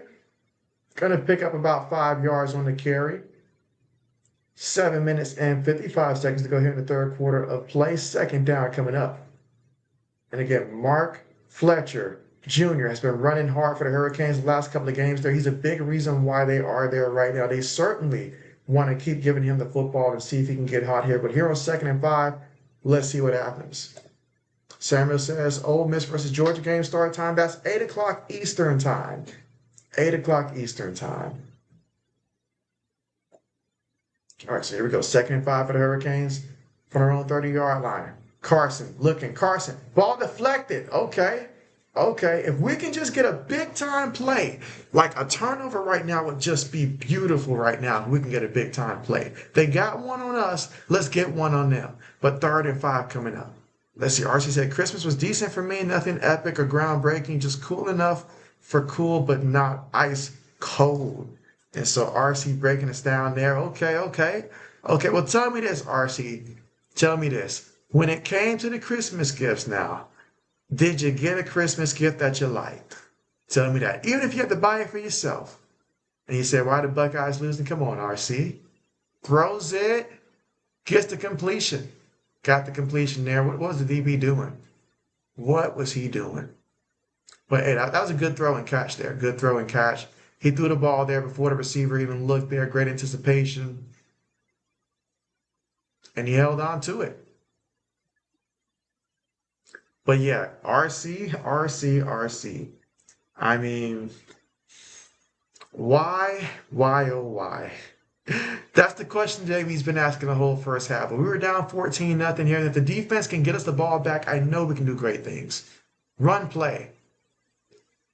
Going to pick up about 5 yards on the carry. 7 minutes and 55 seconds to go here in the third quarter of play. Second down coming up. And again, Mark Fletcher Jr. has been running hard for the Hurricanes the last couple of games there. He's a big reason why they are there right now. They certainly want to keep giving him the football and see if he can get hot here. But here on 2nd and 5, let's see what happens. Samuel says, Ole Miss versus Georgia game start time. That's 8 o'clock Eastern time. 8 o'clock Eastern time. All right, so here we go. 2nd and 5 for the Hurricanes from their own 30-yard line. Carson looking. Carson. Ball deflected. Okay. Okay. If we can just get a big-time play, like a turnover right now would just be beautiful right now if we can get a big-time play. They got one on us. Let's get one on them. But 3rd and 5 coming up. Let's see. RC said, Christmas was decent for me. Nothing epic or groundbreaking. Just cool enough for cool, but not ice cold. And so RC breaking us down there. Okay, okay. Okay, well, tell me this, RC. Tell me this. When it came to the Christmas gifts now, did you get a Christmas gift that you liked? Tell me that. Even if you had to buy it for yourself. And you said, why the Buckeyes losing? Come on, RC. Throws it. Gets the completion. Got the completion there. What was the DB doing? What was he doing? But hey, that was a good throw and catch there. Good throw and catch. He threw the ball there before the receiver even looked there. Great anticipation. And he held on to it. But yeah, RC. I mean, why, oh, why? That's the question JB's been asking the whole first half. But we were down 14-0 here. And if the defense can get us the ball back, I know we can do great things. Run play.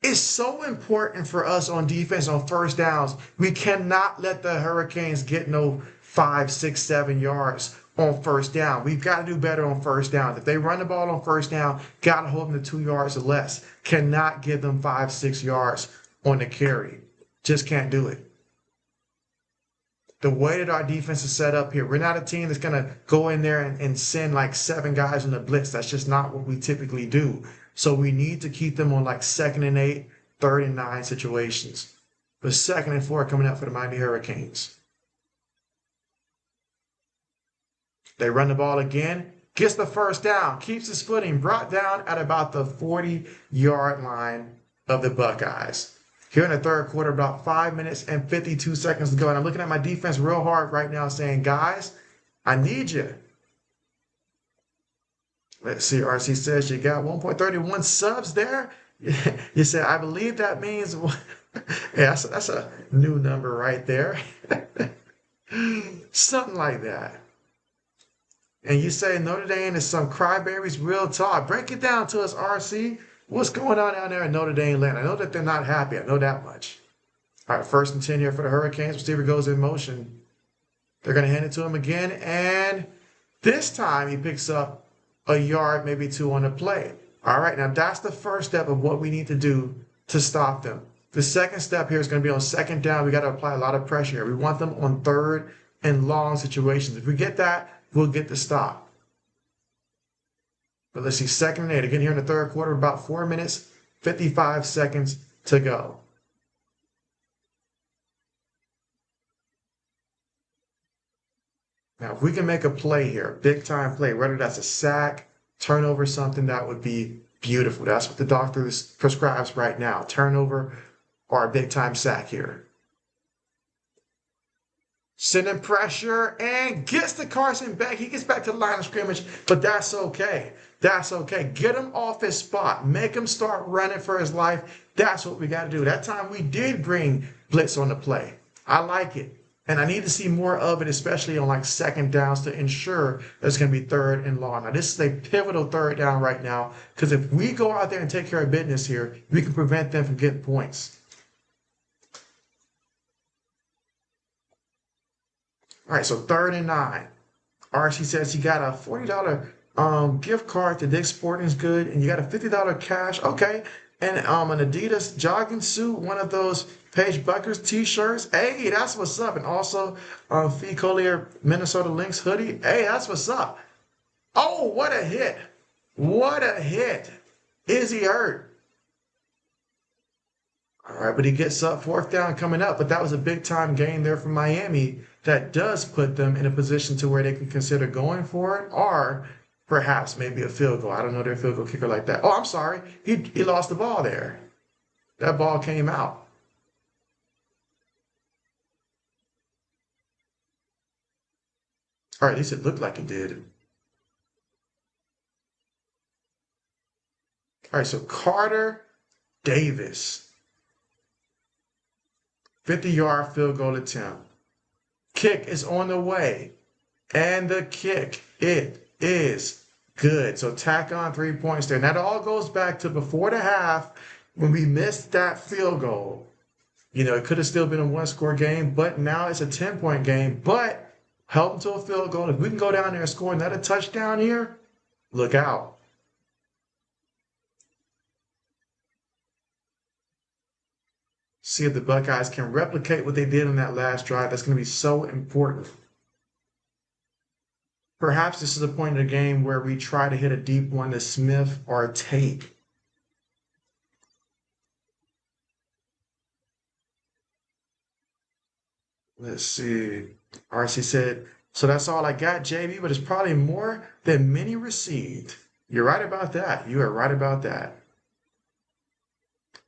It's so important for us on defense on first downs. We cannot let the Hurricanes get no 5, 6, 7 yards on first down. We've got to do better on first down. If they run the ball on first down, got to hold them to 2 yards or less. Cannot give them 5, 6 yards on the carry. Just can't do it. The way that our defense is set up here, we're not a team that's going to go in there and send like 7 guys on the blitz. That's just not what we typically do. So we need to keep them on like 2nd and 8, 3rd and 9 situations. But 2nd and 4 coming up for the Miami Hurricanes. They run the ball again. Gets the first down. Keeps his footing. Brought down at about the 40-yard line of the Buckeyes. Here in the 3rd quarter, about 5 minutes and 52 seconds to go. And I'm looking at my defense real hard right now saying, guys, I need you. Let's see, RC says you got 1.31 subs there. You said, I believe that means, yeah, that's a new number right there. Something like that. And you say Notre Dame is some crybabies real talk. Break it down to us, RC. What's going on down there in Notre Dame land? I know that they're not happy. I know that much. All right, 1st and 10 here for the Hurricanes. Receiver goes in motion. They're going to hand it to him again. And this time he picks up a yard, maybe 2 on the play. All right, now that's the first step of what we need to do to stop them. The second step here is going to be on 2nd down. We got to apply a lot of pressure here. We want them on 3rd and long situations. If we get that, we'll get the stop. But let's see, 2nd and 8. Again, here in the 3rd quarter, about 4 minutes, 55 seconds to go. Now, if we can make a play here, big time play, whether that's a sack, turnover, something, that would be beautiful. That's what the doctor prescribes right now, turnover or a big time sack here. Sending pressure and gets the Carson back. He gets back to the line of scrimmage, but that's okay. That's okay. Get him off his spot. Make him start running for his life. That's what we got to do. That time we did bring blitz on the play. I like it. And I need to see more of it, especially on like 2nd downs to ensure there's going to be 3rd and long. Now, this is a pivotal 3rd down right now because if we go out there and take care of business here, we can prevent them from getting points. All right, so 3rd and 9. RC says he got a $40 gift card to Dick's Sporting Goods, and you got a $50 cash. Okay, and an Adidas jogging suit, one of those Paige Buckers t-shirts. Hey, that's what's up. And also Fee Collier Minnesota Lynx hoodie. Hey, that's what's up. Oh, what a hit. What a hit. Is he hurt? All right, but he gets up, 4th down coming up. But that was a big-time gain there for Miami that does put them in a position to where they can consider going for it or perhaps maybe a field goal. I don't know their field goal kicker like that. Oh, I'm sorry. He lost the ball there. That ball came out. Or at least it looked like it did. All right, so Carter Davis. 50-yard field goal attempt. Kick is on the way. And the kick, it is good. So tack on 3 points there. Now it all goes back to before the half when we missed that field goal. It could have still been a one-score game, but now it's a 10-point game. But help them to a field goal. If we can go down there and score another touchdown here, look out. See if the Buckeyes can replicate what they did on that last drive. That's going to be so important. Perhaps this is a point in the game where we try to hit a deep one to Smith or Tate. Let's see. RC said, so that's all I got, JB, but it's probably more than many received. You're right about that. You are right about that.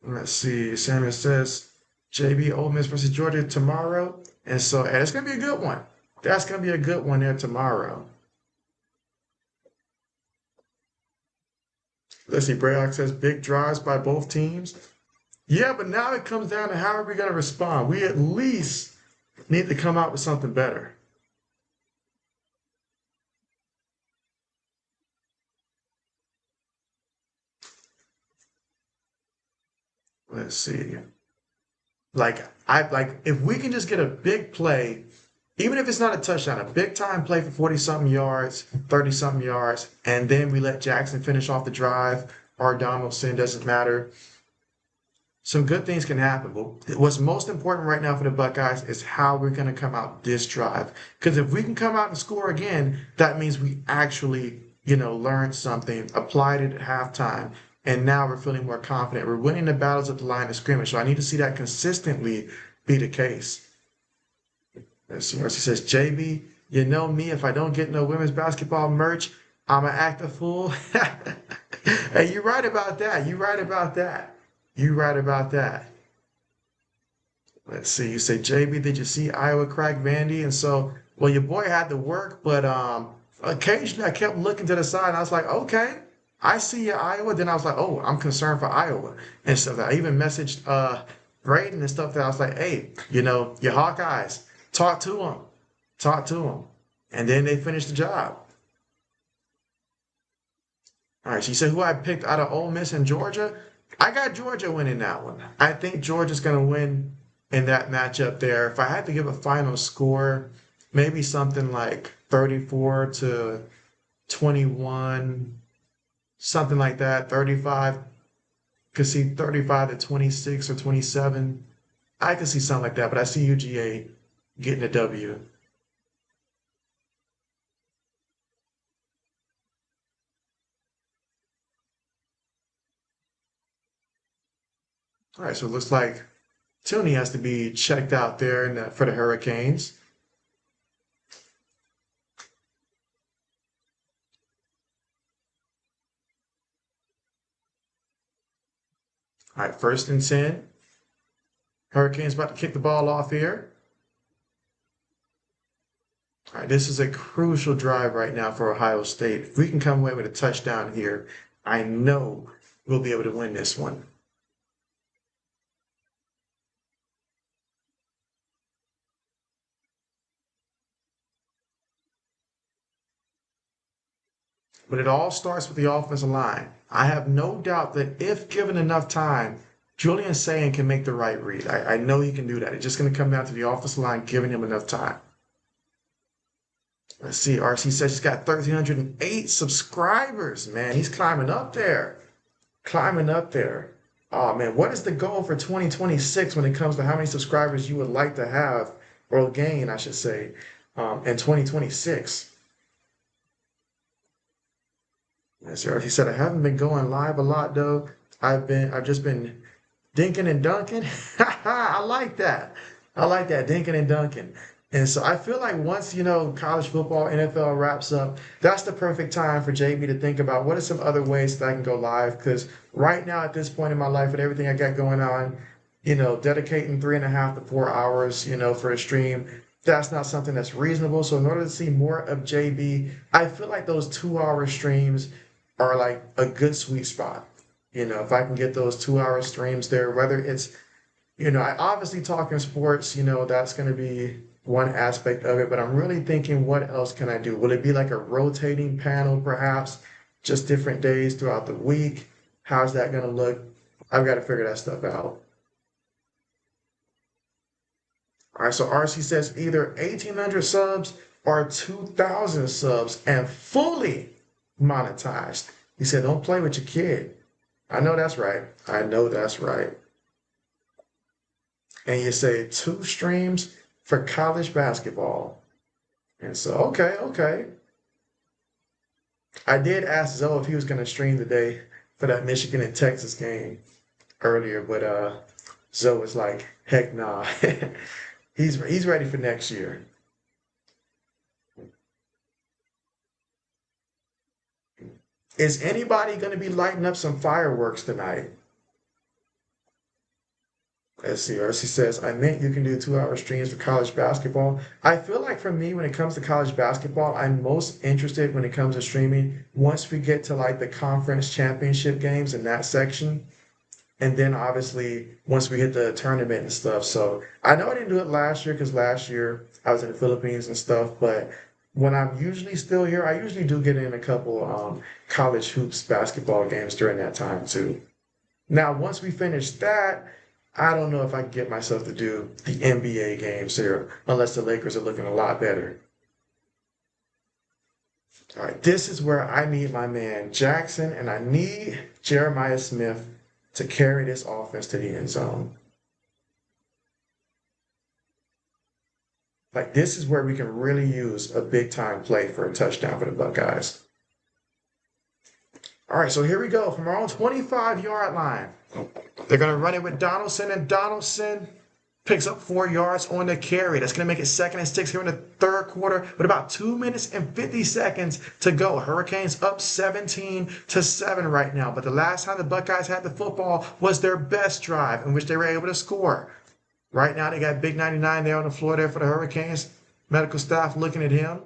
Let's see. Samuel says, JB, Ole Miss versus Georgia tomorrow. And so it's going to be a good one. That's going to be a good one there tomorrow. Let's see. Braylock says, big drives by both teams. Yeah, but now it comes down to how are we going to respond? We at least need to come out with something better. Let's see. If we can just get a big play, even if it's not a touchdown, a big time play for 40-something yards, 30-something yards, and then we let Jackson finish off the drive, or Donaldson, doesn't matter. Some good things can happen. But what's most important right now for the Buckeyes is how we're going to come out this drive. Because if we can come out and score again, that means we actually, learned something, applied it at halftime, and now we're feeling more confident. We're winning the battles at the line of scrimmage. So I need to see that consistently be the case. Let's see. Mercy says, JB, you know me, if I don't get no women's basketball merch, I'm going to act a fool. Hey, you're right about that. You're right about that. You're right about that. Let's see. You say, JB, did you see Iowa crack Vandy? And so, well, your boy had to work, but occasionally I kept looking to the side, and I was like, okay, I see you, Iowa. Then I was like, oh, I'm concerned for Iowa. And so I even messaged Braden and stuff that I was like, hey, your Hawkeyes, talk to them. Talk to them. And then they finished the job. All right, she said who I picked out of Ole Miss and Georgia. I got Georgia winning that one. I think Georgia's going to win in that matchup there. If I had to give a final score, maybe something like 34-21, something like that. 35. Could see 35-26 or 27. I could see something like that, but I see UGA getting a W. All right, so it looks like Tooney has to be checked out there for the Hurricanes. All right, 1st and 10. Hurricanes about to kick the ball off here. All right, this is a crucial drive right now for Ohio State. If we can come away with a touchdown here, I know we'll be able to win this one. But it all starts with the offensive line. I have no doubt that if given enough time, Julian Sayin can make the right read. I know he can do that. It's just going to come down to the offensive line giving him enough time. Let's see. RC says he's got 1,308 subscribers. Man, he's climbing up there. Climbing up there. Oh, man, what is the goal for 2026 when it comes to how many subscribers you would like to have, or gain, I should say, in 2026? Yes, sir. He said, I haven't been going live a lot though. I've just been dinking and dunking. I like that. I like that, dinking and dunking. And so I feel like once, college football, NFL wraps up, that's the perfect time for JB to think about what are some other ways that I can go live. Because right now at this point in my life with everything I got going on, dedicating 3.5 to 4 hours, for a stream, that's not something that's reasonable. So in order to see more of JB, I feel like those 2-hour streams are like a good sweet spot. If I can get those 2-hour streams there, whether it's I obviously talking sports, that's going to be one aspect of it, but I'm really thinking, what else can I do? Will it be like a rotating panel, perhaps, just different days throughout the week? How's that going to look? I've got to figure that stuff out. All right, so RC says either 1,800 subs or 2,000 subs and fully monetized. He said, don't play with your kid. I know that's right. I know that's right. And you say two streams for college basketball. And so, okay, okay. I did ask Zoe if he was going to stream today for that Michigan and Texas game earlier, but Zoe was like, heck nah. He's ready for next year. Is anybody going to be lighting up some fireworks tonight? Let's see. Or she says, I meant you can do 2 hour streams for college basketball. I feel like for me, when it comes to college basketball, I'm most interested when it comes to streaming once we get to like the conference championship games in that section. And then obviously once we hit the tournament and stuff. So I know I didn't do it last year because last year I was in the Philippines and stuff. But when I'm usually still here, I usually do get in a couple college hoops basketball games during that time too. Now, once we finish that, I don't know if I can get myself to do the NBA games here unless the Lakers are looking a lot better. All right, this is where I need my man Jackson and I need Jeremiah Smith to carry this offense to the end zone. Like, this is where we can really use a big time play for a touchdown for the Buckeyes. All right, so here we go from our own 25-yard line. They're going to run it with Donaldson, and Donaldson picks up 4 yards on the carry. That's going to make it 2nd and 6 here in the third quarter with about 2 minutes and 50 seconds to go. Hurricanes up 17-7 right now. But the last time the Buckeyes had the football was their best drive in which they were able to score. Right now they got Big 99 there on the floor there for the Hurricanes. Medical staff looking at him.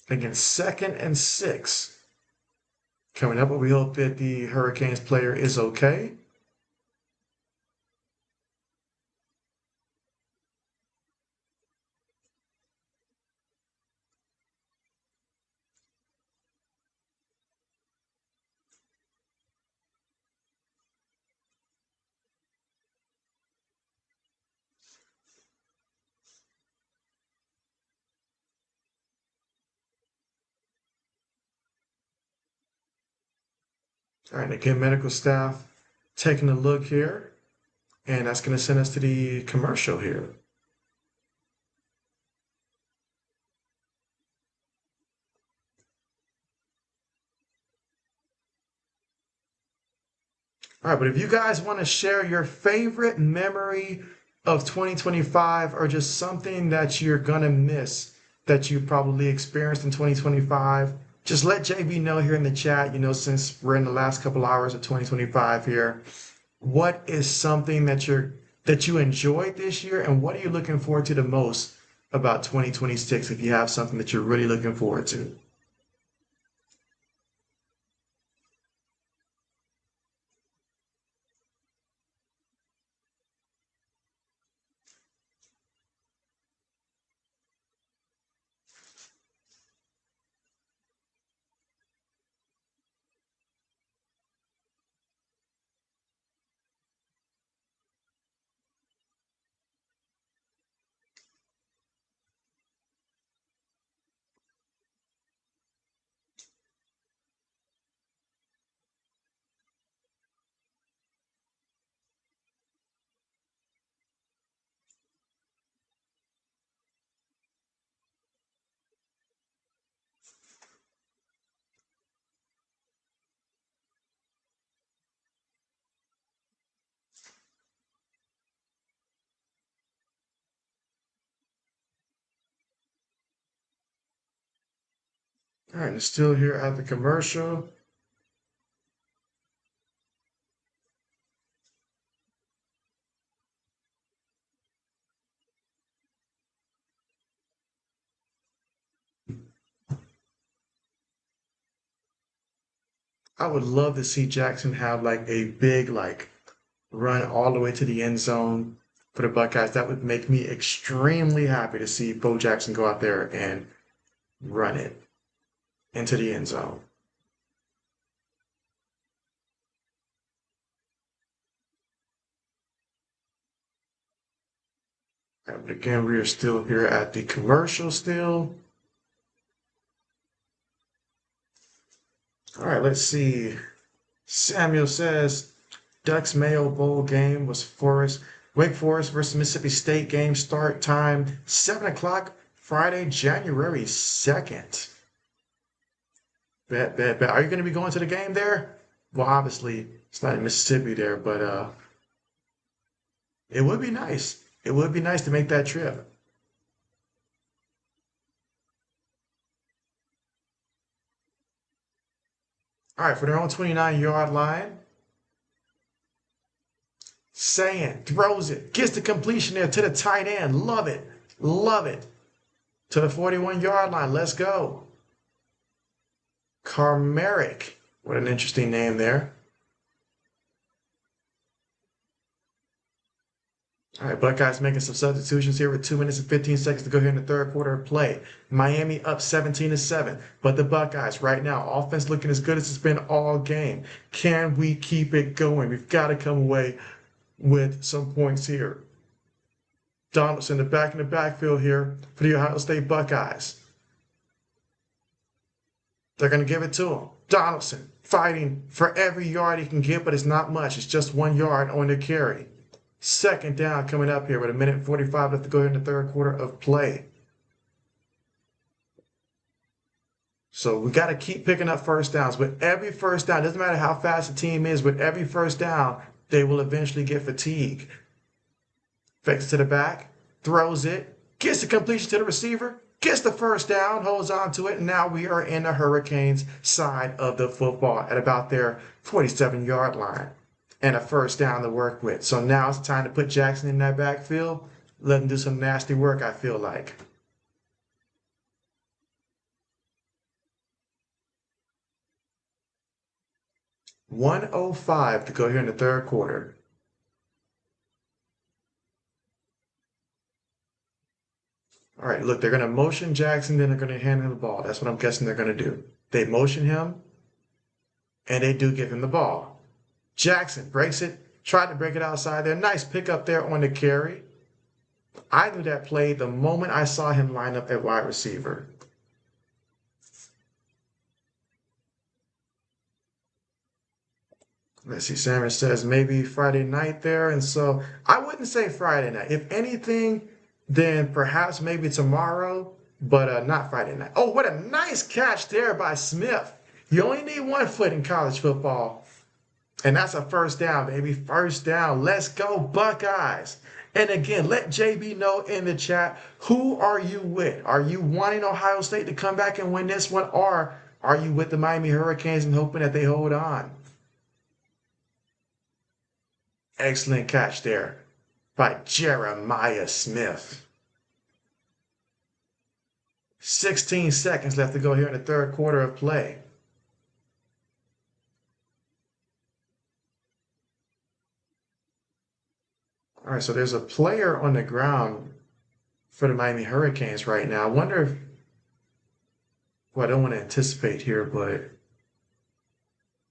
Again, 2nd and 6. Coming up, but we hope that the Hurricanes player is okay. All right, again, medical staff taking a look here, and that's going to send us to the commercial here. All right, but if you guys want to share your favorite memory of 2025 or just something that you're going to miss that you probably experienced in 2025, just let JB know here in the chat, since we're in the last couple hours of 2025 here. What is something that you enjoyed this year, and what are you looking forward to the most about 2026 if you have something that you're really looking forward to? All right, and still here at the commercial. I would love to see Jackson have like a big like run all the way to the end zone for the Buckeyes. That would make me extremely happy to see Bo Jackson go out there and run it into the end zone. But again, we are still here at the commercial still. All right, let's see. Samuel says Ducks Mayo Bowl game was Wake Forest versus Mississippi State game start time 7 o'clock Friday, January 2nd. Bet, bet, bet. Are you going to be going to the game there? Well, obviously it's not in Mississippi there, but it would be nice. It would be nice to make that trip. All right, for their own 29-yard line. Saying throws it, gets the completion there to the tight end. Love it. Love it. To the 41-yard line. Let's go. Carmerick. What an interesting name there. All right, Buckeyes making some substitutions here with 2 minutes and 15 seconds to go here in the third quarter of play. Miami up 17-7, but the Buckeyes right now, offense looking as good as it's been all game. Can we keep it going? We've got to come away with some points here. Donaldson, the back in the backfield here for the Ohio State Buckeyes. They're going to give it to him. Donaldson fighting for every yard he can get, but it's not much. It's just 1 yard on the carry. Second down coming up here with 1:45 left to go here in the third quarter of play. So we got to keep picking up first downs. With every first down, doesn't matter how fast the team is, with every first down, they will eventually get fatigued. Fakes to the back, throws it, gets the completion to the receiver, gets the first down, holds on to it, and now we are in the Hurricanes side of the football at about their 47-yard line. And a first down to work with. So now it's time to put Jackson in that backfield. Let him do some nasty work, I feel like. $1:05 to go here in the third quarter. All right, look, they're going to motion Jackson, then they're going to hand him the ball. That's what I'm guessing they're going to do. They motion him, and they do give him the ball. Jackson breaks it, tried to break it outside there. Nice pickup there on the carry. I knew that play the moment I saw him line up at wide receiver. Let's see, Samuel says maybe Friday night there. And so I wouldn't say Friday night. If anything, then perhaps maybe tomorrow, but not Friday night. Oh, what a nice catch there by Smith. You only need 1 foot in college football. And that's a first down, baby. First down. Let's go, Buckeyes. And again, let JB know in the chat, who are you with? Are you wanting Ohio State to come back and win this one? Or are you with the Miami Hurricanes and hoping that they hold on? Excellent catch there by Jeremiah Smith. 16 seconds left to go here in the third quarter of play. All right, so there's a player on the ground for the Miami Hurricanes right now. I wonder if, well, I don't want to anticipate here, but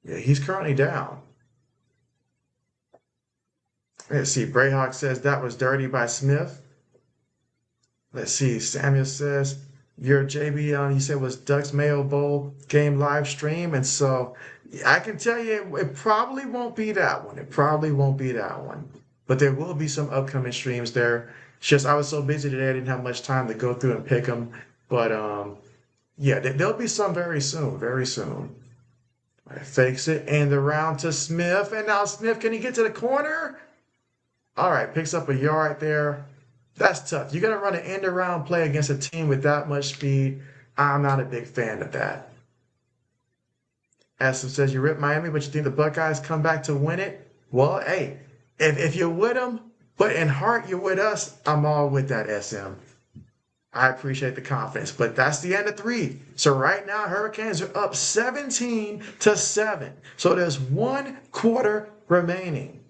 yeah, he's currently down. Let's see, Brayhawk says that was dirty by Smith. Let's see, Samuel says, your JB, you said was Ducks Mayo Bowl game live stream. And so I can tell you it probably won't be that one. It probably won't be that one. But there will be some upcoming streams there. It's just I was so busy today, I didn't have much time to go through and pick them. But yeah, there'll be some very soon, very soon. All right, fakes it and the round to Smith. And now Smith, can he get to the corner? All right, picks up a yard there. That's tough. You're going to run an end around play against a team with that much speed. I'm not a big fan of that. Aston says, you rip Miami, but you think the Buckeyes come back to win it? Well, hey, if you're with them, but in heart you're with us, I'm all with that, SM. I appreciate the confidence, but that's the end of 3. So right now, Hurricanes are up 17-7. So there's 1 quarter remaining.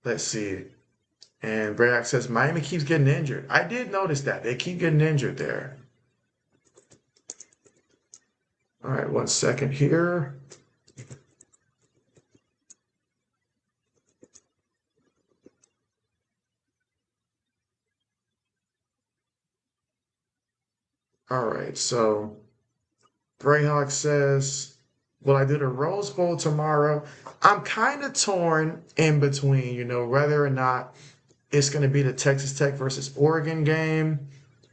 Let's see. And Brayak says Miami keeps getting injured. I did notice that. They keep getting injured there. All right, 1 second here. All right, so Brayhawk says, will I do the Rose Bowl tomorrow? I'm kind of torn in between, whether or not it's going to be the Texas Tech versus Oregon game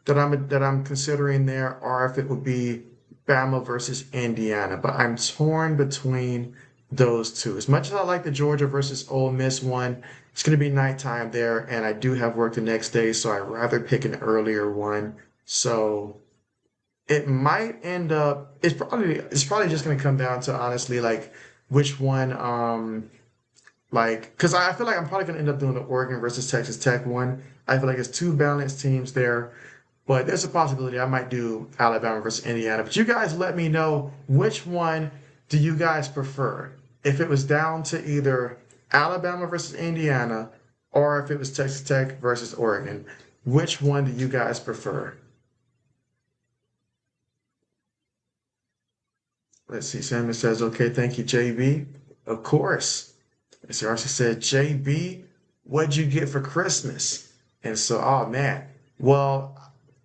that I'm considering there, or if it would be Bama versus Indiana. But I'm torn between those two. As much as I like the Georgia versus Ole Miss one, it's going to be nighttime there, and I do have work the next day, so I'd rather pick an earlier one. So it might end up. It's probably just going to come down to honestly like which one. Because I feel like I'm probably going to end up doing the Oregon versus Texas Tech one. I feel like it's 2 balanced teams there. But there's a possibility I might do Alabama versus Indiana. But you guys let me know, which one do you guys prefer? If it was down to either Alabama versus Indiana or if it was Texas Tech versus Oregon, which one do you guys prefer? Let's see. Samuel says, okay, thank you, JB. Of course. Mr. Archie said, JB, what'd you get for Christmas? And so, oh man. Well,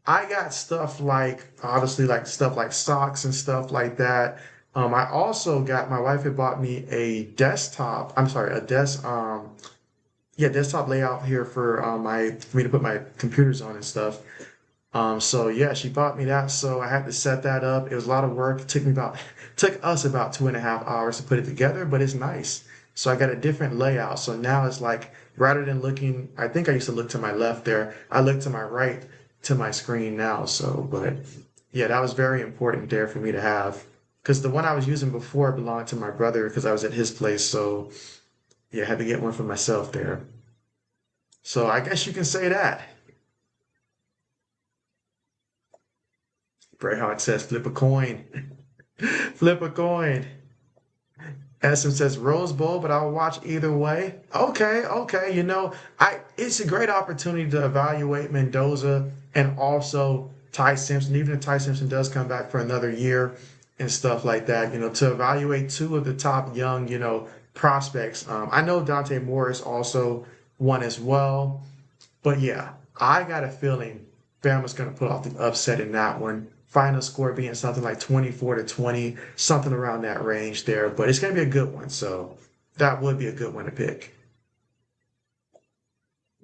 I got stuff like, obviously, like stuff like socks and stuff like that. I also got, my wife had bought me a desktop, I'm sorry, desktop layout here for for me to put my computers on and stuff. So yeah, she bought me that, so I had to set that up. It was a lot of work. It took us about 2.5 hours to put it together, but it's nice. So I got a different layout. So now it's like, rather than looking, I think I used to look to my left there, I look to my right to my screen now. So, but yeah, that was very important there for me to have, because the one I was using before belonged to my brother because I was at his place. So yeah, I had to get one for myself there. So I guess you can say that. Brayhawk says, flip a coin. Flip a coin. Essence says Rose Bowl, but I'll watch either way. Okay, okay. It's a great opportunity to evaluate Mendoza and also Ty Simpson, even if Ty Simpson does come back for another year and stuff like that, to evaluate 2 of the top young, prospects. I know Dante Moore is also one as well. But yeah, I got a feeling Bama's going to put off the upset in that one. Final score being something like 24-20, something around that range there. But it's going to be a good one. So that would be a good one to pick.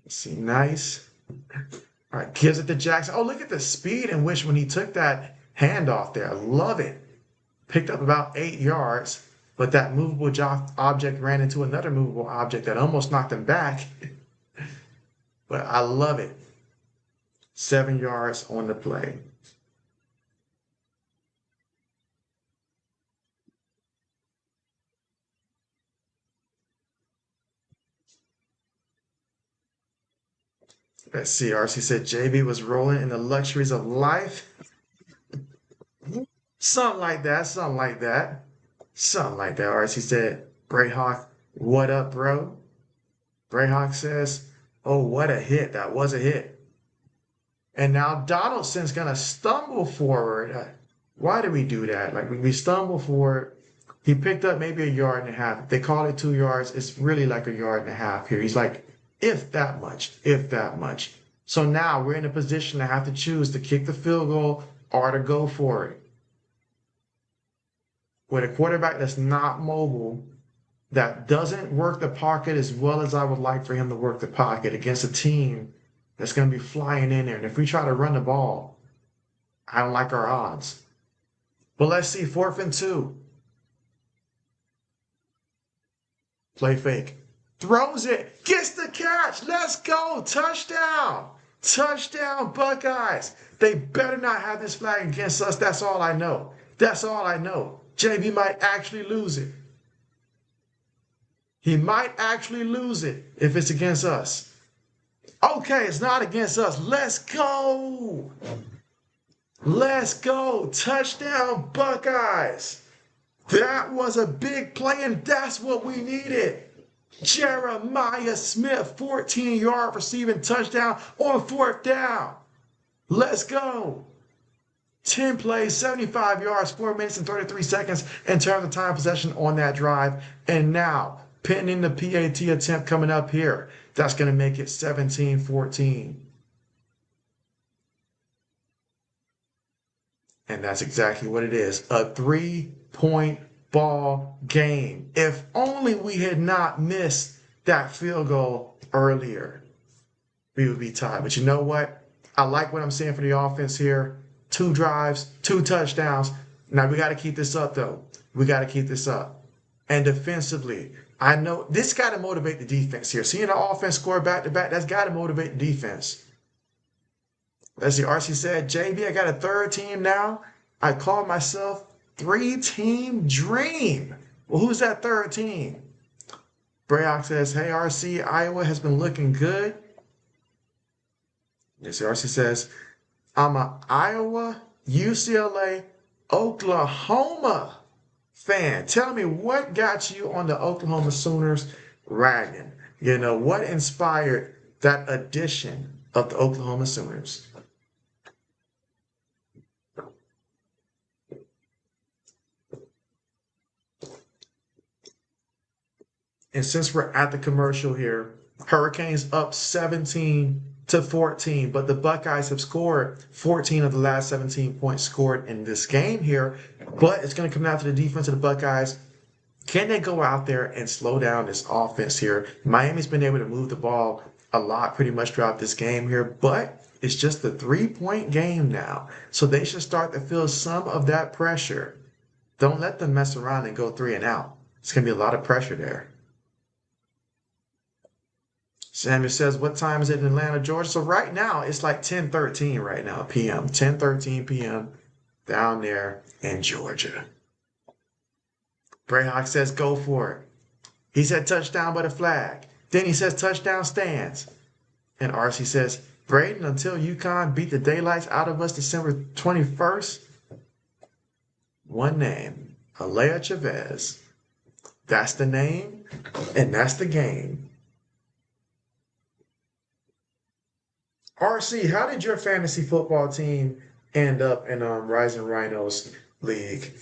Let's see, nice. All right, gives it to Jackson. Oh, look at the speed in which when he took that handoff there. I love it. Picked up about 8 yards, but that movable object ran into another movable object that almost knocked him back. But I love it. 7 yards on the play. Let's see. RC said JB was rolling in the luxuries of life. Something like that. Something like that. Something like that. RC said, Brayhawk, what up, bro? Brayhawk says, oh, what a hit. That was a hit. And now Donaldson's going to stumble forward. Why do we do that? Like, when we stumble forward, he picked up maybe 1.5 yards. They call it 2 yards. It's really like 1.5 yards here. He's like, if that much, if that much. So now we're in a position to have to choose to kick the field goal or to go for it. With a quarterback that's not mobile, that doesn't work the pocket as well as I would like for him to work the pocket against a team that's going to be flying in there. And if we try to run the ball, I don't like our odds. But let's see, 4th and 2. Play fake. Throws it. Gets the catch. Let's go. Touchdown. Touchdown, Buckeyes. They better not have this flag against us. That's all I know. That's all I know. JB might actually lose it. He might actually lose it if it's against us. Okay, it's not against us. Let's go. Let's go. Touchdown, Buckeyes. That was a big play, and that's what we needed. Jeremiah Smith, 14-yard receiving touchdown on 4th down. Let's go. 10 plays, 75 yards, 4 minutes and 33 seconds in terms of time possession on that drive. And now, pending the PAT attempt coming up here, that's going to make it 17-14. And that's exactly what it is, a 3-point ball game. If only we had not missed that field goal earlier, we would be tied. But you know what? I like what I'm seeing for the offense here. 2 drives, 2 touchdowns. Now we got to keep this up, though. We got to keep this up. And defensively, I know this got to motivate the defense here. Seeing the offense score back-to-back, that's got to motivate the defense. Let's see, RC said, JB, I got a 3rd team now. I call myself 3-team dream. Well, who's that 3rd team? Brayok says, hey, RC, Iowa has been looking good. Yes, RC says, I'm an Iowa, UCLA, Oklahoma fan. Tell me what got you on the Oklahoma Sooners wagon? You know, what inspired that addition of the Oklahoma Sooners? And since we're at the commercial here, Hurricanes up 17-14, but the Buckeyes have scored 14 of the last 17 points scored in this game here. But it's going to come down to the defense of the Buckeyes. Can they go out there and slow down this offense here? Miami's been able to move the ball a lot pretty much throughout this game here, but it's just a 3-point game now. So they should start to feel some of that pressure. Don't let them mess around and go 3 and out. It's going to be a lot of pressure there. Samuel says, what time is it in Atlanta, Georgia? So right now, it's like 10:13 right now, p.m. 10:13 p.m. down there in Georgia. Brayhawk says, go for it. He said touchdown but a flag. Then he says touchdown stands. And RC says, Braden, until UConn beat the daylights out of us December 21st. One name, Alea Chavez. That's the name, and that's the game. RC, how did your fantasy football team end up in Rising Rhinos League?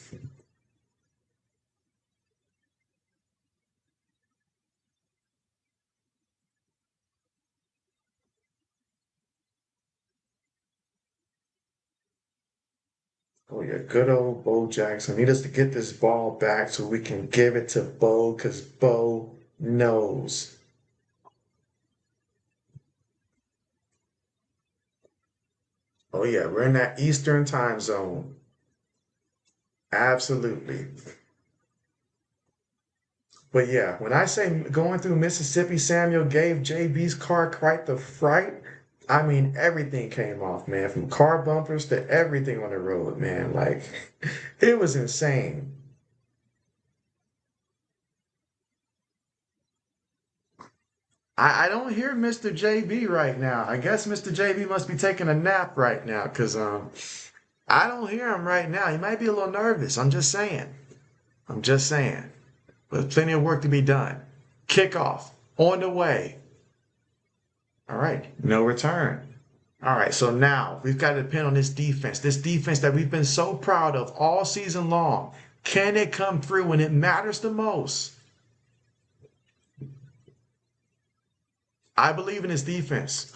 Oh yeah, good old Bo Jackson. Need us to get this ball back so we can give it to Bo, because Bo knows. Oh yeah, we're in that Eastern time zone. Absolutely. But yeah, when I say going through Mississippi, Samuel gave JB's car quite the fright. I mean, everything came off, man, from car bumpers to everything on the road, man. Like, it was insane. I don't hear Mr. JB right now. I guess Mr. JB must be taking a nap right now because I don't hear him right now. He might be a little nervous. I'm just saying. I'm just saying. But plenty of work to be done. Kickoff on the way. All right, no return. All right, so now we've got to depend on this defense that we've been so proud of all season long. Can it come through when it matters the most? I believe in his defense.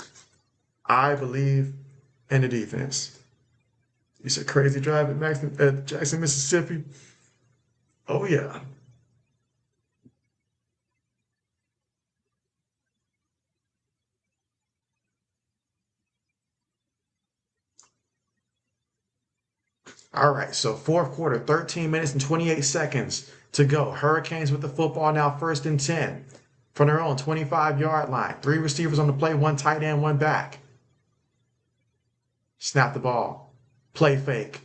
I believe in the defense. It's a crazy drive at Jackson, Mississippi. Oh, yeah. All right, so 4th quarter, 13 minutes and 28 seconds to go. Hurricanes with the football now 1st and 10 from their own 25-yard line. 3 receivers on the play, 1 tight end, 1 back. Snap the ball. Play fake.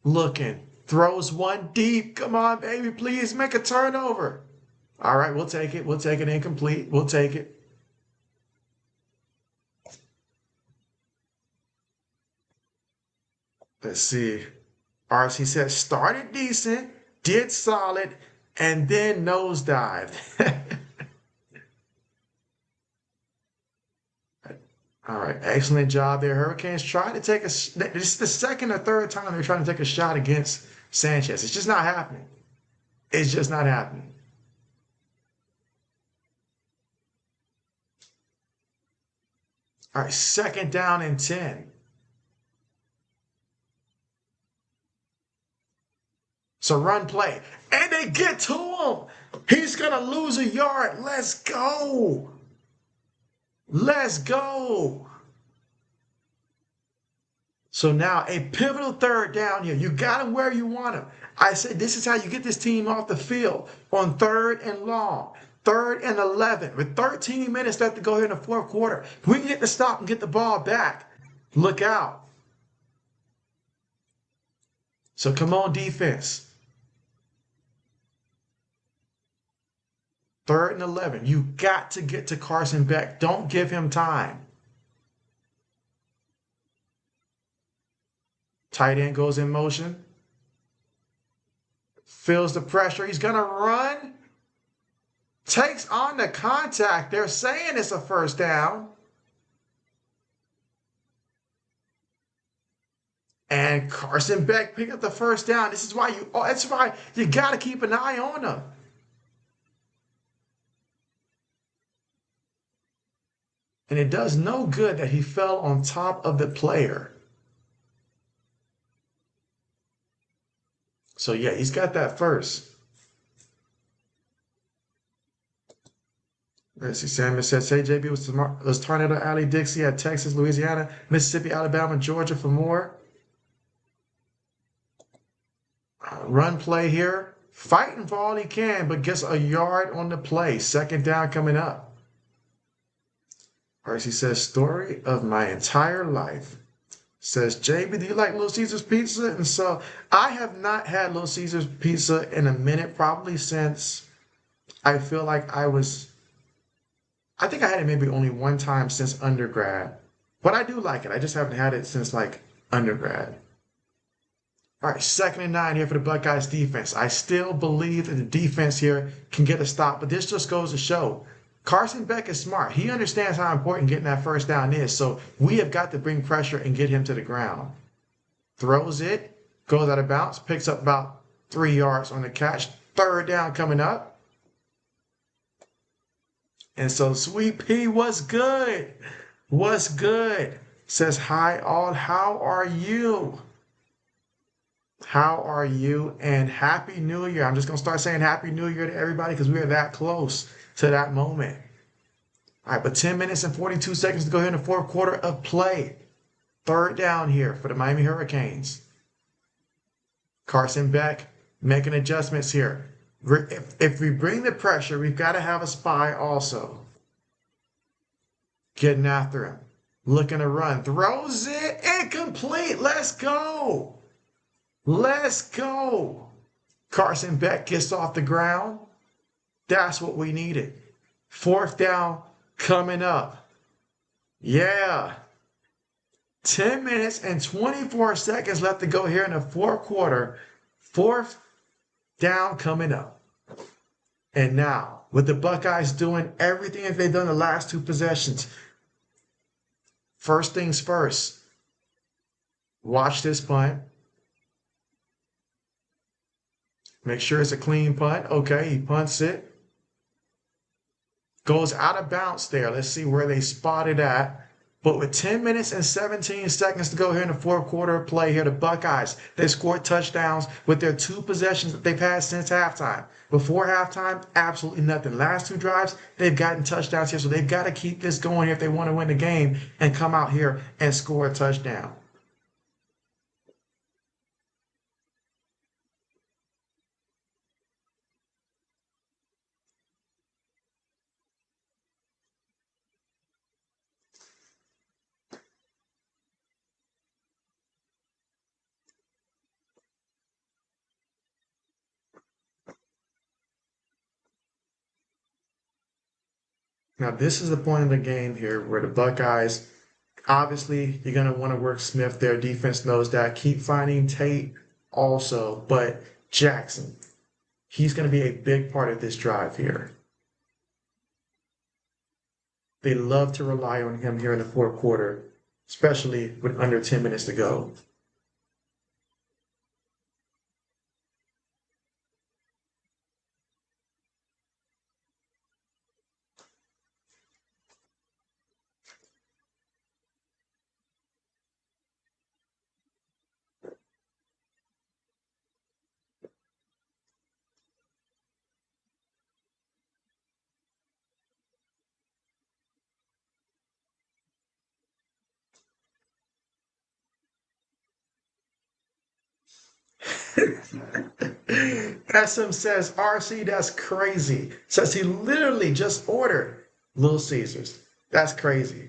Looking. Throws one deep. Come on, baby, please make a turnover. All right, we'll take it. We'll take it incomplete. We'll take it. Let's see. RC said started decent, did solid, and then nosedived. All right, excellent job there. Hurricanes trying to take a. This is the second or third time they're trying to take a shot against Sanchez. It's just not happening. It's just not happening. All right, second down and 10. So run play. And they get to him. He's going to lose a yard. Let's go. Let's go. So now a pivotal third down here. You got him where you want him. I said this is how you get this team off the field on 3rd and long. 3rd and 11 with 13 minutes left to go here in the 4th quarter. If we can get the stop and get the ball back, look out. So come on, defense. 3rd and 11. You got to get to Carson Beck. Don't give him time. Tight end goes in motion. Feels the pressure. He's going to run. Takes on the contact. They're saying it's a first down. And Carson Beck picked up the first down. This is why that's why you got to keep an eye on him. And it does no good that he fell on top of the player. So yeah, he's got that first. Let's see, Samuel said, say JB was Tornado Alley, Dixie at Texas, Louisiana, Mississippi, Alabama, Georgia for more. Run play here. Fighting for all he can, but gets a yard on the play. Second down coming up. Percy says, story of my entire life. Says, JB, do you like Little Caesars pizza? And so I have not had Little Caesars pizza in a minute, probably since I feel like I think I had it maybe only one time since undergrad. But I do like it. I just haven't had it since like undergrad. All right, 2nd and 9 here for the Buckeyes defense. I still believe that the defense here can get a stop, but this just goes to show Carson Beck is smart. He understands how important getting that first down is, so we have got to bring pressure and get him to the ground. Throws it, goes out of bounds, picks up about 3 yards on the catch. 3rd down coming up. And so Sweet P, what's good? What's good? Says, hi all, how are you? How are you? And Happy New Year. I'm just going to start saying Happy New Year to everybody because we are that close to that moment. All right, but 10 minutes and 42 seconds to go here in the 4th quarter of play. 3rd down here for the Miami Hurricanes. Carson Beck making adjustments here. If we bring the pressure, we've got to have a spy also. Getting after him. Looking to run. Throws it. Incomplete. Let's go. Let's go. Carson Beck gets off the ground. That's what we needed. 4th down coming up. Yeah. 10 minutes and 24 seconds left to go here in the 4th quarter. 4th down coming up. And now, with the Buckeyes doing everything that they've done the last 2 possessions, first things first, watch this punt. Make sure it's a clean punt. Okay, he punts it. Goes out of bounds there. Let's see where they spot it at. But with 10 minutes and 17 seconds to go here in the 4th quarter of play here, the Buckeyes, they scored touchdowns with their 2 possessions that they've had since halftime. Before halftime, absolutely nothing. Last 2 drives, they've gotten touchdowns here, so they've got to keep this going if they want to win the game and come out here and score a touchdown. Now, this is the point of the game here where the Buckeyes Obviously, you're going to want to work Smith there. Defense knows that. Keep finding Tate also. But Jackson, he's going to be a big part of this drive here. They love to rely on him here in the fourth quarter, especially with under 10 minutes to go. SM says, RC, that's crazy. Says he literally just ordered Little Caesars. That's crazy.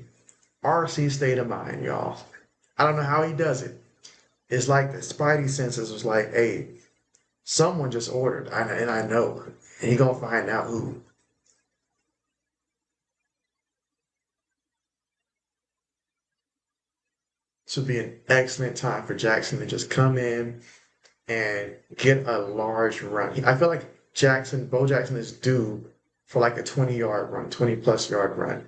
RC state of mind, y'all. I don't know how he does it. It's like the Spidey senses was like, hey, someone just ordered, and I know. And he gonna find out who. This would be an excellent time for Jackson to just come in and get a large run. I feel like Bo Jackson is due for like a 20-yard run, 20-plus yard run.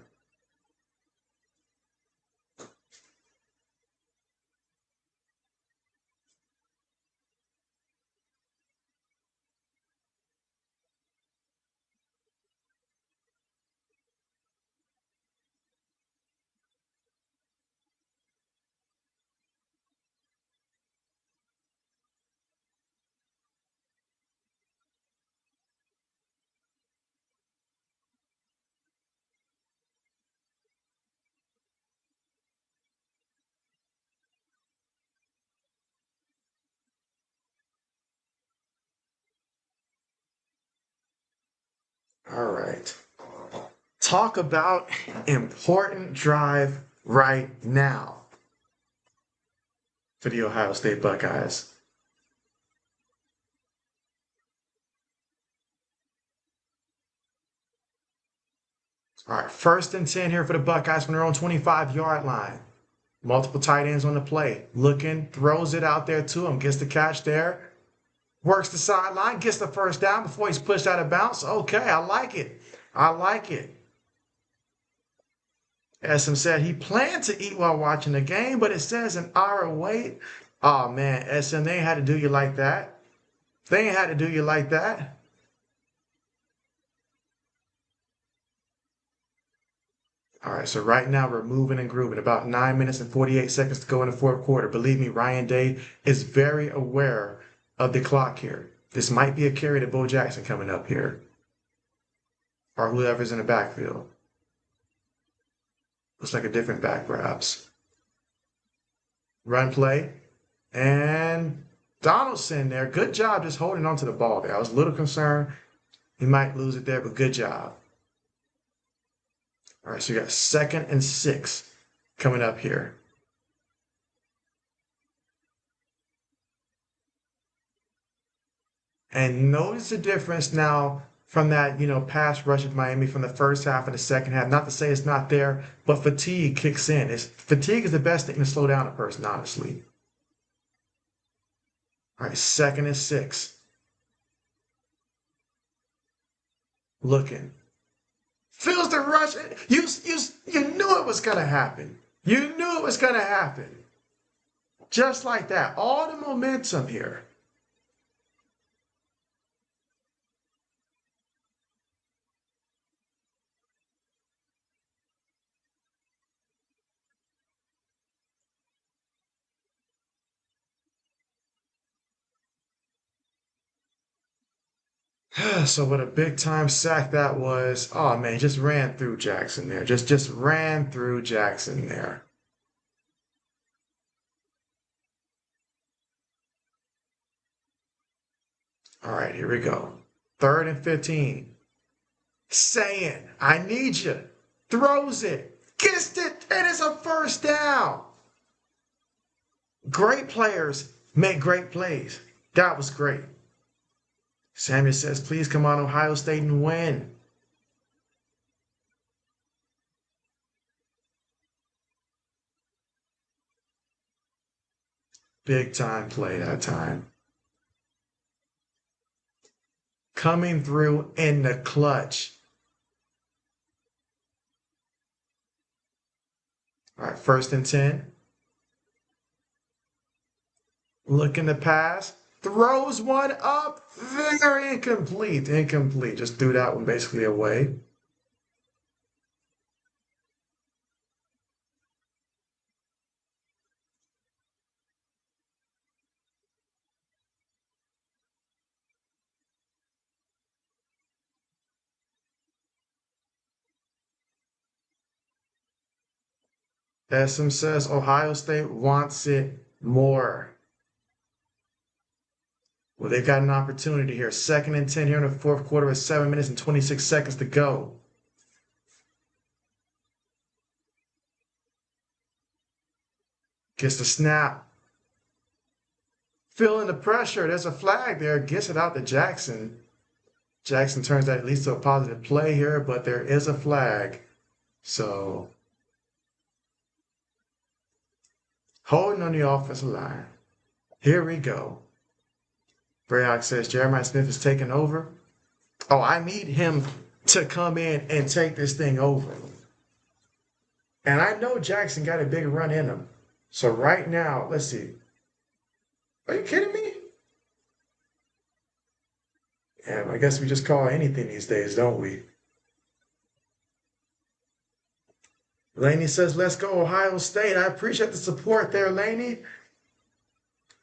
All right. Talk about important drive right now for the Ohio State Buckeyes. All right, 1st and 10 here for the Buckeyes from their own 25-yard line. Multiple tight ends on the play. Looking, throws it out there to him, gets the catch there. Works the sideline, gets the first down before he's pushed out of bounds. Okay, I like it. I like it. SM said he planned to eat while watching the game, but it says an hour wait. Oh, man, SM, they ain't had to do you like that. They ain't had to do you like that. All right, so right now we're moving and grooving. About 9 minutes and 48 seconds to go in the fourth quarter. Believe me, Ryan Day is very aware of the clock here. This might be a carry to Bo Jackson coming up here, or whoever's in the backfield. Looks like a different back, perhaps. Run play. And Donaldson there. Good job just holding on to the ball there. I was a little concerned he might lose it there, but good job. All right, so you got 2nd and 6 coming up here. And notice the difference now from that, pass rush of Miami from the first half and the second half. Not to say it's not there, but fatigue kicks in. Fatigue is the best thing to slow down a person, honestly. All right, 2nd and 6. Looking. Feels the rush. You knew it was going to happen. You knew it was going to happen. Just like that. All the momentum here. So what a big time sack that was. Oh man, he just ran through Jackson there. Just ran through Jackson there. All right, here we go. 3rd and 15. Saying, I need you. Throws it. Gets it. And it's a first down. Great players make great plays. That was great. Samuel says, please come on Ohio State and win. Big time play that time. Coming through in the clutch. All right, 1st and 10. Looking to pass. Throws one up. Very incomplete. Incomplete. Just threw that one basically away. SM says Ohio State wants it more. Well, they've got an opportunity here. 2nd and 10 here in the 4th quarter with 7 minutes and 26 seconds to go. Gets the snap. Feeling the pressure. There's a flag there. Gets it out to Jackson. Jackson turns that at least to a positive play here, but there is a flag. So, holding on the offensive line. Here we go. Brayhawk says Jeremiah Smith is taking over. Oh, I need him to come in and take this thing over. And I know Jackson got a big run in him. So right now, let's see. Are you kidding me? Yeah, I guess we just call anything these days, don't we? Laney says, let's go Ohio State. I appreciate the support there, Laney.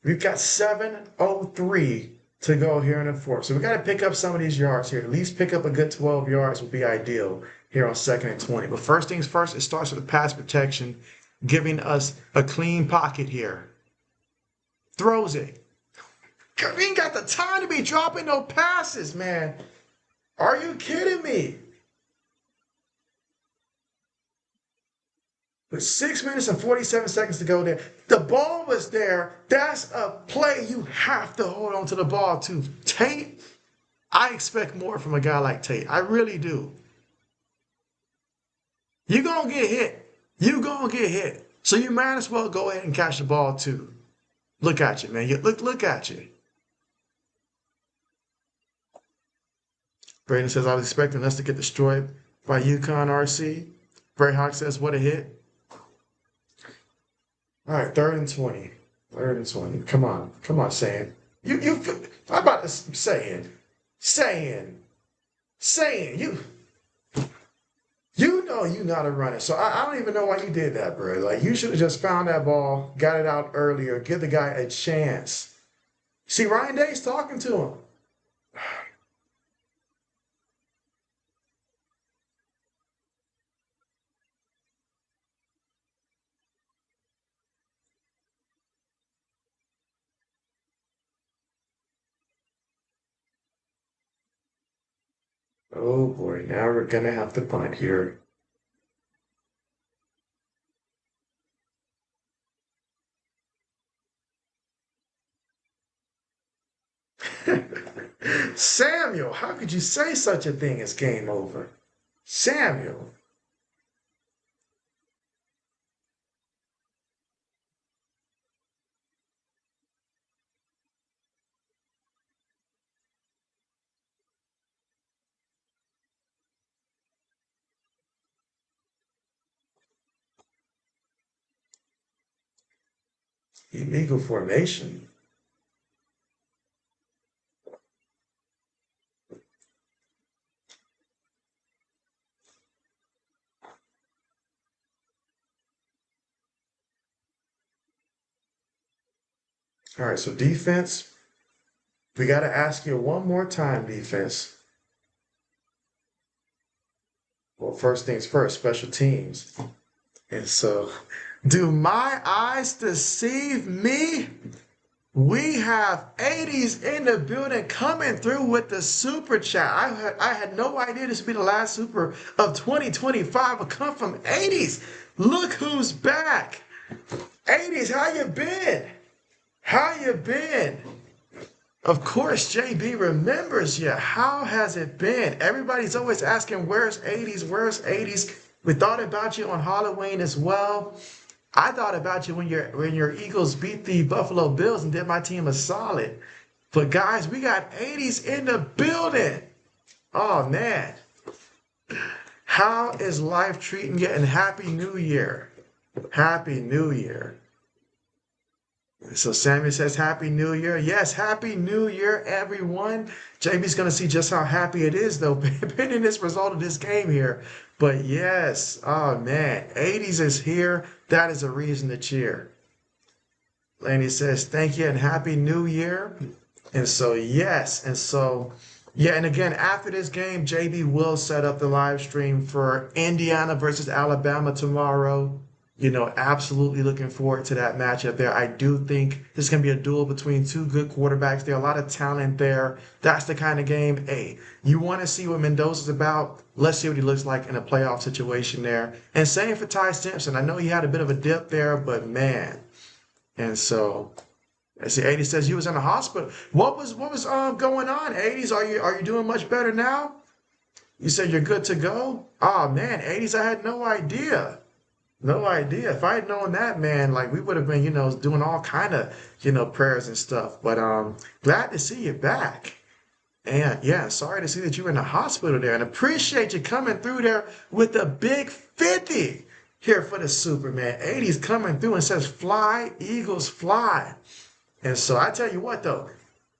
We've got 7:03 to go here in the 4th. So we got to pick up some of these yards here. At least pick up a good 12 yards would be ideal here on 2nd and 20. But first things first, it starts with the pass protection, giving us a clean pocket here. Throws it. We ain't got the time to be dropping no passes, man. Are you kidding me? With 6 minutes and 47 seconds to go there. The ball was there. That's a play you have to hold on to the ball to. Tate, I expect more from a guy like Tate. I really do. You're going to get hit. You're going to get hit. So you might as well go ahead and catch the ball too. Look at you, man. Look at you. Braden says, I was expecting us to get destroyed by UConn RC. Brayhawk says, what a hit. All right, 3rd and 20. 3rd and 20. Come on, saying. I'm about to saying. You know you're not a runner. So I don't even know why you did that, bro. Like, you should have just found that ball, got it out earlier, give the guy a chance. See, Ryan Day's talking to him. Oh boy, now we're gonna have to punt here. Samuel, how could you say such a thing as game over? Samuel. Illegal formation. All right, so defense, we got to ask you one more time, defense. Well, first things first, special teams. And so, do my eyes deceive me? We have 80s in the building coming through with the super chat. I had no idea this would be the last super of 2025 would come from 80s. Look who's back. 80s, how you been? How you been? Of course, JB remembers you. How has it been? Everybody's always asking, where's 80s? Where's 80s? We thought about you on Halloween as well. I thought about you when your Eagles beat the Buffalo Bills and did my team a solid. But guys, we got 80s in the building. Oh man. How is life treating you? And Happy New Year. Happy New Year. So Sammy says Happy New Year. Yes, Happy New Year, everyone. JB's going to see just how happy it is, though, pending this result of this game here. But yes, oh man, 80s is here. That is a reason to cheer. Laney says, thank you and Happy New Year. And so, yes. And so, yeah. And again, after this game, JB will set up the live stream for Indiana versus Alabama tomorrow. You know, absolutely looking forward to that matchup there. I do think this is going to be a duel between two good quarterbacks. There are a lot of talent there. That's the kind of game. Hey, you want to see what Mendoza's about? Let's see what he looks like in a playoff situation there. And same for Ty Simpson. I know he had a bit of a dip there, but man. And so, I see 80 says you was in the hospital. What was going on? 80s, are you doing much better now? You said you're good to go? Oh man, 80s, I had no idea. No idea. If I had known that, man, like we would have been, doing all kind of, prayers and stuff. But glad to see you back. And yeah, sorry to see that you were in the hospital there. And appreciate you coming through there with a big 50 here for the Superman. 80's coming through and says, fly, Eagles, fly. And so I tell you what, though,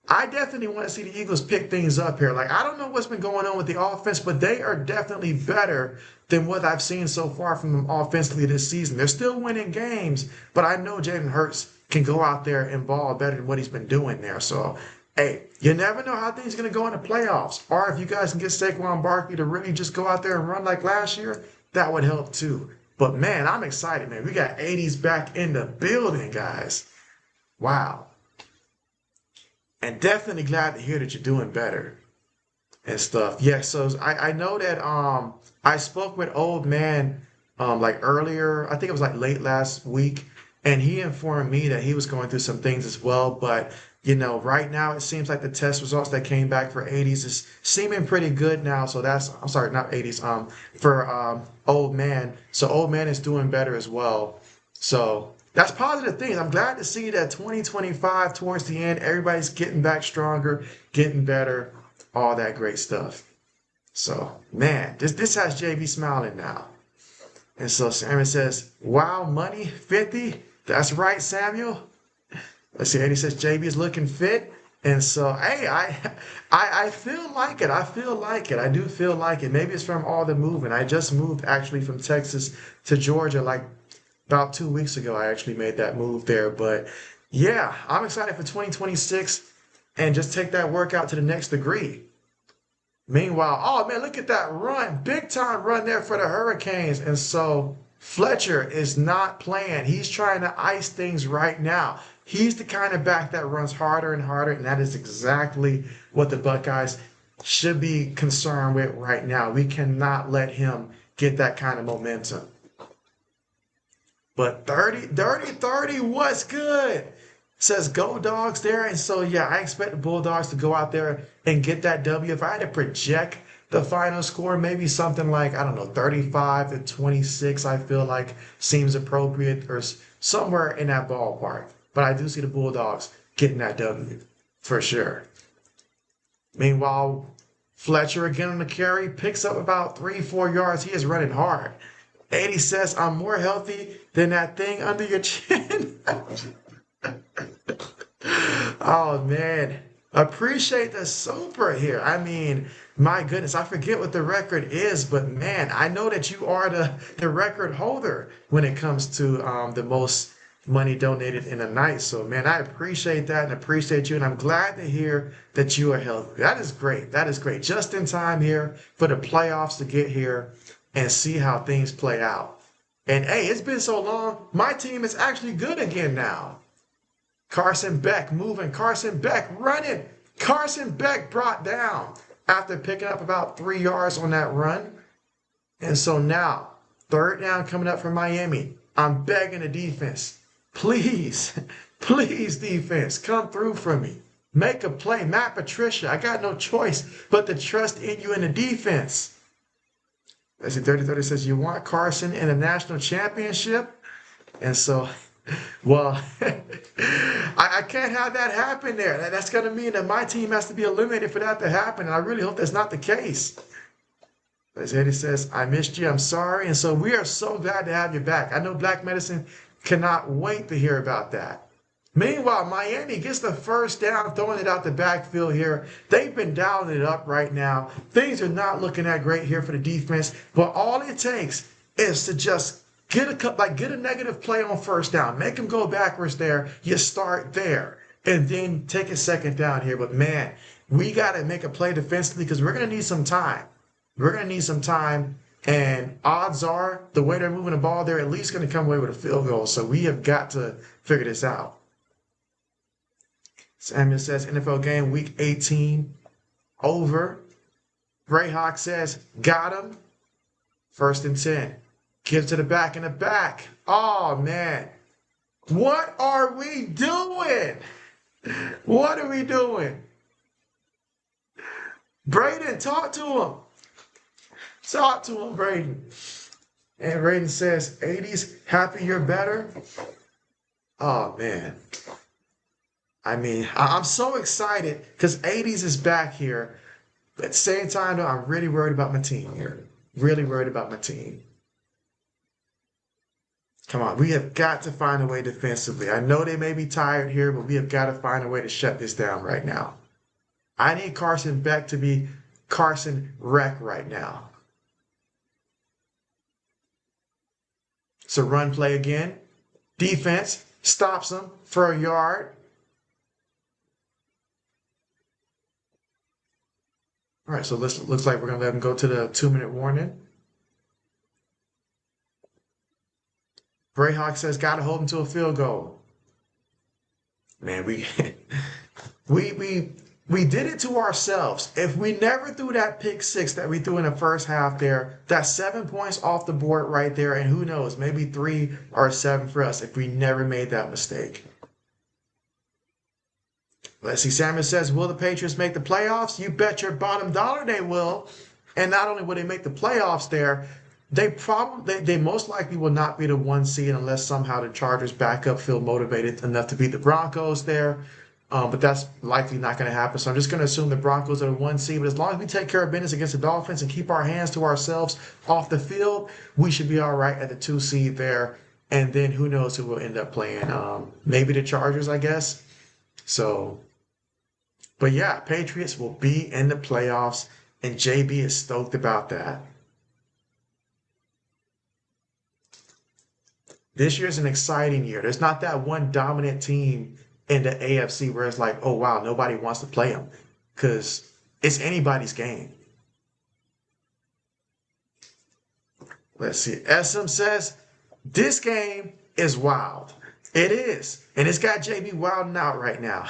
I definitely want to see the Eagles pick things up here. Like, I don't know what's been going on with the offense, but they are definitely better than what I've seen so far from them offensively this season. They're still winning games, but I know Jalen Hurts can go out there and ball better than what he's been doing there. So, hey, you never know how things are going to go in the playoffs. Or if you guys can get Saquon Barkley to really just go out there and run like last year, that would help too. But, man, I'm excited, man. We got 80s back in the building, guys. Wow. And definitely glad to hear that you're doing better and stuff. Yeah, so I know that I spoke with Old Man like earlier, I think it was like late last week, and he informed me that he was going through some things as well. But right now it seems like the test results that came back for 80s is seeming pretty good now. So I'm sorry, not 80s, for Old Man. So Old Man is doing better as well. So that's positive things. I'm glad to see that 2025 towards the end, everybody's getting back stronger, getting better, all that great stuff. So, man, this has JB smiling now. And so Samuel says, wow, money, 50. That's right, Samuel. Let's see, 80 says JB is looking fit. And so, hey, I feel like it. I feel like it. I do feel like it. Maybe it's from all the moving. I just moved actually from Texas to Georgia like about 2 weeks ago. I actually made that move there. But yeah, I'm excited for 2026 and just take that workout to the next degree. Meanwhile, oh man, look at that run. Big time run there for the Hurricanes. And so Fletcher is not playing. He's trying to ice things right now. He's the kind of back that runs harder and harder. And that is exactly what the Buckeyes should be concerned with right now. We cannot let him get that kind of momentum. But 30, what's good? Says go Dogs there. And so, yeah, I expect the Bulldogs to go out there and get that W. If I had to project the final score, maybe something like, I don't know, 35-26, I feel like seems appropriate, or somewhere in that ballpark. But I do see the Bulldogs getting that W for sure. Meanwhile, Fletcher again on the carry, picks up about 3-4 yards. He is running hard. 80 says, I'm more healthy than that thing under your chin. Oh, man. Appreciate the super here. I mean, my goodness, I forget what the record is, but man, I know that you are the record holder when it comes to the most money donated in a night. So, man, I appreciate that and appreciate you. And I'm glad to hear that you are healthy. That is great. That is great. Just in time here for the playoffs to get here and see how things play out. And hey, it's been so long. My team is actually good again now. Carson Beck moving. Carson Beck running. Carson Beck brought down after picking up about 3 yards on that run. And so now, third down coming up for Miami. I'm begging the defense. Please, please, defense, come through for me. Make a play. Matt Patricia, I got no choice but to trust in you in the defense. Let's see, 30-30 says, you want Carson in a national championship? And so, well, I can't have that happen there. That's going to mean that my team has to be eliminated for that to happen. And I really hope that's not the case. As Eddie says, I missed you. I'm sorry. And so we are so glad to have you back. I know Black Medicine cannot wait to hear about that. Meanwhile, Miami gets the first down, throwing it out the backfield here. They've been dialing it up right now. Things are not looking that great here for the defense, but all it takes is to just get a negative play on first down, make them go backwards there. You start there, and then take a second down here. But man, we got to make a play defensively because we're going to need some time. We're going to need some time. And odds are, the way they're moving the ball, they're at least going to come away with a field goal. So we have got to figure this out. Samuel says NFL game week 18 over. Greyhawk says got him. 1st and 10. Gives to the back in the back. Oh man. What are we doing? What are we doing? Braden, talk to him. Talk to him, Braden. And Braden says 80s, happy you're better. Oh man. I mean, I'm so excited because 80s is back here. But at the same time, though, I'm really worried about my team here. Really worried about my team. Come on, we have got to find a way defensively. I know they may be tired here, but we have got to find a way to shut this down right now. I need Carson Beck to be Carson Wreck right now. So run play again. Defense stops him for a yard. All right, so looks like we're going to let him go to the 2-minute warning. Greyhawk says, got to hold him to a field goal. Man, we did it to ourselves. If we never threw that pick 6 that we threw in the first half there, that's 7 points off the board right there. And who knows, maybe 3 or 7 for us if we never made that mistake. Let's see, Samuel says, will the Patriots make the playoffs? You bet your bottom dollar they will. And not only will they make the playoffs there, they most likely will not be the 1 seed unless somehow the Chargers back up feel motivated enough to beat the Broncos there. But that's likely not going to happen. So I'm just going to assume the Broncos are the 1 seed. But as long as we take care of business against the Dolphins and keep our hands to ourselves off the field, we should be all right at the 2 seed there. And then who knows who will end up playing. Maybe the Chargers, I guess. So, but yeah, Patriots will be in the playoffs. And JB is stoked about that. This year's an exciting year. There's not that one dominant team in the AFC where it's like, oh, wow, nobody wants to play them because it's anybody's game. Let's see. SM says, this game is wild. It is. And it's got JB wilding out right now.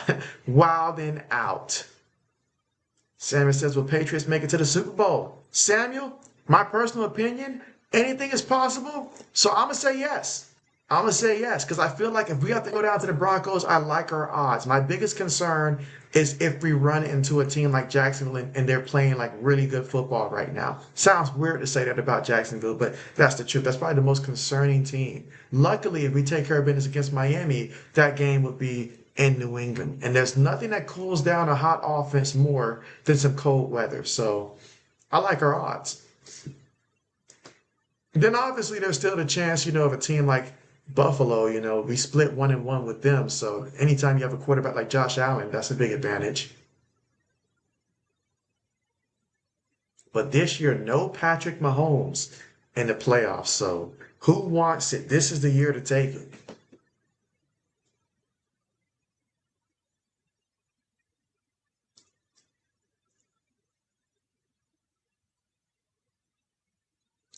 Wilding out. Samuel says, will Patriots make it to the Super Bowl? Samuel, my personal opinion, anything is possible. So I'm going to say yes. I'm going to say yes, because I feel like if we have to go down to the Broncos, I like our odds. My biggest concern is if we run into a team like Jacksonville and they're playing like really good football right now. Sounds weird to say that about Jacksonville, but that's the truth. That's probably the most concerning team. Luckily, if we take care of business against Miami, that game would be in New England. And there's nothing that cools down a hot offense more than some cold weather. So I like our odds. Then obviously there's still the chance, of a team like Buffalo, we split 1-1 with them. So anytime you have a quarterback like Josh Allen, that's a big advantage. But this year, no Patrick Mahomes in the playoffs. So who wants it? This is the year to take it.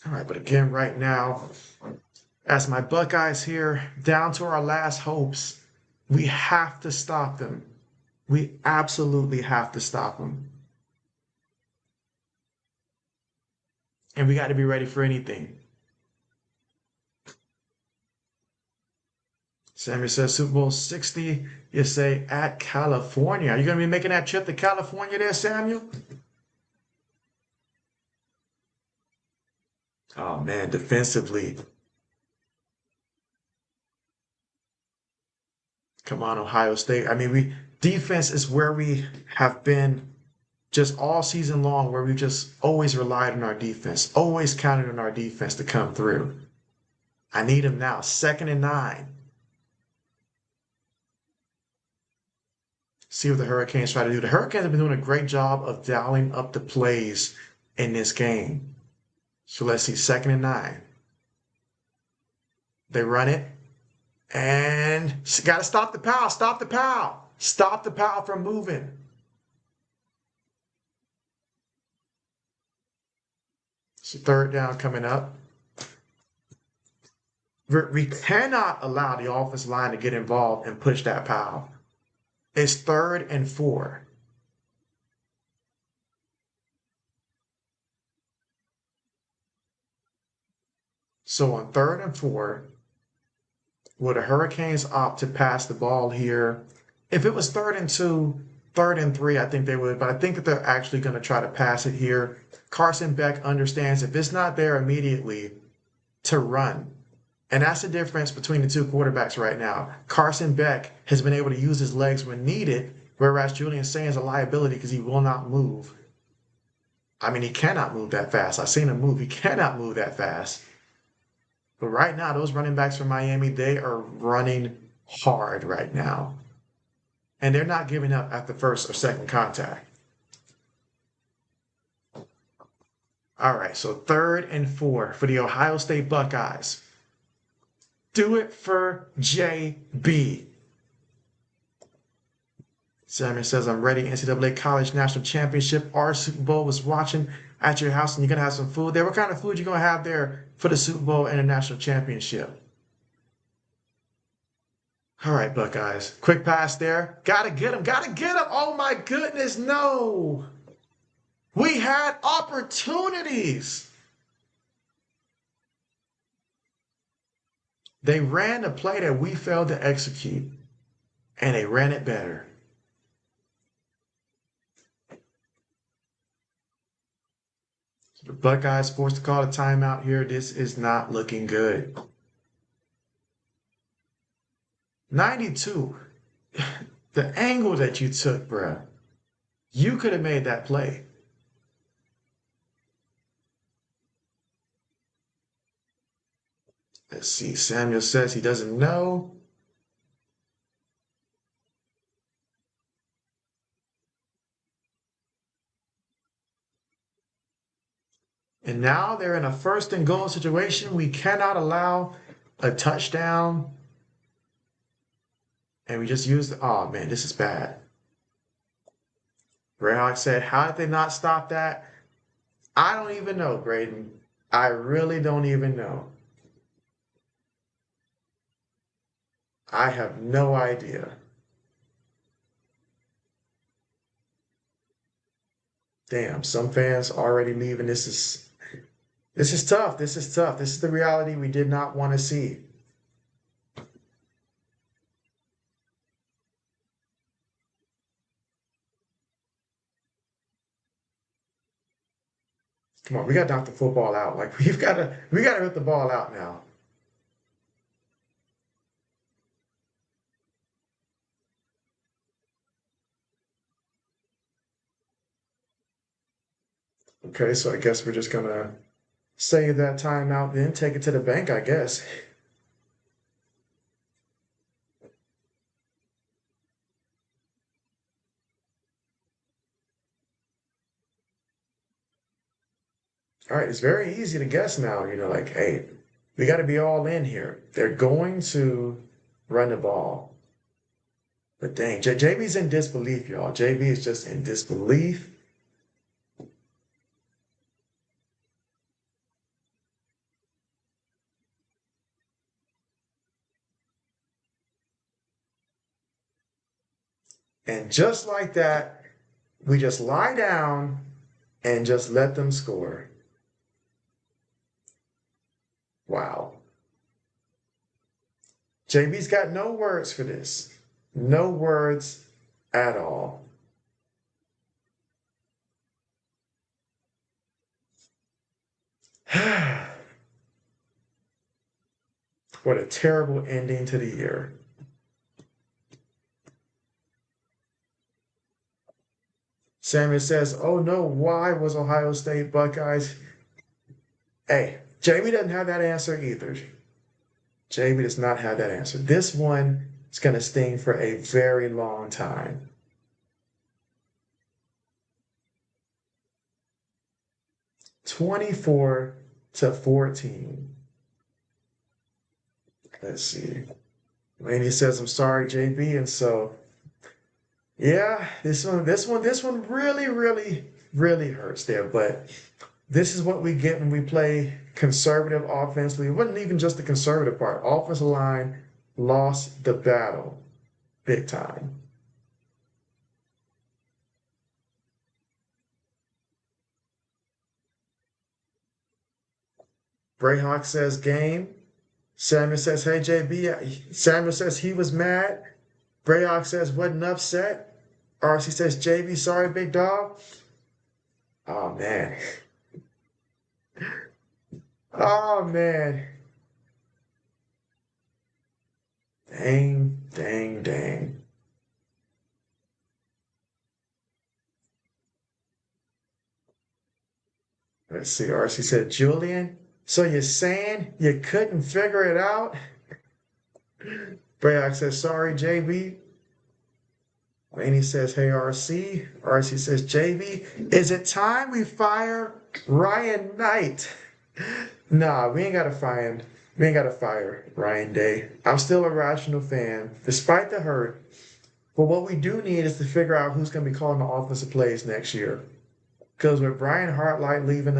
All right, but again, right now, as my Buckeyes here, down to our last hopes, we have to stop them. We absolutely have to stop them. And we got to be ready for anything. Samuel says Super Bowl 60, you say at California. Are you going to be making that trip to California there, Samuel? Oh, man, defensively. Come on, Ohio State. I mean, defense is where we have been just all season long, where we just always relied on our defense, always counted on our defense to come through. I need him now. 2nd and 9. See what the Hurricanes try to do. The Hurricanes have been doing a great job of dialing up the plays in this game. So let's see, 2nd and 9. They run it. And got to stop the pile. Stop the pile. Stop the pile from moving. So 3rd down coming up. We cannot allow the offensive line to get involved and push that pile. It's 3rd and 4. So on 3rd and 4, will the Hurricanes opt to pass the ball here? If it was 3rd and 2, 3rd and 3, I think they would, but I think that they're actually going to try to pass it here. Carson Beck understands if it's not there immediately to run. And that's the difference between the two quarterbacks right now. Carson Beck has been able to use his legs when needed, whereas Julian Sains is a liability because he will not move. I mean, he cannot move that fast. I've seen him move. He cannot move that fast. But right now, those running backs from Miami, they are running hard right now. And they're not giving up at the 1st or 2nd contact. All right, so 3rd and 4 for the Ohio State Buckeyes. Do it for JB. Samuel says, I'm ready. NCAA College National Championship. Our Super Bowl was watching at your house, and you're going to have some food there. What kind of food you going to have there for the Super Bowl and the National Championship? All right, Buckeyes. Quick pass there. Got to get him. Got to get him. Oh, my goodness, no. We had opportunities. They ran the play that we failed to execute, and they ran it better. So the Buckeyes forced to call a timeout here. This is not looking good. 92. The angle that you took, bruh, you could have made that play. Let's see. Samuel says he doesn't know. And now they're in a 1st and goal situation. We cannot allow a touchdown. And we just used, oh man, this is bad. Greyhawk said, how did they not stop that? I don't even know, Braden. I really don't even know. I have no idea. Damn, some fans already leaving. This is tough. This is tough. This is the reality we did not want to see. Come on, we got to knock the football out. Like we got to rip the ball out now. Okay, so I guess we're just gonna save that timeout, then take it to the bank, I guess. All right, it's very easy to guess now, like, hey, we got to be all in here. They're going to run the ball. But dang, JB's in disbelief, y'all. JB is just in disbelief. And just like that, we just lie down and just let them score. Wow. JB's got no words for this. No words at all. What a terrible ending to the year. Samuel says, oh no, why was Ohio State Buckeyes? Hey, Jamie doesn't have that answer either. Jamie does not have that answer. This one is going to sting for a very long time. (24-14). Let's see. Laney says, I'm sorry, JB. And so, yeah, this one really hurts there. But this is what we get when we play conservative offensively. It wasn't even just the conservative part. Offensive line lost the battle big time. Brayhawk says game. Samuel says, hey, JB. Samuel says he was mad. Brayhawk says, wasn't upset. RC says, JB, sorry, big dog. Oh, man. Oh, man. Dang. Let's see. RC said, Julian, so you're saying you couldn't figure it out? Brayhawk says, sorry, JB. Laney says, hey, RC. RC says, JB, is it time we fire Ryan Knight? Nah, we ain't got to fire him. We ain't got to fire Ryan Day. I'm still a rational fan, despite the hurt. But what we do need is to figure out who's going to be calling the offensive plays next year. Because with Brian Hartline leaving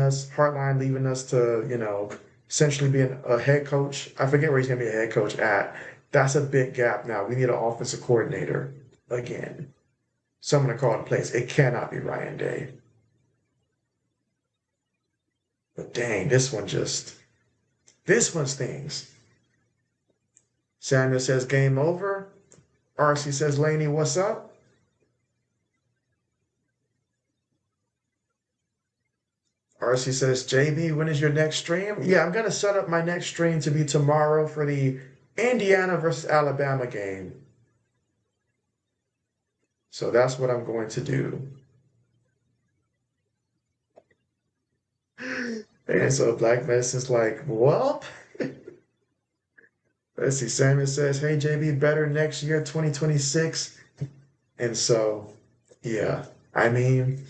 us to, essentially being a head coach, I forget where he's going to be a head coach at. That's a big gap now. We need an offensive coordinator again. Someone to call the plays. It cannot be Ryan Day. But dang, this one stings. Samuel says game over. RC says, Laney, what's up? RC says, JB, when is your next stream? Yeah, I'm going to set up my next stream to be tomorrow for the Indiana versus Alabama game. So that's what I'm going to do. And so Black Medicine's like, well, let's see. Samuel says, hey, JB, better next year, 2026. And so, yeah, I mean,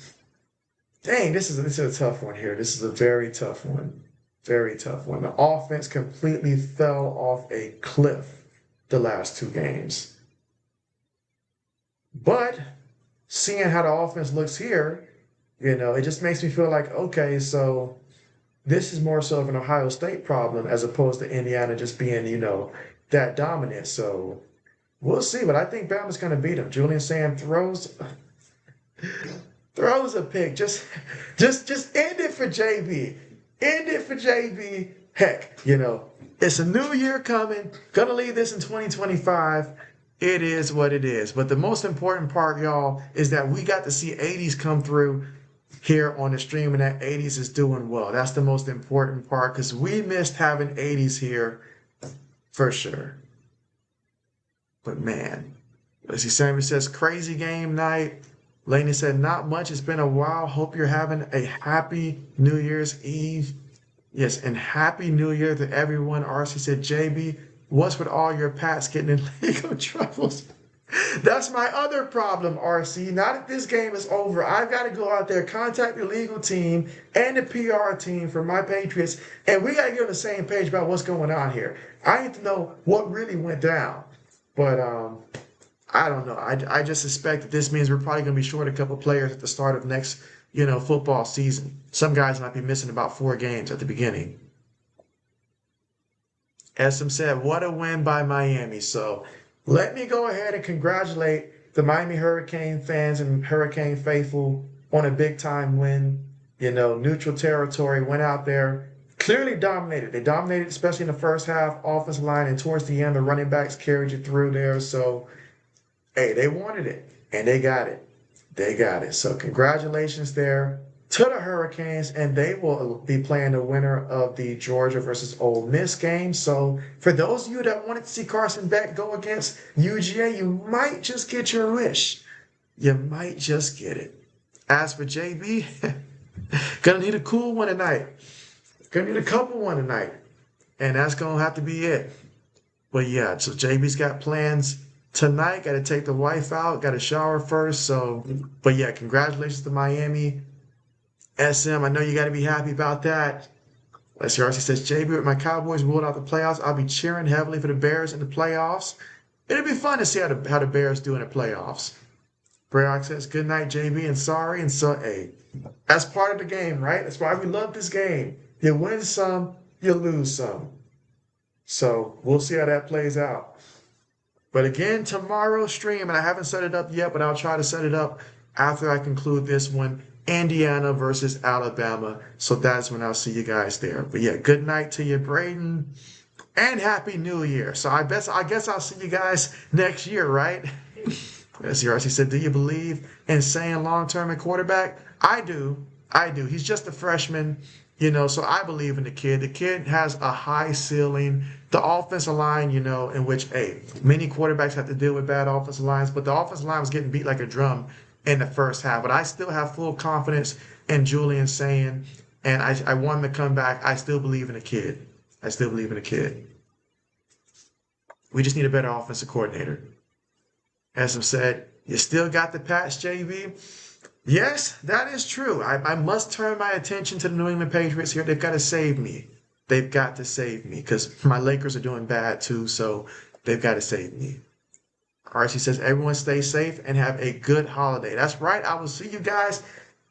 dang, this is a tough one here. This is a very tough one. Very tough one. The offense completely fell off a cliff the last two games. But seeing how the offense looks here, it just makes me feel like, okay, so this is more so of an Ohio State problem as opposed to Indiana just being, that dominant. So we'll see. But I think Bama's going to beat them. Julian Sam throws a pick. Just end it for JB. End it for JB. Heck, it's a new year coming. Gonna leave this in 2025. It is what it is. But the most important part, y'all, is that we got to see 80s come through here on the stream, and that 80s is doing well. That's the most important part because we missed having 80s here for sure. But man, let's see. Sammy says, crazy game night. Laney said, not much. It's been a while. Hope you're having a happy New Year's Eve. Yes, and happy New Year to everyone. RC said, JB, what's with all your Pats getting in legal troubles? That's my other problem, RC. Now that this game is over, I've got to go out there, contact the legal team and the PR team for my Patriots, and we got to get on the same page about what's going on here. I need to know what really went down. But I don't know. I just suspect that this means we're probably going to be short a couple players at the start of next, football season. Some guys might be missing about 4 games at the beginning. Esm said, what a win by Miami. So let me go ahead and congratulate the Miami Hurricane fans and Hurricane faithful on a big-time win. Neutral territory, went out there, clearly dominated. They dominated, especially in the first half, offensive line, and towards the end, the running backs carried you through there. So, hey, they wanted it, and they got it. They got it. So congratulations there to the Hurricanes, and they will be playing the winner of the Georgia versus Ole Miss game. So for those of you that wanted to see Carson Beck go against UGA, you might just get your wish. You might just get it. As for JB, gonna need a cool one tonight. Gonna need a couple one tonight. And that's gonna have to be it. But yeah, so JB's got plans tonight. Got to take the wife out. Got to shower first. So, but yeah, congratulations to Miami. SM, I know you got to be happy about that. Let's see, RC says, JB, with my Cowboys ruled out the playoffs, I'll be cheering heavily for the Bears in the playoffs. It'll be fun to see how the Bears do in the playoffs. Brayok says, good night, JB, and sorry. And so, hey, that's part of the game, right? That's why we love this game. You win some, you lose some. So we'll see how that plays out. But again, tomorrow's stream, and I haven't set it up yet, but I'll try to set it up after I conclude this one, Indiana versus Alabama. So that's when I'll see you guys there. But yeah, good night to you, Braden, and Happy New Year. So I guess I'll see you guys next year, right? As RC said, do you believe in saying long-term at quarterback? I do. He's just a freshman. So I believe in the kid. The kid has a high ceiling. The offensive line, in which, many quarterbacks have to deal with bad offensive lines, but the offensive line was getting beat like a drum in the first half. But I still have full confidence in Julian saying, and I want him to come back. I still believe in the kid. We just need a better offensive coordinator. As I said, you still got the patch, JB. Yes, that is true. I must turn my attention to the New England Patriots here. They've got to save me. They've got to save me because my Lakers are doing bad too, so they've got to save me. RC says, everyone stay safe and have a good holiday. That's right. I will see you guys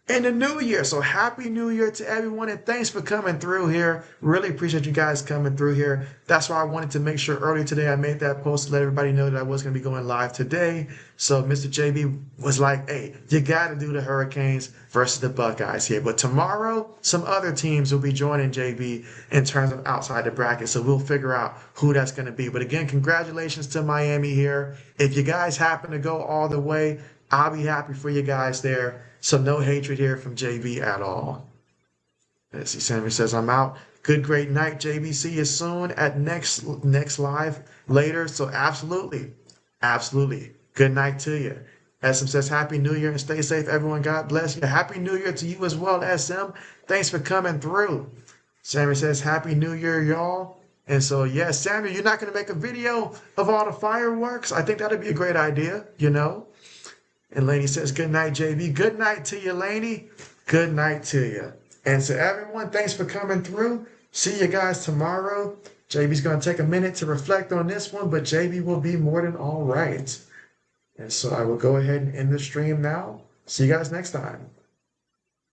in the new year. So happy new year to everyone, and thanks for coming through here. Really appreciate you guys coming through here. That's why I wanted to make sure earlier today I made that post to let everybody know that I was going to be going live today. So Mr. JB was like, hey, you got to do the Hurricanes versus the Buckeyes here. But tomorrow, some other teams will be joining JB in terms of outside the bracket. So we'll figure out who that's going to be. But again, congratulations to Miami here. If you guys happen to go all the way, I'll be happy for you guys there. So no hatred here from JB at all. Let's see, Sammy says, I'm out. Good, great night, JB. See you soon at next live later. So absolutely. Good night to you. SM says, Happy New Year and stay safe, everyone. God bless you. Happy New Year to you as well, SM. Thanks for coming through. Sammy says, Happy New Year, y'all. And so, yeah, Sammy, you're not going to make a video of all the fireworks? I think that'd be a great idea, And Laney says, good night, JB. Good night to you, Laney. Good night to you. And to everyone, thanks for coming through. See you guys tomorrow. JB's going to take a minute to reflect on this one, but JB will be more than all right. And so I will go ahead and end the stream now. See you guys next time.